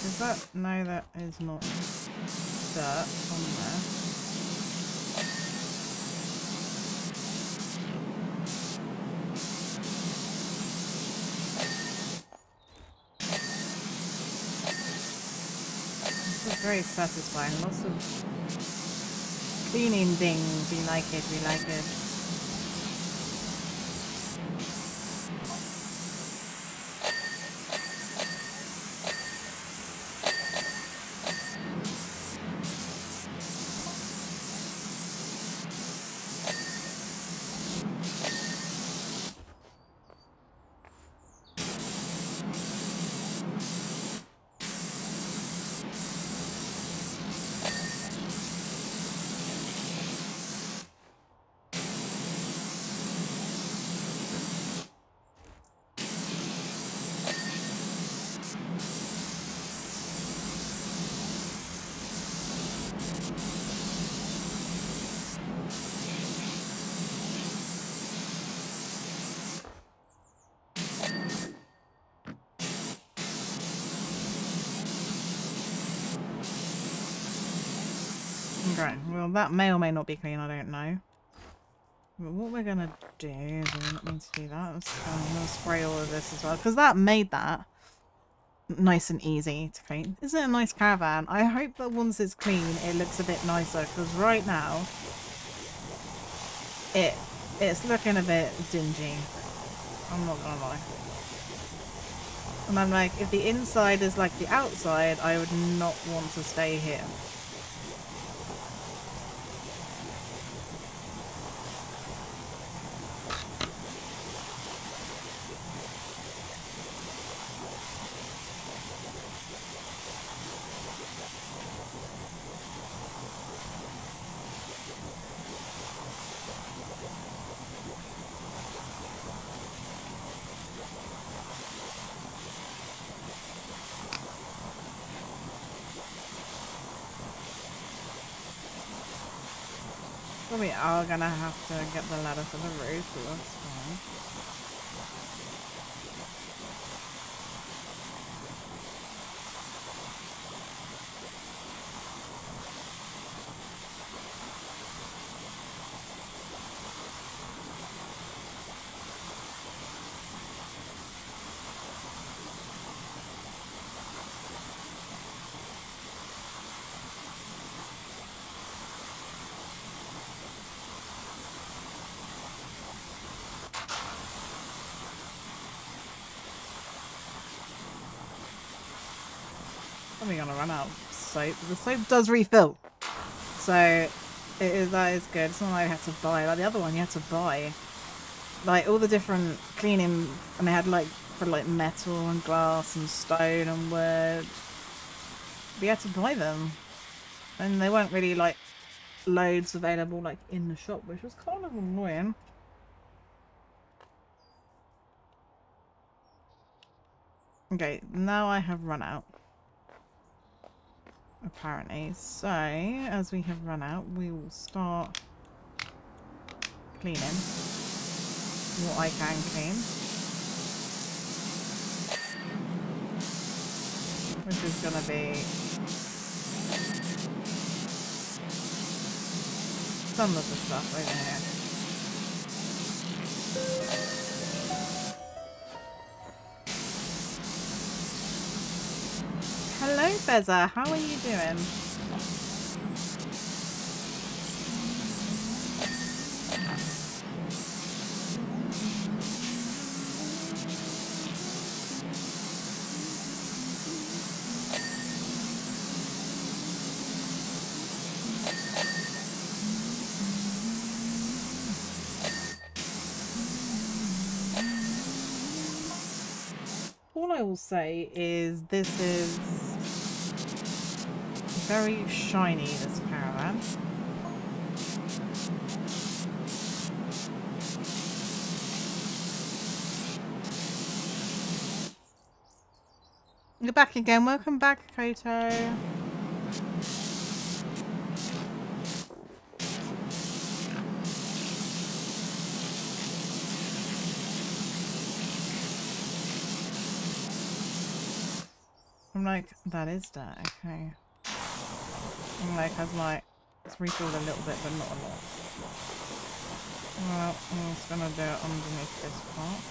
Is that? No, that is not dirt on there. This is very satisfying. Lots of cleaning things. We like it, we like it. Okay, well that may or may not be clean, I don't know. But what we're gonna do is we're not mean to do that. I'm gonna spray all of this as well, because that made that nice and easy to clean. Isn't it a nice caravan? I hope that once it's clean it looks a bit nicer, because right now it's looking a bit dingy. I'm not gonna lie. And I'm like, if the inside is like the outside, I would not want to stay here. Well, we are gonna have to get the ladder for the roof, but that's fine. We're gonna run out of soap. The soap does refill, so that is good. It's not like I had to buy like the other one. You had to buy like all the different cleaning, and they had like for like metal and glass and stone and wood. We had to buy them, and they weren't really like loads available like in the shop, which was kind of annoying. Okay, now I have run out. Apparently. So, as we have run out, we will start cleaning what I can clean. Which is going to be some of the stuff over here. Hello, Beza. How are you doing? All I will say is this is very shiny, this caravan. You're back again. Welcome back, Koto. I'm like, that is dirt, okay. I'm like, it's refilled a little bit, but not a lot. Well, I'm just gonna do it underneath this part.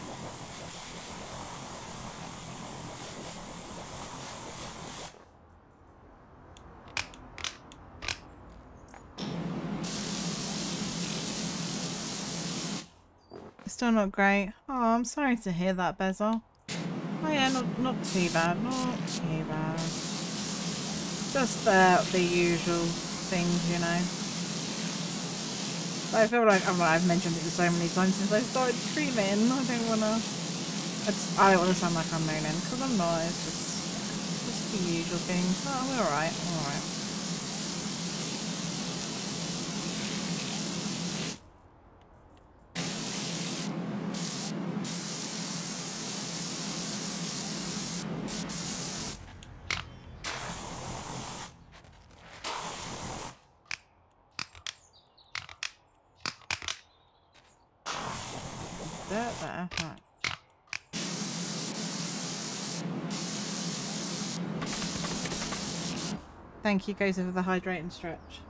Still not great. Oh, I'm sorry to hear that, Bezel. Oh yeah, not too bad, not too bad. Just the usual things, you know. But I feel like I've mentioned it so many times since I started streaming. I don't wanna sound like I'm moaning, because I'm not. It's just the usual things. Oh, we're alright, alright. There. Right. Thank you, Gozer, for the hydrate and stretch.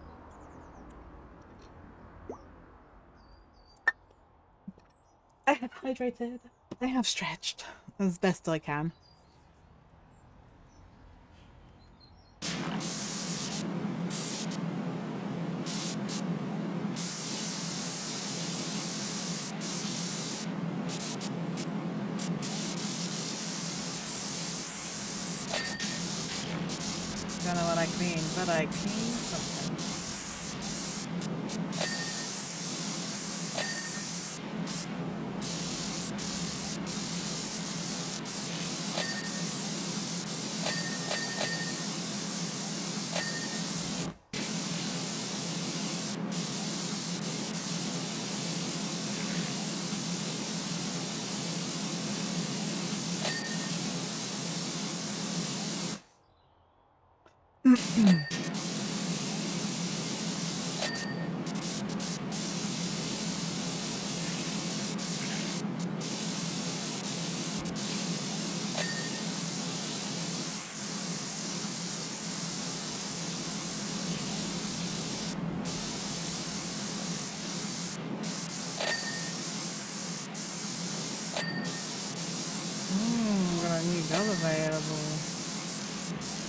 I have hydrated. I have stretched as best I can. Don't know what I clean, but I clean something.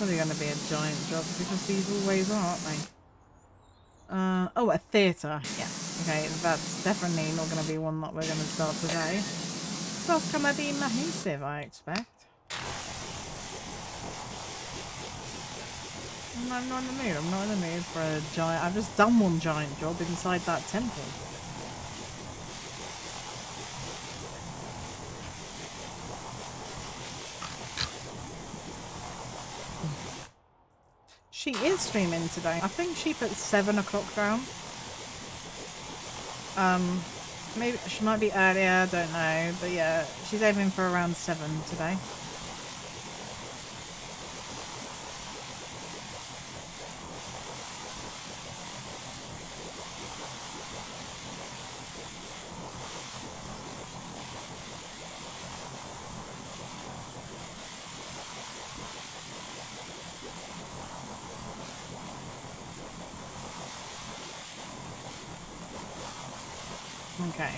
probably going to be a giant job because these always are, aren't they? Oh, a theatre. Yeah. Okay, that's definitely not going to be one that we're going to start today. That's going to be massive, I expect. I'm not in the mood. I'm not in the mood for a giant... I've just done one giant job inside that temple. She is streaming today. I think she put 7 o'clock down. Maybe she might be earlier, I don't know. But yeah, she's aiming for around 7 today. Okay.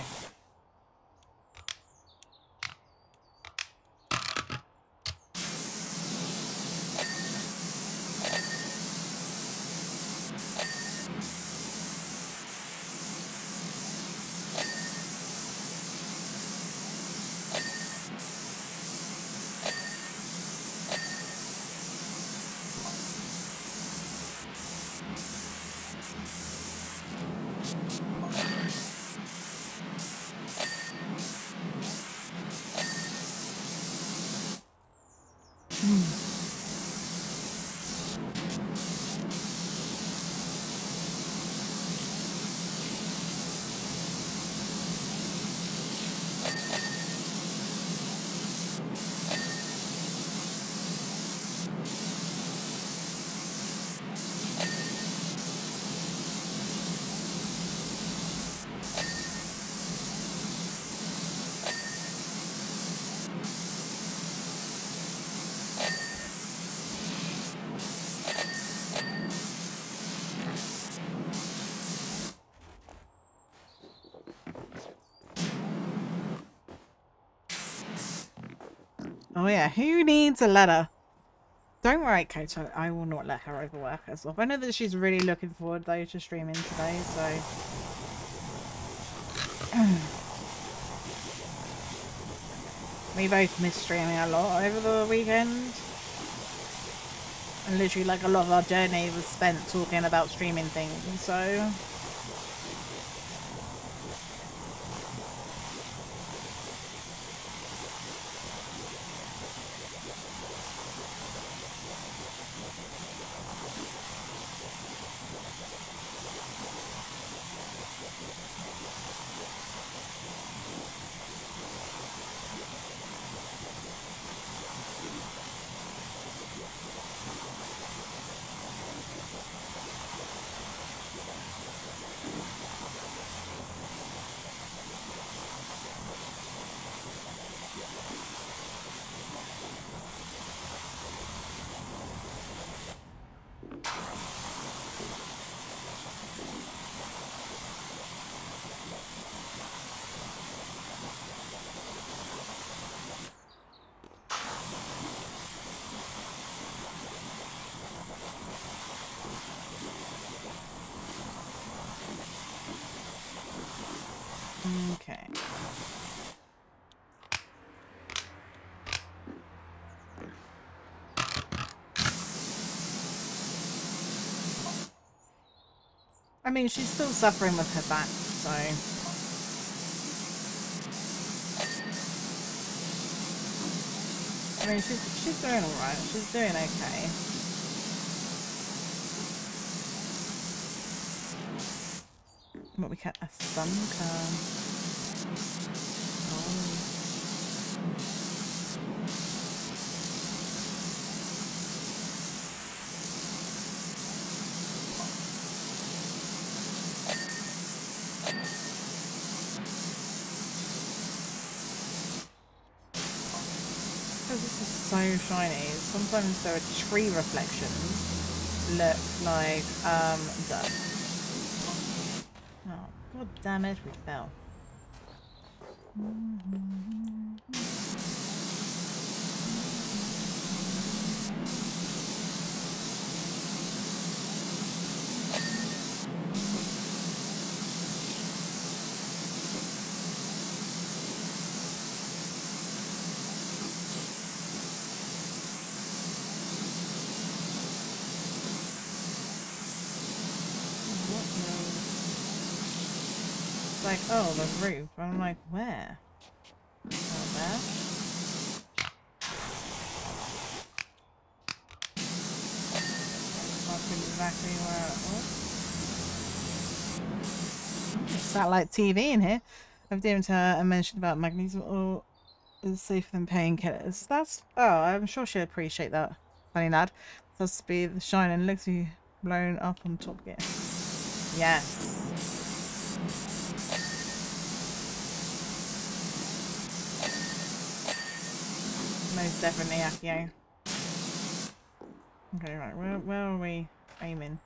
Oh yeah, who needs a letter? Don't worry, Koto. I will not let her overwork herself. I know that she's really looking forward though to streaming today, so we both missed streaming a lot over the weekend. And literally like a lot of our journey was spent talking about streaming things, so okay. I mean, she's still suffering with her back, so I mean, she's doing alright. She's doing okay. But we can't a sun come. Oh. Because this is so shiny. Sometimes there are tree reflections look like dust. Oh, god damn it, we fell. like, oh, the roof. And I'm like, where? Oh, there? That's exactly where it was. Satellite TV in here. I've deemed her and mentioned about magnesium oil is safer than painkillers. That's... Oh, I'm sure she'll appreciate that. Funny lad. That's to be the shine and looks you blown up on top gear. Yes. Most definitely, Akio. Okay, right. Where are we aiming?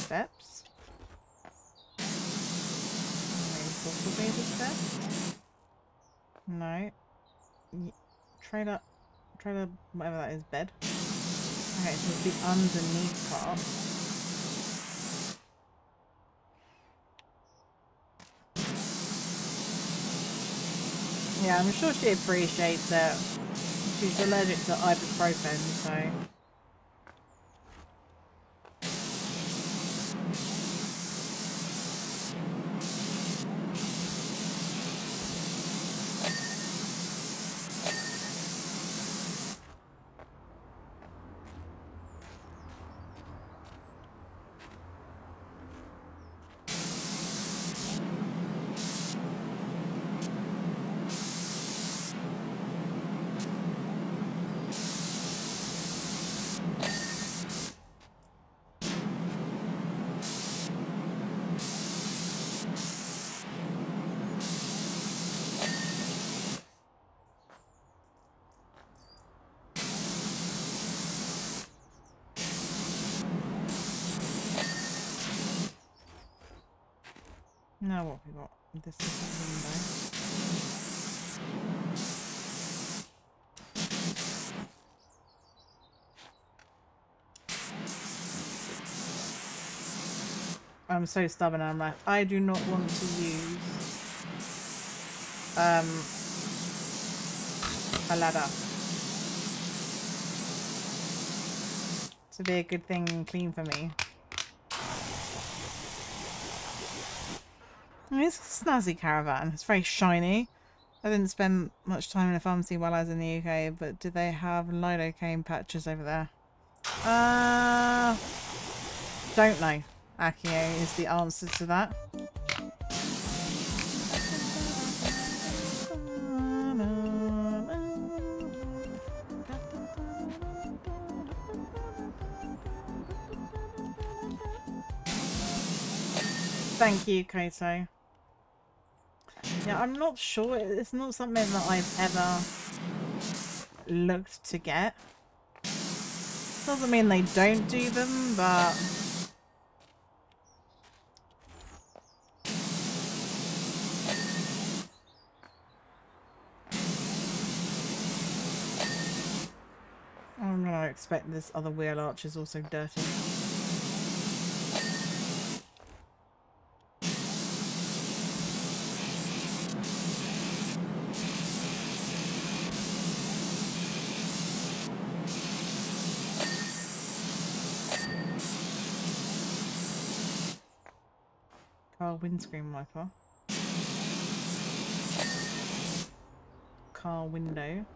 Steps? Maybe possibly the steps? No. Trailer, whatever that is, bed. Okay, so it's the underneath part. Yeah, I'm sure she appreciates it. She's allergic to ibuprofen, so... Now what have we got? This is the window. I'm so stubborn. I'm like, I do not want to use a ladder to be a good thing and clean for me. It's a snazzy caravan. It's very shiny. I didn't spend much time in a pharmacy while I was in the UK, but do they have lidocaine patches over there? Don't know. Akio is the answer to that. Thank you, Koto. Yeah, I'm not sure. It's not something that I've ever looked to get. Doesn't mean they don't do them, but... I'm gonna expect this other wheel arch is also dirty. Car windscreen wiper. Car window.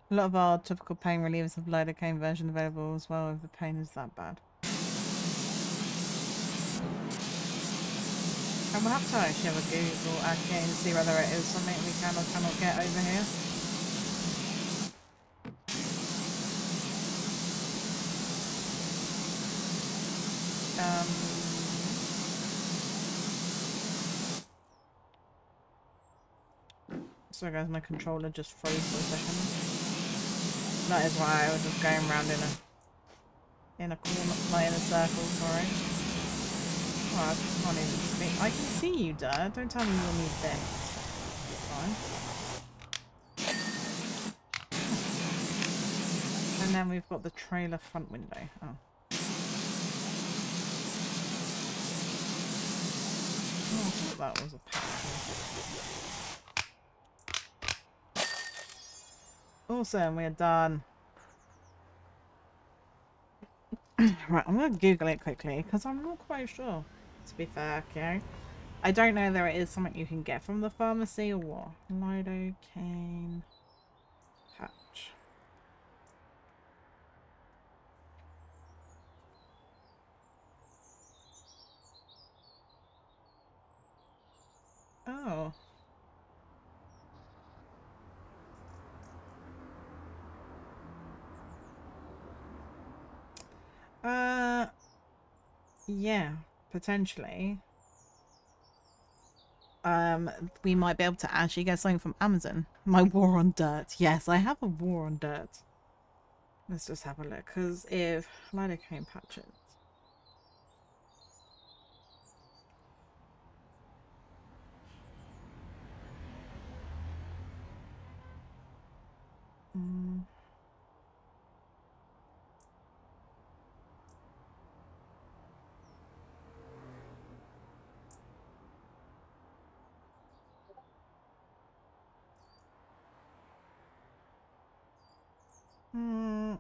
A lot of our topical pain relievers have lidocaine version available as well if the pain is that bad. And we'll have to actually have a Google Akio and see whether it is something we can or cannot get over here. Sorry guys, my controller just froze for a second. That is why I was just going around in a corner, like in a circle, sorry. Oh, I can't even speak. I can see you, Dad. Don't tell me you'll need this. Fine. And then we've got the trailer front window. Oh. I thought that was a pattern. Awesome, we're done. Right, I'm gonna Google it quickly because I'm not quite sure. To be fair, okay. I don't know whether it is something you can get from the pharmacy or what. Lidocaine patch. Oh. Yeah, potentially. We might be able to actually get something from Amazon. My war on dirt. Yes, I have a war on dirt. Let's just have a look. Because if lidocaine patches. Mm.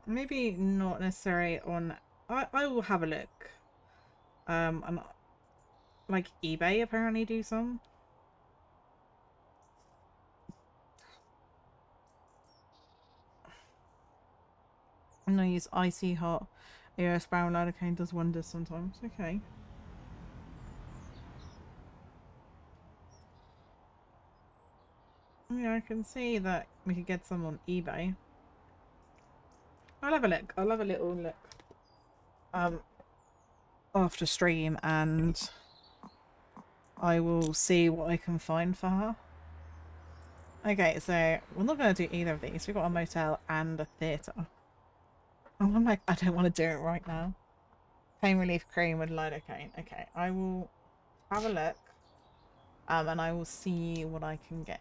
Maybe not necessarily on. I will have a look. And like eBay apparently do some. And I use icy hot. AOS brown lidocaine does wonders sometimes. Okay. Yeah, I can see that we could get some on eBay. I'll have a look. I'll have a little look. After stream, and I will see what I can find for her. Okay, so we're not going to do either of these. We've got a motel and a theatre. And I'm like, I don't want to do it right now. Pain relief cream with lidocaine. Okay, I will have a look. And I will see what I can get.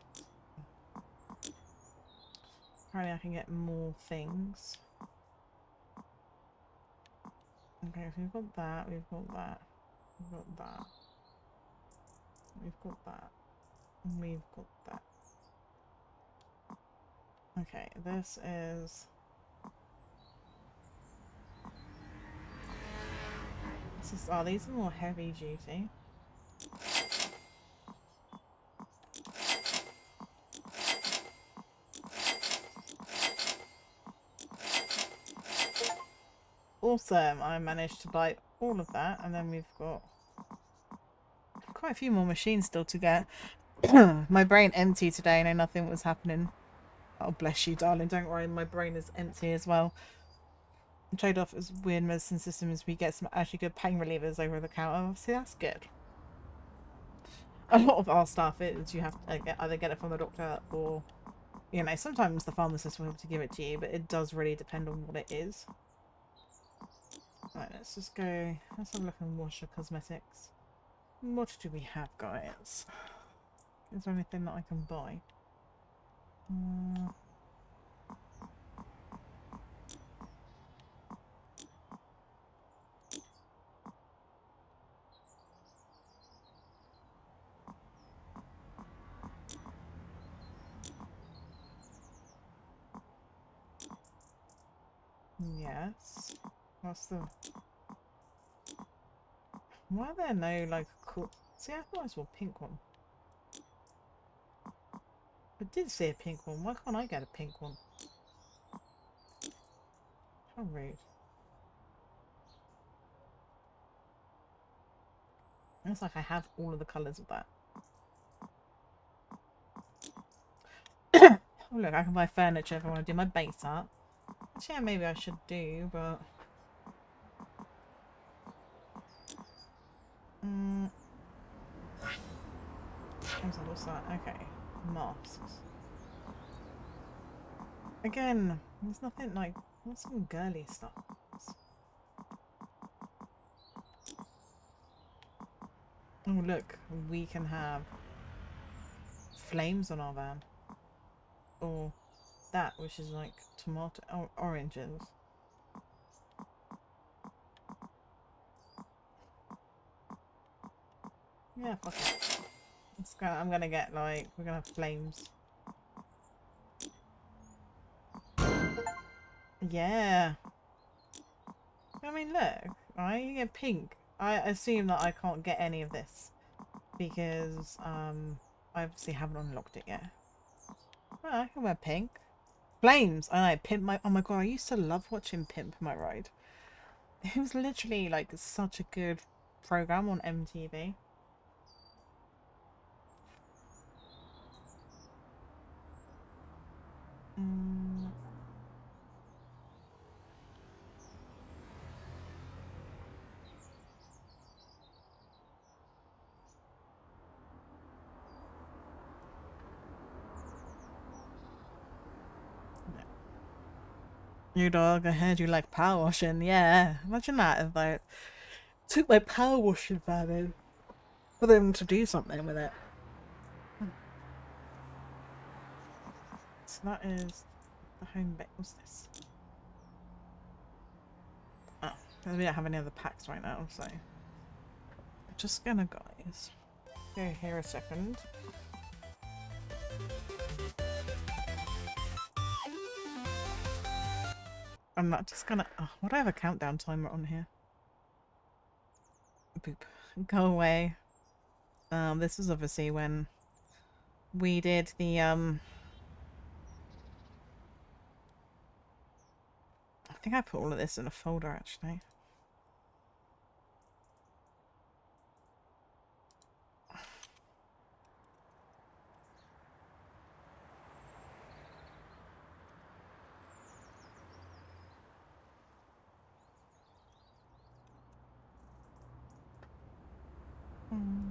Apparently I can get more things. Okay, so we've got that, we've got that, we've got that. We've got that. And we've got that. Okay, this is... Oh, these are more heavy duty. Awesome, I managed to buy all of that, and then we've got quite a few more machines still to get. My brain empty today, and nothing was happening. Oh, bless you, darling. Don't worry, my brain is empty as well. The trade-off is weird medicine system is we get some actually good pain relievers over the counter. See, that's good. A lot of our stuff is you have to either get it from the doctor or, you know, sometimes the pharmacist will be able to give it to you, but it does really depend on what it is. Right, let's just go. Let's have a look and wash your cosmetics. What do we have, guys? Is there anything that I can buy? Yes. What's the... Why are there no, like, cool... See, I thought I saw a pink one. I did see a pink one. Why can't I get a pink one? How rude. Looks like I have all of the colours of that. Oh look, I can buy furniture if I want to do my base art. Which, yeah, maybe I should do, but... What's that? Okay. Masks. Again, there's nothing like... What's some girly stuff? Oh look, we can have flames on our van. Or that, which is like tomato or oranges. Yeah, fuck it. I'm gonna get like, we're gonna have flames. Yeah. I mean, look, right? You get pink. I assume that I can't get any of this because I obviously haven't unlocked it yet. Oh, I can wear pink. Flames. I know. Pimp my. Oh my god! I used to love watching Pimp My Ride. It was literally like such a good program on MTV. Mm, you dog, I heard you like power washing. Yeah, imagine that if I took my power washing van in for them to do something with it. So that is the home bit. What's this? Oh, we don't have any other packs right now, so I'm just gonna, guys, go here a second. I'm not just gonna. Oh, why do I have a countdown timer on here? Boop. Go away. This was obviously when we did the I think I put all of this in a folder actually. Mm.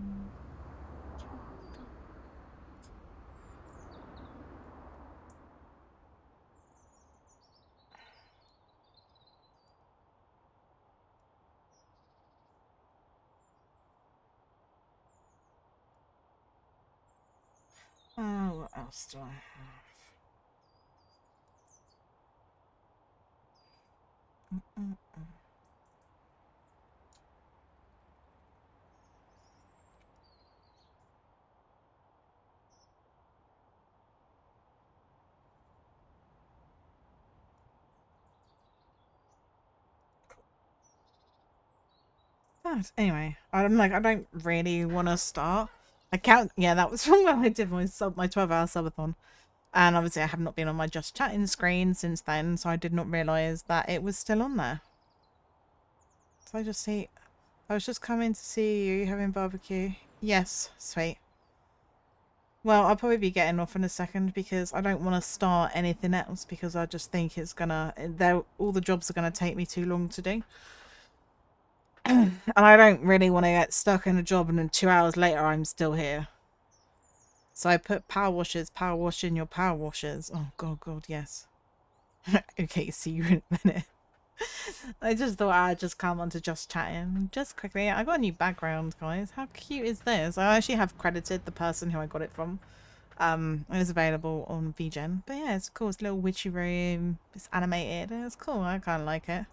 What else do I have? Mm-mm-mm. But anyway, I'm like, I don't really want to start. I count. Yeah, that was from when I did my 12-hour subathon, and obviously I have not been on my just chatting screen since then, so I did not realise that it was still on there. So I was just coming to see you having barbecue. Yes, sweet. Well, I'll probably be getting off in a second because I don't want to start anything else because I just think it's gonna, all the jobs are gonna take me too long to do. And I don't really want to get stuck in a job and then 2 hours later I'm still here. So I put power washing your power washers. Oh god, yes. Okay, see you in a minute. I just thought I'd just come on to just chatting. Just quickly, I got a new background, guys. How cute is this? I actually have credited the person who I got it from. It is available on VGen. But yeah, it's cool. It's a little witchy room. It's animated. It's cool. I kind of like it.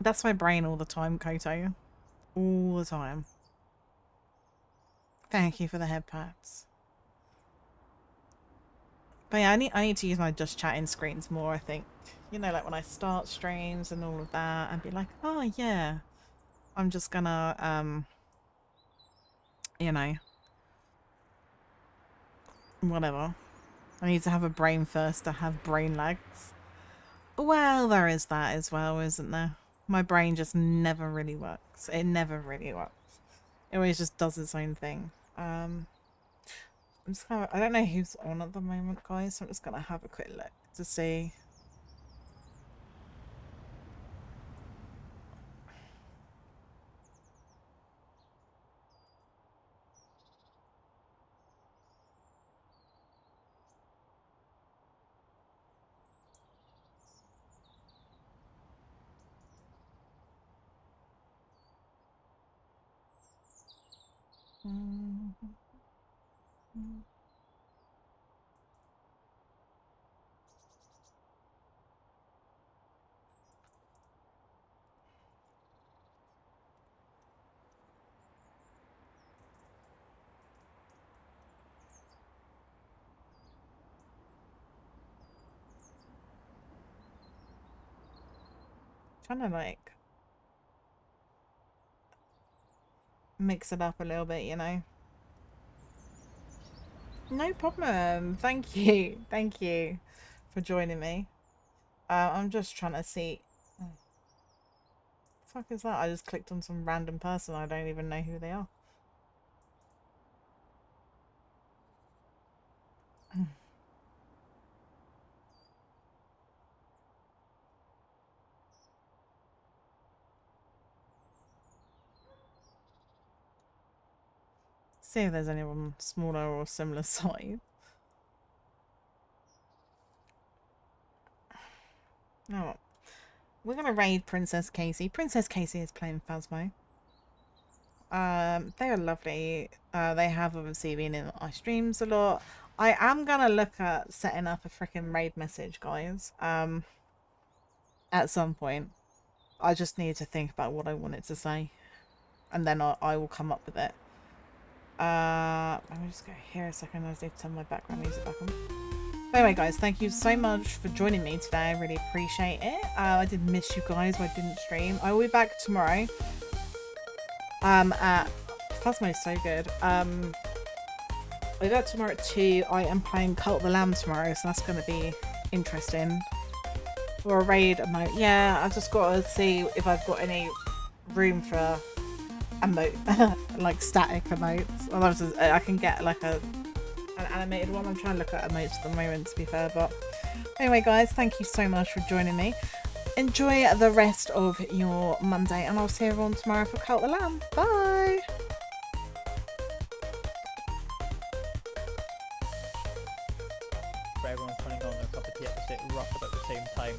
That's my brain all the time, Koto. All the time. Thank you for the head pats. But yeah, I need to use my just chatting screens more, I think. You know, like when I start streams and all of that, and be like, oh yeah, I'm just gonna, you know, whatever. I need to have a brain first to have brain lags. Well, there is that as well, isn't there? My brain just never really works. It never really works. It always just does its own thing. I'm just gonna, I don't know who's on at the moment, guys, so I'm just gonna have a quick look to see. Trying to like mix it up a little bit, you know. No problem. Thank you. Thank you for joining me. I'm just trying to see. Oh, the fuck is that? I just clicked on some random person. I don't even know who they are. See if there's anyone smaller or similar size. No, we're gonna raid Princess Casey. Princess Casey is playing Phasmo. They are lovely. They have obviously been in my streams a lot. I am gonna look at setting up a freaking raid message, guys. At some point. I just need to think about what I want it to say, and then I will come up with it. Let me just go here a second. I just need to turn my background music back on. But anyway, guys, thank you so much for joining me today. I really appreciate it. I did miss you guys when I didn't stream. I will be back tomorrow. At Phasmo is so good. We got tomorrow at 2. I am playing Cult of the Lamb tomorrow, so that's going to be interesting. Or a raid emote. Yeah, I've just got to see if I've got any room for emote, like static emotes. Otherwise, I can get like an animated one. I'm trying to look at emotes at the moment, to be fair. But anyway, guys, thank you so much for joining me. Enjoy the rest of your Monday, and I'll see everyone tomorrow for Cult of the Lamb. Bye! Everyone's running on a cup of tea at the rough about the same time.